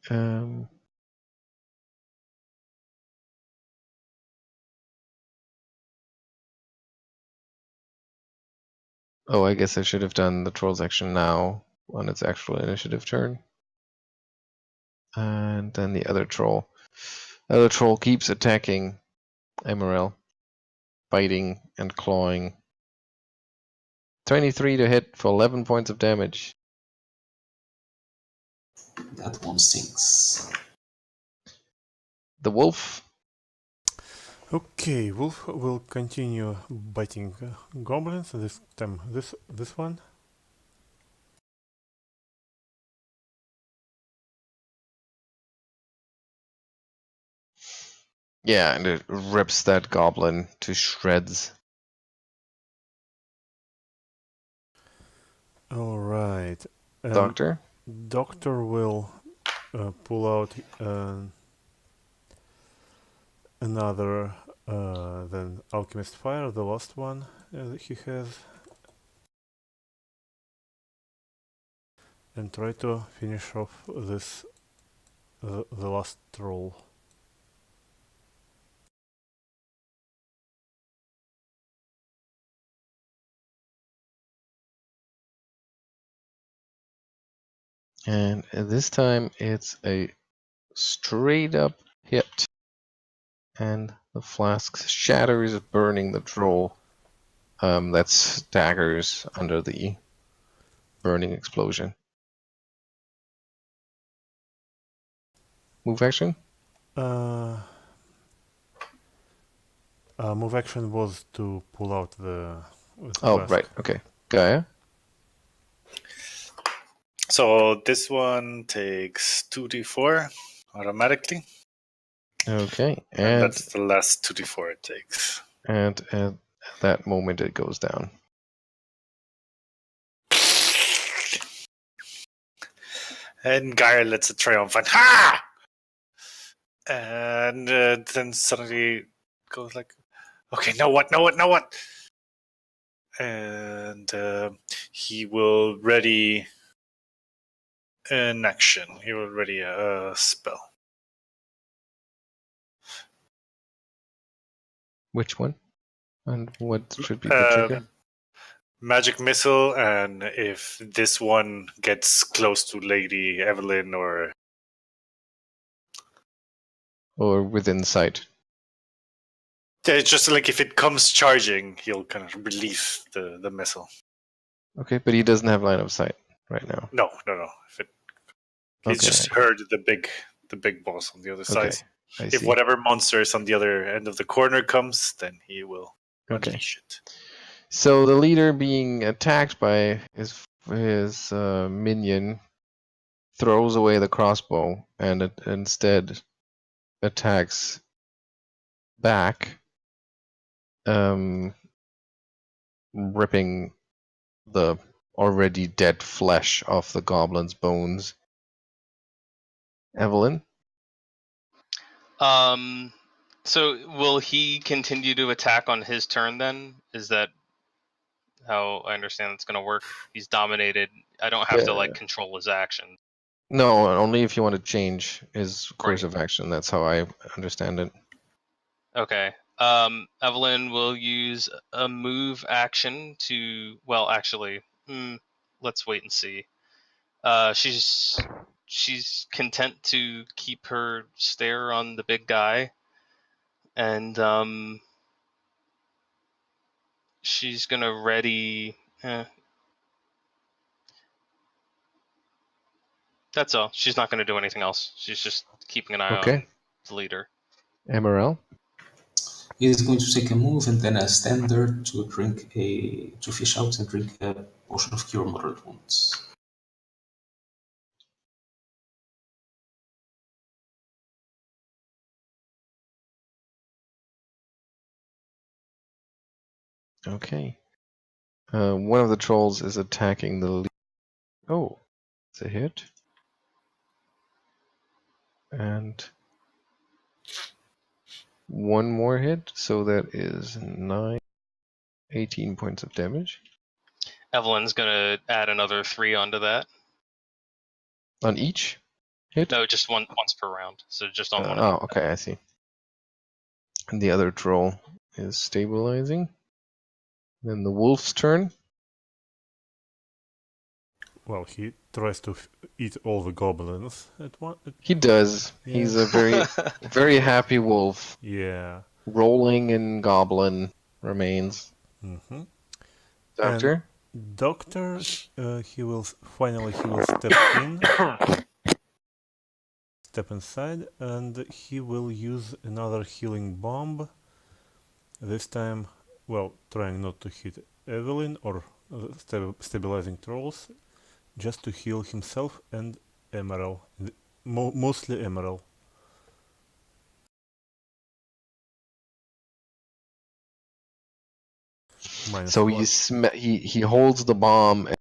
Oh, I guess I should have done the troll's action now on its actual initiative turn. And then the other troll. The other troll keeps attacking Emaírel, biting and clawing. 23 to hit for 11 points of damage. That one stinks. The wolf. Okay, wolf will continue biting goblins. This time, this one. Yeah, and it rips that goblin to shreds. All right. Doctor? Doctor will pull out another than Alchemist Fire, the last one he has, and try to finish off this the last troll. And this time it's a straight up hit. And the flask shatters, burning the troll that staggers under the burning explosion. Move action? Move action was to pull out the flask. Right, okay. Geier? So this one takes 2d4 automatically. Okay, and that's the last 2d4 it takes. And at that moment it goes down. And Geier lets a triumphant ha! And then suddenly goes like, okay, now what? And he will ready an action. He will ready a spell. Which one? And what should be the trigger? Magic missile, and if this one gets close to Lady Evelyn or within sight? Yeah, it's just like if it comes charging, he'll kind of release the missile. Okay, but he doesn't have line of sight right now. No. He's just heard the big boss on the other side. If whatever monster is on the other end of the corner comes, then he will unleash it. So the leader being attacked by his minion throws away the crossbow and instead attacks back, ripping the already dead flesh off the goblin's bones. Evelyn? So will he continue to attack on his turn then? Is that how I understand it's going to work? He's dominated. I don't have to control his action. No, only if you want to change his course of action. That's how I understand it. Okay. Evelyn will use a move action to. Well, actually, let's wait and see. She's content to keep her stare on the big guy, and she's gonna ready. That's all. She's not gonna do anything else. She's just keeping an eye on the leader. Emaírel? He is going to take a move and then a standard to fish out and drink a potion of cure moderate wounds. Okay. One of the trolls is attacking the leader. Oh, it's a hit. And one more hit, so that is 18 points of damage. Evelyn's gonna add another 3 onto that. On each hit? No, just once per round. So just on one. Oh, okay, I see. And the other troll is stabilizing. Then the wolf's turn. Well, he tries to eat all the goblins at one. He does. Yeah. He's a very happy wolf. Yeah. Rolling in goblin remains. Mm-hmm. Doctor? And Doctor, he will step inside, and he will use another healing bomb. This time, well, trying not to hit Evelyn or stabilizing trolls, just to heal himself and Emaírel, mostly Emaírel. So he holds the bomb and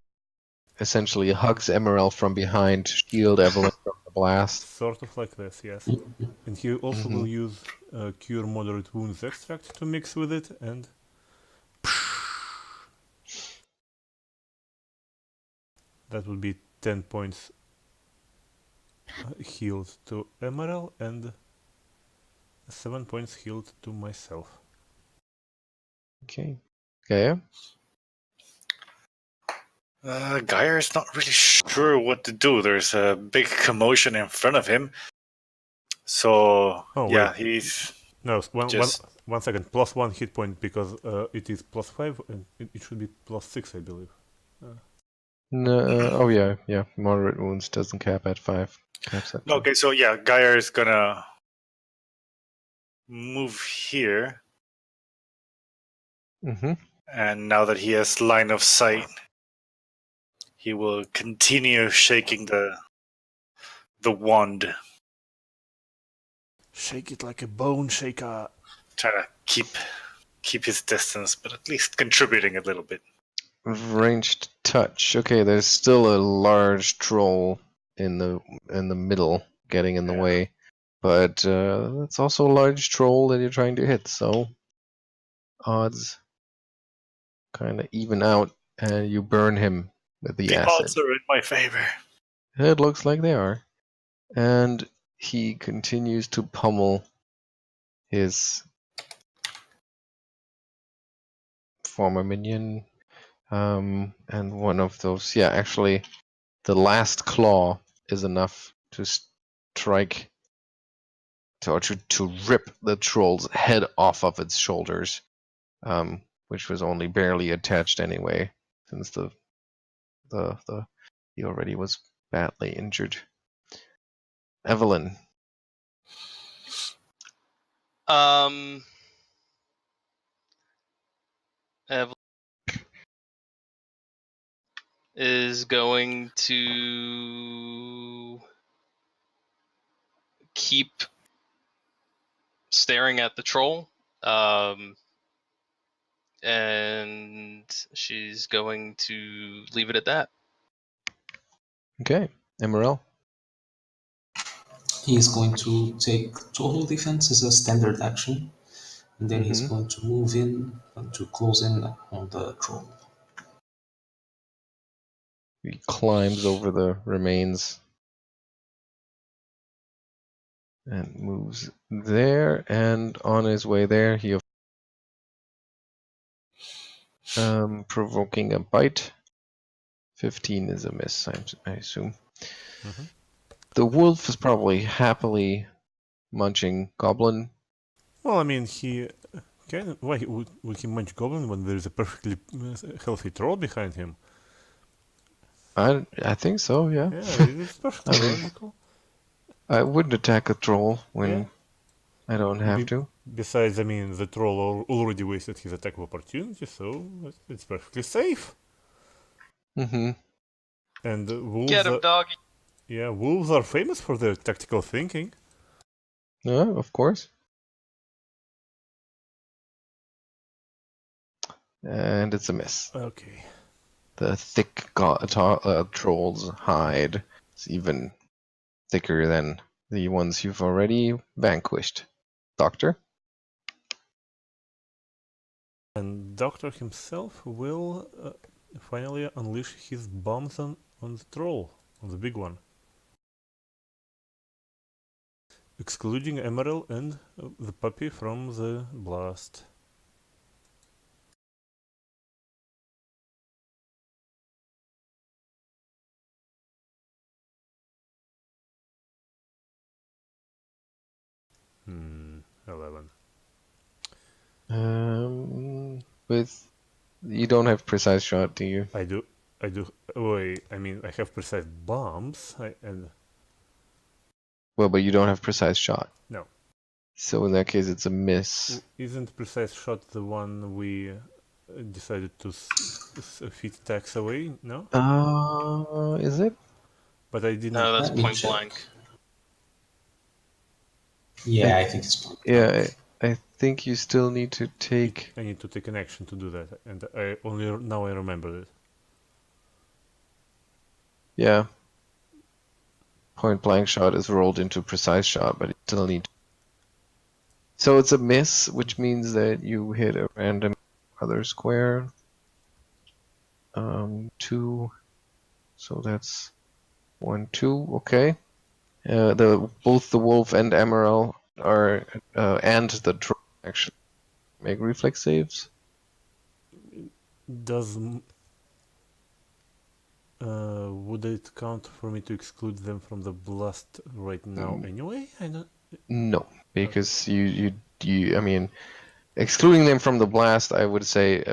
essentially hugs Emaírel from behind to shield Evelyn from the blast. Sort of like this, yes. And he also will use Cure Moderate Wounds extract to mix with it, and that would be 10 points healed to Emaírel and 7 points healed to myself. Okay. Geier? Geier is not really sure what to do. There's a big commotion in front of him. So, he's... No, one second. +1 hit point because it is +5 and it should be +6, I believe. No, yeah. Moderate wounds doesn't cap at 5. Caps at 5. Okay, so Geier is gonna move here. Mm-hmm. And now that he has line of sight, he will continue shaking the wand. Shake it like a bone shaker. Try to keep his distance, but at least contributing a little bit. Ranged touch. Okay, there's still a large troll in the middle, getting in the way. But it's also a large troll that you're trying to hit, so odds kind of even out, and you burn him with the acid. Odds are in my favor. It looks like they are. And he continues to pummel his former minion. And one of those, actually, the last claw is enough to strike, to rip the troll's head off of its shoulders, which was only barely attached anyway, since he already was badly injured. Evelyn. Evelyn is going to keep staring at the troll, and she's going to leave it at that. Okay, Emaírel. He is going to take total defense as a standard action, and then he's going to move in and to close in on the troll. He climbs over the remains and moves there, and on his way there, he provoking a bite. 15 is a miss, I assume. Mhm. The wolf is probably happily munching goblin. Well, I mean, he can. Why would he munch goblin when there is a perfectly healthy troll behind him? I think so, yeah. Yeah, it's perfectly logical. I wouldn't attack a troll when I don't have to. Besides, I mean, the troll already wasted his attack of opportunity, so it's perfectly safe. Mm-hmm. And wolves Get him, doggy. Yeah, wolves are famous for their tactical thinking. Yeah, of course. And it's a miss. Okay. The thick troll's hide is even thicker than the ones you've already vanquished. Doctor? And Doctor himself will finally unleash his bombs on the troll, on the big one. Excluding Emaírel and the puppy from the blast. Hmm, 11. With you don't have precise shot, do you? I do. Wait, I mean, I have precise bombs, Well, but you don't have precise shot. No. So in that case, it's a miss. Isn't precise shot the one we decided to feed attacks away? No. Is it? But I didn't. No, that's Let me point check. blank. Yeah, I think it's point. Yeah, I think you still need to take. I need to take an action to do that, and I remember it. Yeah. Point blank shot is rolled into precise shot, but you still need. So it's a miss, which means that you hit a random other square. 2. So that's 1, 2. Okay. Both the wolf and Emaírel are and the troll actually make reflex saves. Would it count for me to exclude them from the blast right now anyway? I don't. No, because you I mean, excluding them from the blast, I would say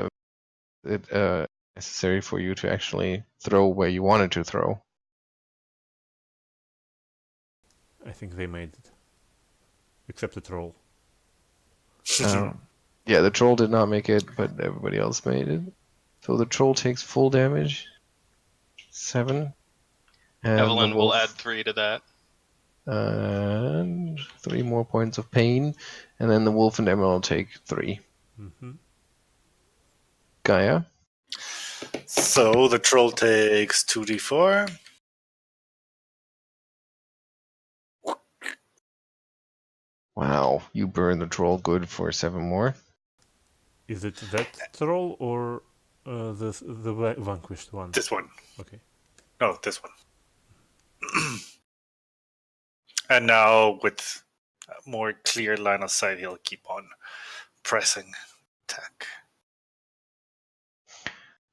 it necessary for you to actually throw where you wanted to throw. I think they made it, except the troll. Yeah, the troll did not make it, but everybody else made it. So the troll takes full damage. 7. And Evelyn will add 3 to that. And 3 more points of pain, and then the wolf and Emaírel will take 3. Mm-hmm. Geier? So the troll takes 2d4. Wow, you burn the troll good for 7 more. Is it that troll or the vanquished one? This one. Okay. No, this one. And now with a more clear line of sight, he'll keep on pressing attack.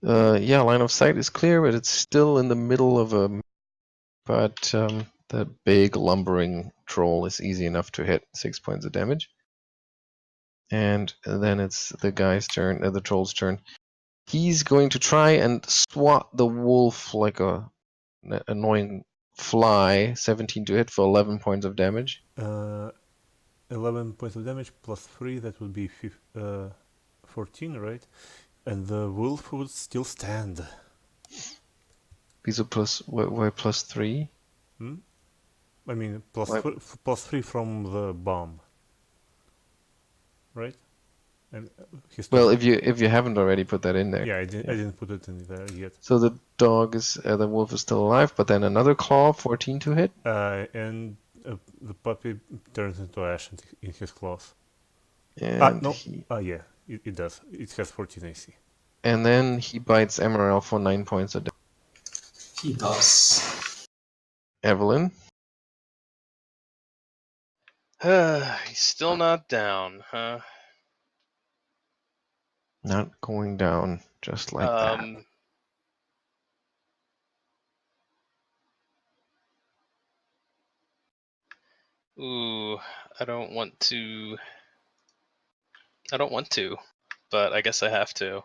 Yeah, line of sight is clear, but it's still in the middle of a... But the big lumbering troll is easy enough to hit. 6 points of damage. And then it's the guy's turn, the troll's turn. He's going to try and swat the wolf like an annoying fly. 17 to hit for 11 points of damage. 11 points of damage plus 3, that would be 14, right? And the wolf would still stand. These are why plus 3? I mean, plus 3 from the bomb. Right? And well, if you haven't already put that in there. Yeah, I didn't put it in there yet. So the the wolf is still alive, but then another claw, 14 to hit. And the puppy turns into ash in his claws. And no. Yeah, it does. It has 14 AC. And then he bites Emaŕel for 9 points of damage. He does. Evelyn. He's still not down, huh? Not going down just like that. Ooh, I don't want to, but I guess I have to.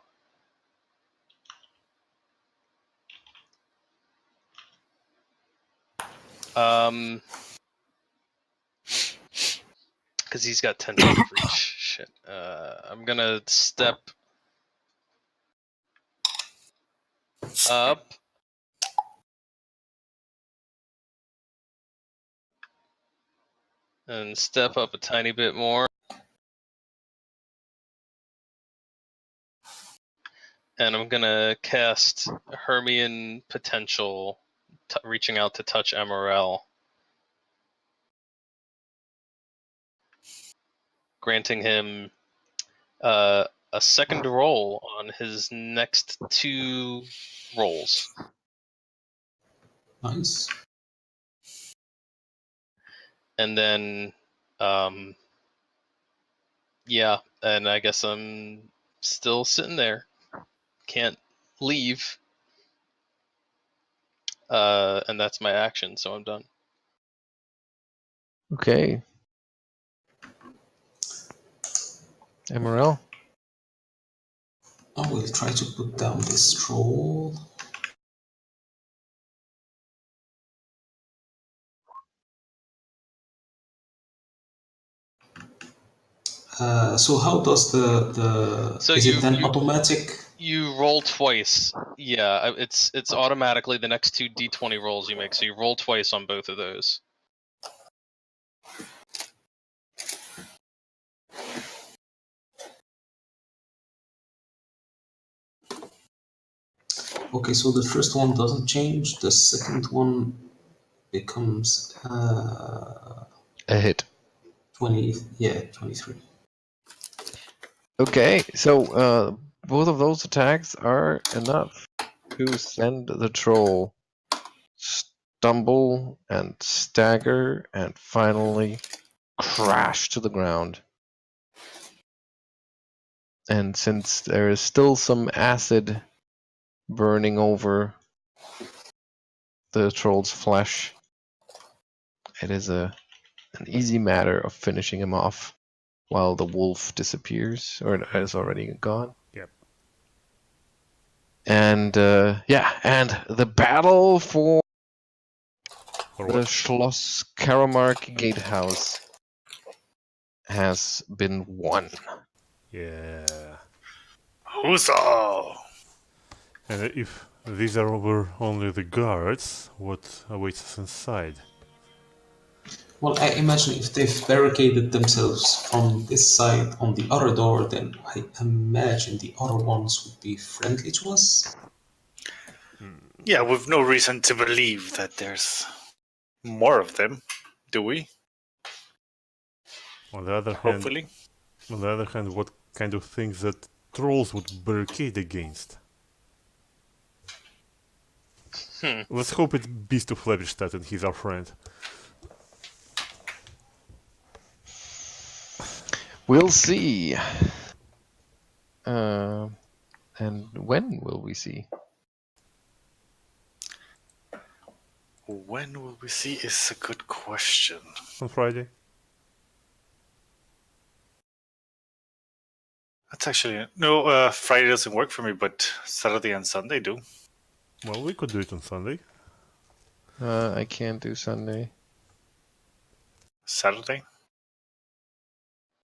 Because he's got 10 feet of reach. Shit. I'm gonna step up. And step up a tiny bit more. And I'm gonna cast Hermian Potential, reaching out to touch Emaírel. Granting him a second roll on his next 2 rolls. Nice. And then, yeah, and I guess I'm still sitting there. Can't leave. And that's my action, so I'm done. Okay. Emaírel? I will try to put down this troll. So how does the So is it then automatic? You roll twice. Yeah, it's automatically the next 2 d20 rolls you make. So you roll twice on both of those. Okay, so the first one doesn't change. The second one becomes a hit. 20. Yeah, 23. Okay, so both of those attacks are enough to send the troll stumble and stagger and finally crash to the ground. And since there is still some acid burning over the troll's flesh, it is an easy matter of finishing him off while the wolf disappears, or is already gone. Yep. And and the battle for the what? Schloss Karamark Gatehouse has been won. Yeah. Huzzah! And if these were only the guards, what awaits us inside? Well, I imagine if they've barricaded themselves from this side on the other door, then I imagine the other ones would be friendly to us. Yeah, we've no reason to believe that there's more of them, do we? On the other hand, Hopefully. what kind of things that trolls would barricade against? Let's hope it's Beast of Leverstadt and he's our friend. We'll see. And when will we see? When will we see is a good question. On Friday? That's actually... No, Friday doesn't work for me, but Saturday and Sunday do. Well, we could do it on Sunday. I can't do Sunday. Saturday?